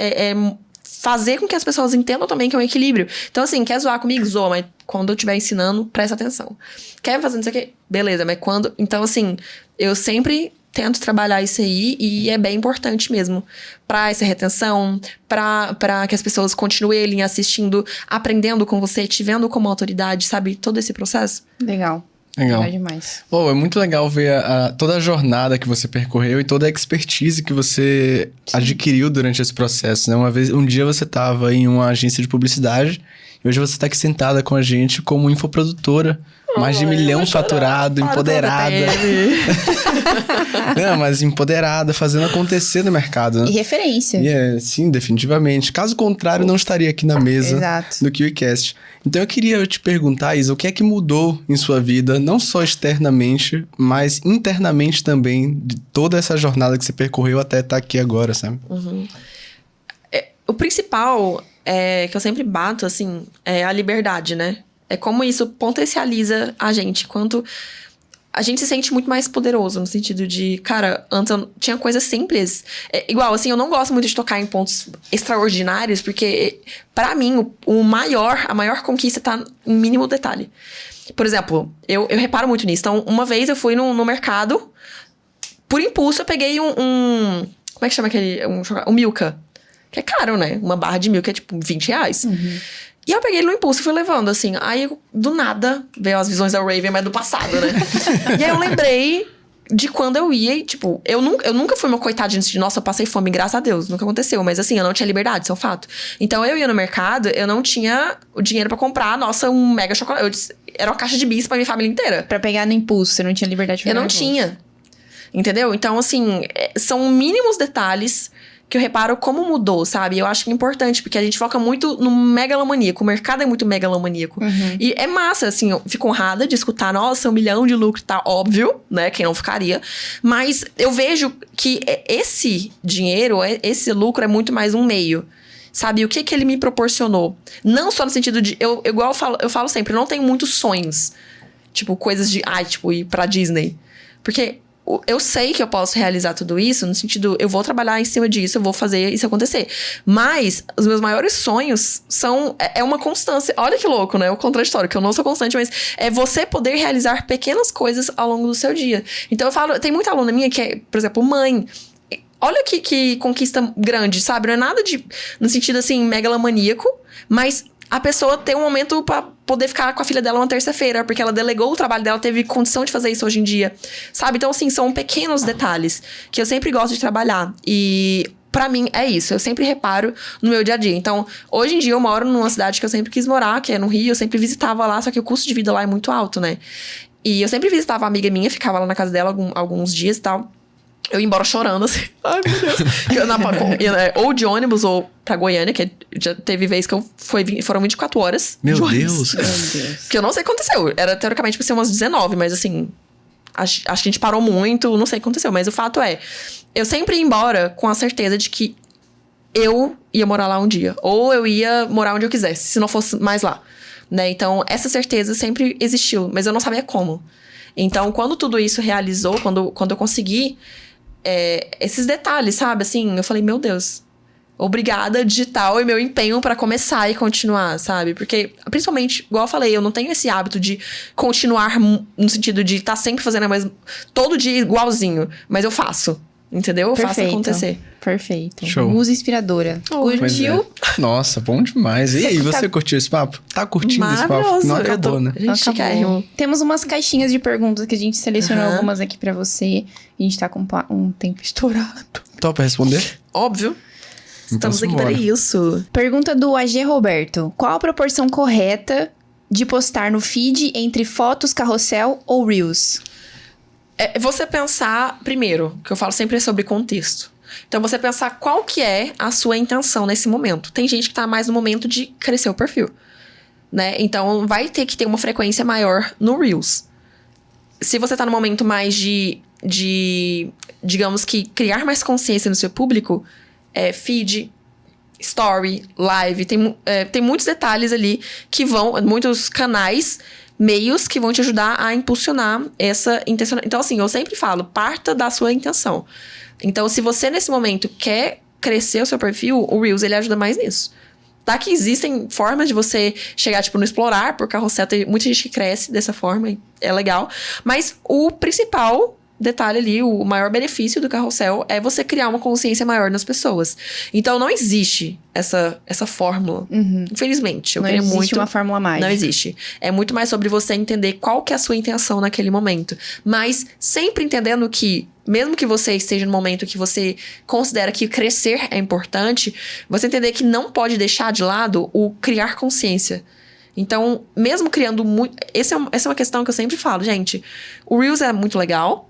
Fazer com que as pessoas entendam também que é um equilíbrio. Então, assim, quer zoar comigo? Zoa, mas quando eu estiver ensinando, presta atenção. Quer fazer isso aqui? Beleza, mas quando... Então, assim, eu sempre tento trabalhar isso aí e é bem importante mesmo. Pra essa retenção, pra que as pessoas continuem assistindo, aprendendo com você, te vendo como autoridade, sabe? Todo esse processo. Legal. Legal. Legal demais. Pô, é muito legal ver toda a jornada que você percorreu e toda a expertise que você adquiriu durante esse processo, né? Um dia você estava em uma agência de publicidade e hoje você está aqui sentada com a gente como infoprodutora. Mais de 1 milhão faturado, empoderada. Não, mas empoderada, fazendo acontecer no mercado, né? E referência. Sim, definitivamente. Caso contrário, não estaria aqui na mesa Exato. do QICast. Então eu queria te perguntar, Isa, o que é que mudou em sua vida, não só externamente, mas internamente também, de toda essa jornada que você percorreu até estar aqui agora, sabe? O principal que eu sempre bato, assim, é a liberdade, né? É como isso potencializa a gente. Quanto a gente se sente muito mais poderoso, no sentido de... Cara, antes eu tinha coisas simples. Igual, assim, eu não gosto muito de tocar em pontos extraordinários, porque, pra mim, a maior conquista tá em mínimo detalhe. Por exemplo, eu reparo muito nisso. Então, uma vez eu fui no mercado, por impulso eu peguei como é que chama aquele... Um Milka. Que é caro, né? Uma barra de Milka é tipo R$20. Uhum. E eu peguei ele no impulso e fui levando, assim. Aí, do nada, veio as visões da Raven, mas do passado, né? E aí eu lembrei de quando eu ia e, tipo... Eu nunca fui uma coitadinha de... Nossa, eu passei fome, graças a Deus. Nunca aconteceu. Mas, assim, eu não tinha liberdade, isso é um fato. Então, eu ia no mercado, eu não tinha o dinheiro pra comprar, nossa, um mega chocolate. Era uma caixa de bis pra minha família inteira. Pra pegar no impulso, você não tinha liberdade de pegar Eu não no impulso. tinha. Entendeu? Então, assim, são mínimos detalhes... que eu reparo como mudou, sabe? Eu acho que é importante, porque a gente foca muito no megalomaníaco. O mercado é muito megalomaníaco. Uhum. E é massa, assim, eu fico honrada de escutar, nossa, 1 milhão de lucro, tá óbvio, né? Quem não ficaria. Mas eu vejo que esse dinheiro, esse lucro é muito mais um meio. Sabe? O que ele me proporcionou? Não só no sentido de... Igual eu falo sempre, eu não tenho muitos sonhos. Tipo, coisas de... tipo, ir pra Disney. Porque... eu sei que eu posso realizar tudo isso, no sentido, eu vou trabalhar em cima disso, eu vou fazer isso acontecer. Mas os meus maiores sonhos são... É uma constância. Olha que louco, né? O contraditório, que eu não sou constante, mas é você poder realizar pequenas coisas ao longo do seu dia. Então eu falo, tem muita aluna minha que é, por exemplo, mãe. Olha que conquista grande, sabe? Não é nada de... no sentido, assim, megalomaníaco, mas... a pessoa tem um momento pra poder ficar com a filha dela uma terça-feira, porque ela delegou o trabalho dela, teve condição de fazer isso hoje em dia, sabe? Então, assim, são pequenos detalhes que eu sempre gosto de trabalhar. E, pra mim, é isso. Eu sempre reparo no meu dia a dia. Então, hoje em dia, eu moro numa cidade que eu sempre quis morar, que é no Rio. Eu sempre visitava lá, só que o custo de vida lá é muito alto, né? E eu sempre visitava uma amiga minha, ficava lá na casa dela alguns dias e tal. Eu ia embora chorando, assim. Ai, meu Deus. Ou de ônibus, ou pra Goiânia, que já teve vez que foram 24 horas. Meu de Deus. Meu Deus. Que eu não sei o que aconteceu. Era, teoricamente, pra ser umas 19, mas assim... Acho que a gente parou muito, não sei o que aconteceu. Mas o fato é... eu sempre ia embora com a certeza de que eu ia morar lá um dia. Ou eu ia morar onde eu quisesse, se não fosse mais lá. Né? Então, essa certeza sempre existiu. Mas eu não sabia como. Então, quando tudo isso realizou, quando eu consegui... esses detalhes, sabe? Assim, eu falei, meu Deus, obrigada, digital, e meu empenho pra começar e continuar, sabe? Porque, principalmente, igual eu falei, eu não tenho esse hábito de continuar no sentido de estar sempre fazendo a mesma... todo dia igualzinho, mas eu faço. Entendeu? Faça Perfeito. acontecer. Perfeito. Show. Musa inspiradora. Pois Curtiu? é. Nossa, bom demais. E aí, você curtiu esse papo? Tá curtindo esse papo? Maravilhoso. Não acabou, né? A gente Acabou. quer. Temos umas caixinhas de perguntas que a gente selecionou Aham. algumas aqui pra você. A gente tá com um tempo estourado. Topa responder? Óbvio. Estamos aqui simbora. para isso. Pergunta do AG Roberto. Qual a proporção correta de postar no feed entre fotos, carrossel ou Reels? É você pensar, primeiro, que eu falo sempre sobre contexto. Então, você pensar qual que é a sua intenção nesse momento. Tem gente que tá mais no momento de crescer o perfil, né? Então, vai ter que ter uma frequência maior no Reels. Se você tá no momento mais de digamos que, criar mais consciência no seu público, feed, story, live, tem muitos detalhes ali que muitos canais, meios que vão te ajudar a impulsionar essa intenção. Então, assim, eu sempre falo, parta da sua intenção. Então, se você, nesse momento, quer crescer o seu perfil, o Reels, ele ajuda mais nisso. Tá que existem formas de você chegar, tipo, no explorar, por carrossel, tem muita gente que cresce dessa forma, e é legal. Mas o principal detalhe ali, o maior benefício do carrossel é você criar uma consciência maior nas pessoas. Então, não existe essa fórmula. Infelizmente. Eu Não queria existe muito... uma fórmula mágica. Não existe. É muito mais sobre você entender qual que é a sua intenção naquele momento. Mas sempre entendendo que, mesmo que você esteja no momento que você considera que crescer é importante, você entender que não pode deixar de lado o criar consciência. Então, mesmo criando muito... Essa é uma questão que eu sempre falo, gente. O Reels é muito legal,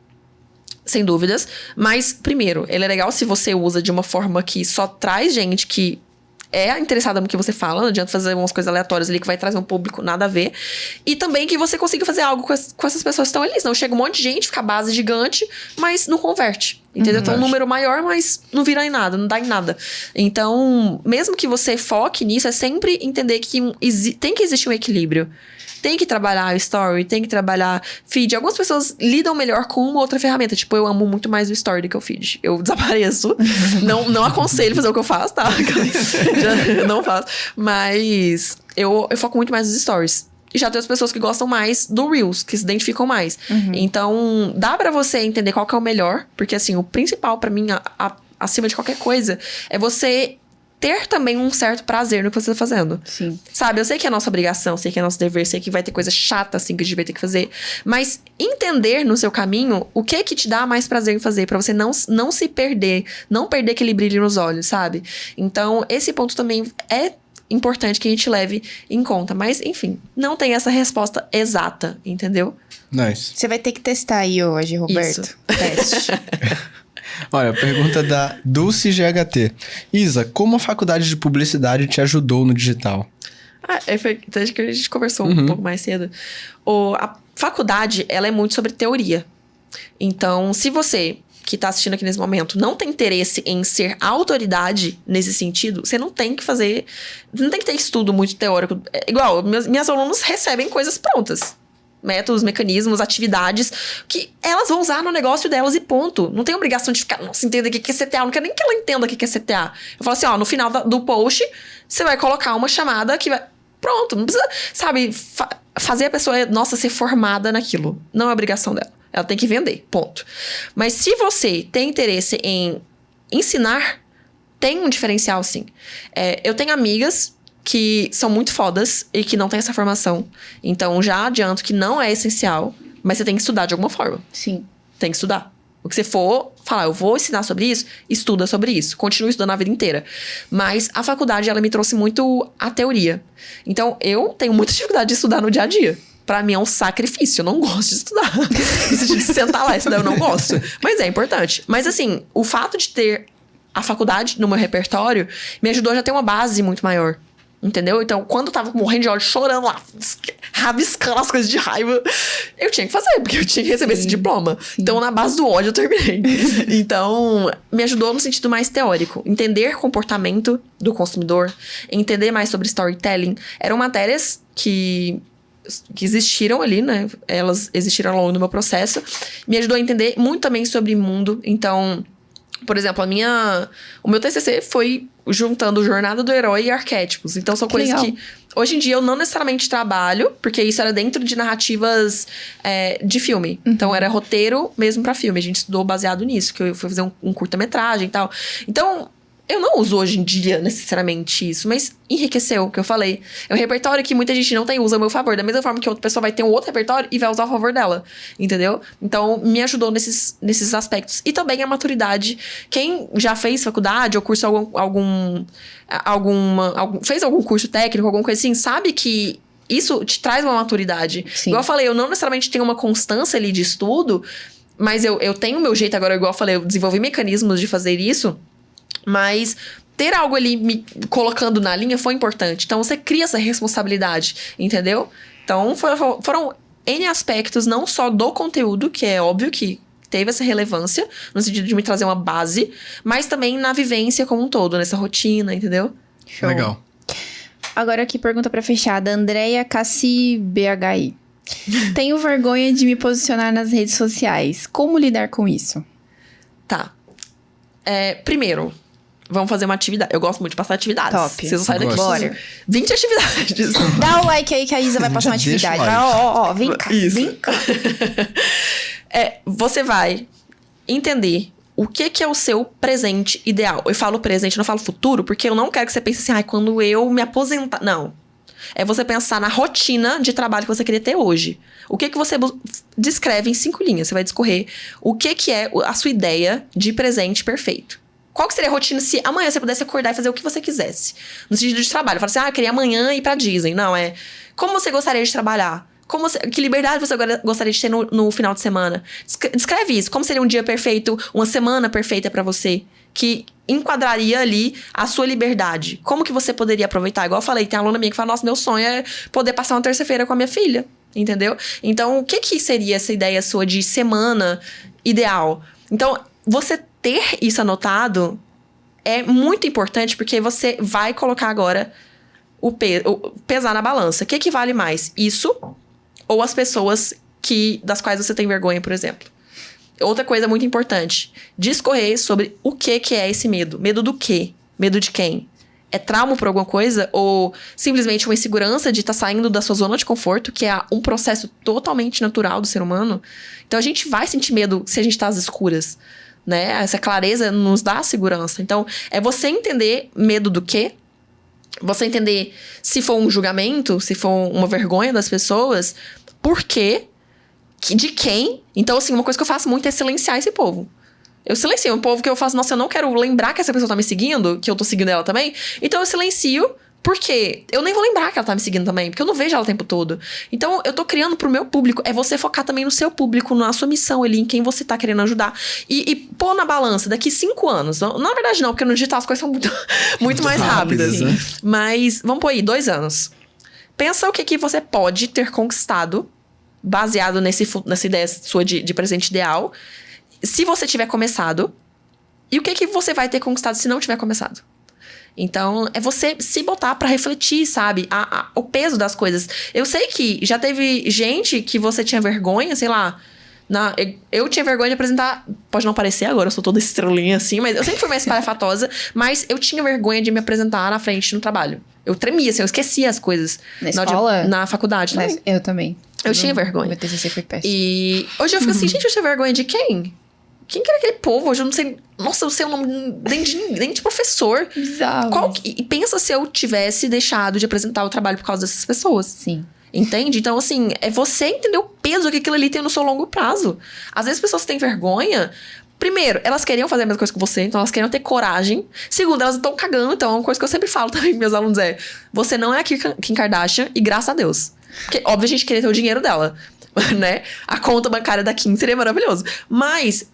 sem dúvidas. Mas, primeiro, ele é legal se você usa de uma forma que só traz gente que é interessada no que você fala. Não adianta fazer umas coisas aleatórias ali que vai trazer um público nada a ver. E também que você consiga fazer algo com essas pessoas que estão ali. Senão chega um monte de gente, fica a base gigante, mas não converte. Entendeu? Então, um número maior, mas não vira em nada, não dá em nada. Então, mesmo que você foque nisso, é sempre entender que tem que existir um equilíbrio. Tem que trabalhar story, tem que trabalhar feed. Algumas pessoas lidam melhor com uma outra ferramenta. Tipo, eu amo muito mais o story do que o feed. Eu desapareço. Não aconselho fazer o que eu faço, tá? Eu não faço. Mas eu foco muito mais nos stories. E já tem as pessoas que gostam mais do Reels, que se identificam mais. Então, dá pra você entender qual que é o melhor. Porque, assim, o principal pra mim, acima de qualquer coisa, é você ter também um certo prazer no que você tá fazendo. Sim. Sabe, eu sei que é nossa obrigação, sei que é nosso dever, sei que vai ter coisa chata, assim, que a gente vai ter que fazer. Mas entender no seu caminho o que te dá mais prazer em fazer, pra você não se perder, não perder aquele brilho nos olhos, sabe? Então, esse ponto também é importante que a gente leve em conta. Mas, enfim, não tem essa resposta exata, entendeu? Nice. Você vai ter que testar aí hoje, Roberto. Isso. Teste. Olha, pergunta da Dulce GHT. Isa, como a faculdade de publicidade te ajudou no digital? Desde que a gente conversou um pouco mais cedo. A faculdade, ela é muito sobre teoria. Então, se você que tá assistindo aqui nesse momento não tem interesse em ser autoridade nesse sentido, você não tem que fazer... Não tem que ter estudo muito teórico. Igual, minhas alunos recebem coisas prontas. Métodos, mecanismos, atividades que elas vão usar no negócio delas e ponto. Não tem obrigação de ficar, nossa, entender o que é CTA. Não quero nem que ela entenda o que é CTA. Eu falo assim, ó, no final do post, você vai colocar uma chamada que vai... Pronto, não precisa, sabe, fazer a pessoa, nossa, ser formada naquilo. Não é obrigação dela. Ela tem que vender, ponto. Mas se você tem interesse em ensinar, tem um diferencial, sim. Eu tenho amigas que são muito fodas e que não têm essa formação. Então, já adianto que não é essencial, mas você tem que estudar de alguma forma. Sim. Tem que estudar. O que você for falar, eu vou ensinar sobre isso, estuda sobre isso. Continua estudando a vida inteira. Mas a faculdade, ela me trouxe muito a teoria. Então, eu tenho muita dificuldade de estudar no dia a dia. Pra mim é um sacrifício, eu não gosto de estudar. De sentar lá e estudar, eu não gosto. Mas é importante. Mas assim, o fato de ter a faculdade no meu repertório me ajudou a já ter uma base muito maior. Entendeu? Então, quando eu tava morrendo de ódio, chorando lá, rabiscando as coisas de raiva, eu tinha que fazer, porque eu tinha que receber esse diploma. Então, na base do ódio, eu terminei. Então, me ajudou no sentido mais teórico. Entender comportamento do consumidor, entender mais sobre storytelling. Eram matérias que existiram ali, né? Elas existiram ao longo do meu processo. Me ajudou a entender muito também sobre mundo. Então, Por exemplo, o meu TCC foi juntando jornada do herói e arquétipos. Então, são coisas legal. que hoje em dia eu não necessariamente trabalho, porque isso era dentro de narrativas de filme. Então, era roteiro mesmo pra filme. A gente estudou baseado nisso, que eu fui fazer um curta-metragem e tal. Então, eu não uso hoje em dia necessariamente isso, mas enriqueceu o que eu falei. É um repertório que muita gente não tem, usa a meu favor. Da mesma forma que outra pessoa vai ter um outro repertório e vai usar a favor dela. Entendeu? Então, me ajudou nesses aspectos. E também a maturidade. Quem já fez faculdade ou curso fez algum curso técnico, alguma coisa assim, sabe que isso te traz uma maturidade. Sim. Igual eu falei, eu não necessariamente tenho uma constância ali de estudo, mas eu tenho o meu jeito agora, igual eu falei, eu desenvolvi mecanismos de fazer isso. Mas ter algo ali me colocando na linha foi importante. Então, você cria essa responsabilidade, entendeu? Então, foram N aspectos, não só do conteúdo, que é óbvio que teve essa relevância, no sentido de me trazer uma base, mas também na vivência como um todo, nessa rotina, entendeu? Show. Legal. Agora aqui, pergunta pra fechar, da Andrea Cassi BHI. Tenho vergonha de me posicionar nas redes sociais. Como lidar com isso? Tá. Primeiro, vamos fazer uma atividade. Eu gosto muito de passar atividades. Top. Vocês não saem daqui. Bora. 20 atividades. Dá o like aí que a Isa vai passar uma Já deixa atividade. o Vai, like. ó, vem cá. Isso. Vem cá. Você vai entender o que é o seu presente ideal. Eu falo presente, não falo futuro, porque eu não quero que você pense assim, quando eu me aposentar. Não. É você pensar na rotina de trabalho que você queria ter hoje. O que você descreve em 5 linhas. Você vai discorrer o que é a sua ideia de presente perfeito. Qual que seria a rotina se amanhã você pudesse acordar e fazer o que você quisesse? No sentido de trabalho. Fala assim, eu queria amanhã ir pra Disney. Não, como você gostaria de trabalhar? Que liberdade você gostaria de ter no final de semana? Descreve isso. Como seria um dia perfeito, uma semana perfeita pra você? Que enquadraria ali a sua liberdade. Como que você poderia aproveitar? Igual eu falei, tem aluna minha que fala, nossa, meu sonho é poder passar uma terça-feira com a minha filha. Entendeu? Então, o que seria essa ideia sua de semana ideal? Então, você ter isso anotado é muito importante, porque você vai colocar agora pesar na balança. O que vale mais? Isso ou as pessoas das quais você tem vergonha, por exemplo? Outra coisa muito importante. Discorrer sobre o que é esse medo. Medo do quê? Medo de quem? É trauma por alguma coisa? Ou simplesmente uma insegurança de estar saindo da sua zona de conforto, que é um processo totalmente natural do ser humano? Então, a gente vai sentir medo se a gente está às escuras, né? Essa clareza nos dá segurança. Então, é você entender medo do quê? Você entender se for um julgamento, se for uma vergonha das pessoas, por quê? De quem? Então, assim, uma coisa que eu faço muito é silenciar esse povo. Eu silencio um povo que eu faço, nossa, eu não quero lembrar que essa pessoa tá me seguindo, que eu tô seguindo ela também. Então, eu silencio, porque eu nem vou lembrar que ela tá me seguindo também, porque eu não vejo ela o tempo todo. Então, eu tô criando pro meu público. É você focar também no seu público, na sua missão ali, em quem você tá querendo ajudar. E pôr na balança daqui 5 anos. Na verdade, não, porque no digital as coisas são muito mais rápidas. né? Mas, vamos pôr aí, 2 anos. Pensa o que você pode ter conquistado, baseado nessa ideia sua de presente ideal, se você tiver começado, e o que você vai ter conquistado se não tiver começado. Então, é você se botar pra refletir, sabe? O peso das coisas. Eu sei que já teve gente que você tinha vergonha, sei lá. Eu tinha vergonha de apresentar. Pode não parecer agora, eu sou toda estrelinha assim, mas eu sempre fui mais espalhafatosa. Mas eu tinha vergonha de me apresentar na frente no trabalho. Eu tremia, assim, eu esquecia as coisas. Na escola? Na faculdade também. Eu também. Eu tinha vergonha. Meu TCC foi péssimo. E hoje eu fico assim, gente, eu tinha vergonha de quem? Quem que era aquele povo? Hoje eu não sei. Nossa, eu sei o nome nem de professor. Bizarro. E pensa se eu tivesse deixado de apresentar o trabalho por causa dessas pessoas. Sim. Entende? Então, assim, é você entender o peso que aquilo ali tem no seu longo prazo. Às vezes, pessoas têm vergonha. Primeiro, elas queriam fazer a mesma coisa que você, então elas queriam ter coragem. Segundo, elas estão cagando. Então, uma coisa que eu sempre falo também com meus alunos é: você não é a Kim Kardashian e graças a Deus. Porque, óbvio, a gente queria ter o dinheiro dela, né? A conta bancária da Kim seria maravilhoso. Mas,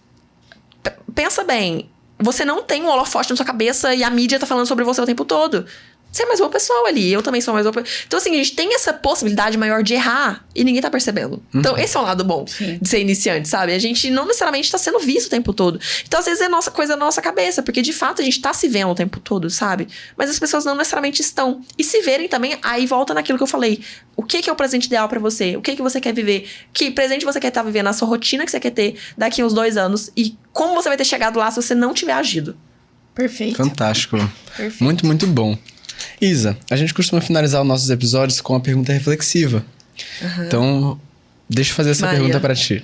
pensa bem, você não tem um holofote na sua cabeça e a mídia tá falando sobre você o tempo todo. Você é mais uma pessoa ali, eu também sou mais uma pessoa. Então, assim, a gente tem essa possibilidade maior de errar e ninguém tá percebendo. Então, esse é um lado bom de ser iniciante, sabe? A gente não necessariamente tá sendo visto o tempo todo. Então, às vezes, é nossa coisa na nossa cabeça, porque de fato a gente tá se vendo o tempo todo, sabe? Mas as pessoas não necessariamente estão. E se verem também, aí volta naquilo que eu falei. O que é o presente ideal pra você? O que você quer viver? Que presente você quer estar vivendo? A sua rotina que você quer ter daqui a uns 2 anos? E como você vai ter chegado lá se você não tiver agido? Perfeito. Fantástico. Perfeito. Muito, muito bom. Isa, a gente costuma finalizar os nossos episódios com uma pergunta reflexiva. Então, deixa eu fazer essa Maria. pergunta pra ti.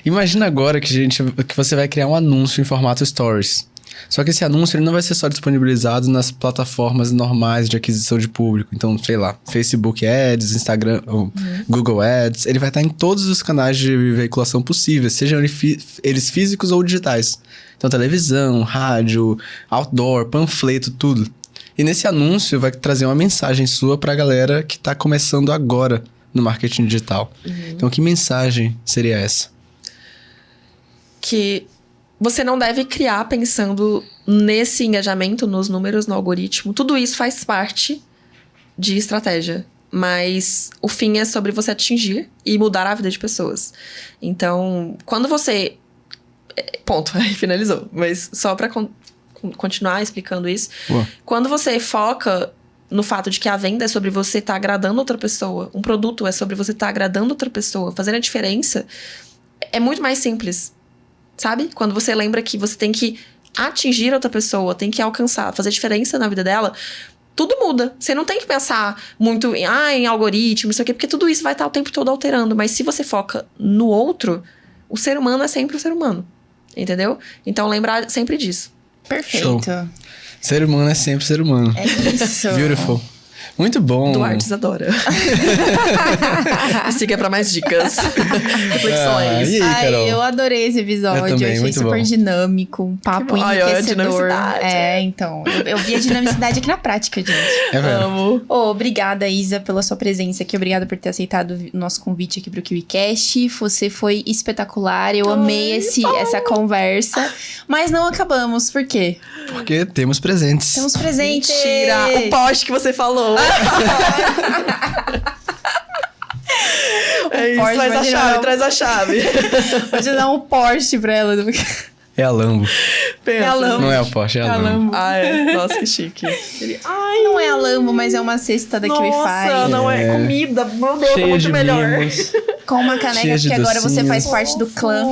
Imagina agora que você vai criar um anúncio em formato Stories. Só que esse anúncio ele não vai ser só disponibilizado nas plataformas normais de aquisição de público. Então, sei lá, Facebook Ads, Instagram, ou Google Ads. Ele vai estar em todos os canais de veiculação possíveis, sejam eles físicos ou digitais. Então, televisão, rádio, outdoor, panfleto, tudo. E nesse anúncio vai trazer uma mensagem sua pra galera que tá começando agora no marketing digital. Então, que mensagem seria essa? Que você não deve criar pensando nesse engajamento, nos números, no algoritmo. Tudo isso faz parte de estratégia. Mas o fim é sobre você atingir e mudar a vida de pessoas. Então, quando você... Ponto, aí finalizou. Mas só pra continuar explicando isso. Boa. Quando você foca no fato de que a venda é sobre você estar agradando outra pessoa, um produto é sobre você estar agradando outra pessoa, fazendo a diferença, é muito mais simples. Sabe? Quando você lembra que você tem que atingir outra pessoa, tem que alcançar, fazer diferença na vida dela, tudo muda. Você não tem que pensar muito em algoritmo, não sei o quê, porque tudo isso vai estar o tempo todo alterando. Mas se você foca no outro, o ser humano é sempre o ser humano. Entendeu? Então, lembrar sempre disso. Perfeito. Show. Ser humano é sempre ser humano. É isso. Beautiful. Muito bom. Duarte Isadora. Siga pra mais dicas. Reflexões. E aí, Carol? Ai, eu adorei esse episódio. Eu também, achei muito super bom. dinâmico, um papo bom. Ai, olha a enriquecedor. dinamicidade. Então. Eu vi a dinamicidade aqui na prática, gente. É verdade. Amo. Obrigada, Isa, pela sua presença aqui. Obrigada por ter aceitado o nosso convite aqui pro KiwiCast. Você foi espetacular. Eu amei essa conversa. Mas não acabamos. Por quê? Porque temos presentes. Temos presente. Mentira. O post que você falou. É isso, Porsche, traz a imagina, chave, não. traz a chave. Vou te dar um Porsche pra ela. É a Lambo. Pensa. É a Lambo. Não é o Porsche, é a Lambo. Lambo. Ai, nossa, que chique. Ai, Não é a Lambo, mas é uma cesta da nossa, KiwiFi. não é comida. Meu Deus, é Cheia muito de melhor. mimos. Com uma caneca, Cheia de porque agora você docinhos. faz parte do clã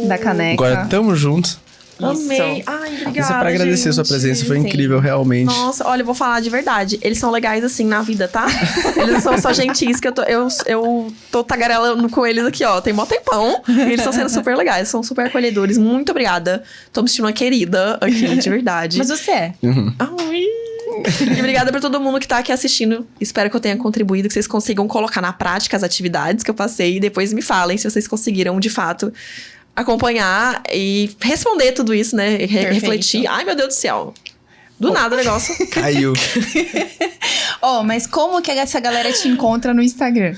da caneca. Agora tamo junto. Amei. Ai, obrigada, Isso é pra agradecer a sua gente. presença, foi Sim. incrível, realmente. Nossa, olha, eu vou falar de verdade. Eles são legais assim na vida, tá? Eles não são só gentis, que eu tô tagarelando com eles aqui, ó. Tem mó tempão. E eles estão sendo super legais, são super acolhedores. Muito obrigada. Tô me sentindo uma querida aqui, de verdade. Mas você é. Ai. E obrigada pra todo mundo que tá aqui assistindo. Espero que eu tenha contribuído, que vocês consigam colocar na prática as atividades que eu passei. E depois me falem se vocês conseguiram, de fato, acompanhar e responder tudo isso, né? Refletir. Ai, meu Deus do céu. Do nada o negócio. Caiu. Mas como que essa galera te encontra no Instagram?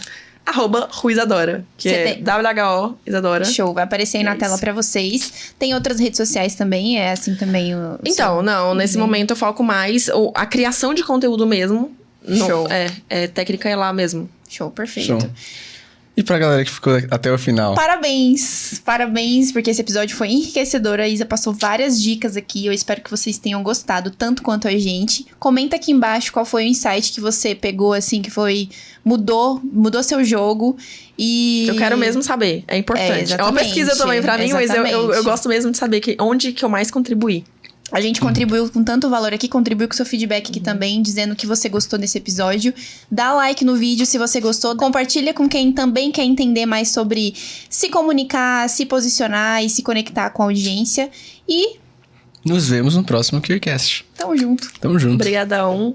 @ruisadora, que Você é tem- WHO Isadora. Show, vai aparecer aí na É tela isso. pra vocês. Tem outras redes sociais também, é assim também o Então, seu- não, nesse momento eu foco mais a criação de conteúdo mesmo. Show. Técnica é lá mesmo. Show, perfeito. Show. E pra galera que ficou até o final? Parabéns! Parabéns, porque esse episódio foi enriquecedor. A Isa passou várias dicas aqui. Eu espero que vocês tenham gostado, tanto quanto a gente. Comenta aqui embaixo qual foi o insight que você pegou, assim, que foi... Mudou seu jogo. E... Eu quero mesmo saber, é importante. É uma exatamente, pesquisa também pra mim, mas eu exatamente. gosto mesmo de saber onde que eu mais contribuí. A gente contribuiu com tanto valor aqui, contribuiu com seu feedback aqui também, dizendo que você gostou desse episódio. Dá like no vídeo se você gostou. Compartilha com quem também quer entender mais sobre se comunicar, se posicionar e se conectar com a audiência. E Nos vemos no próximo KiwiCast. tamo junto. Tamo junto. Obrigadão.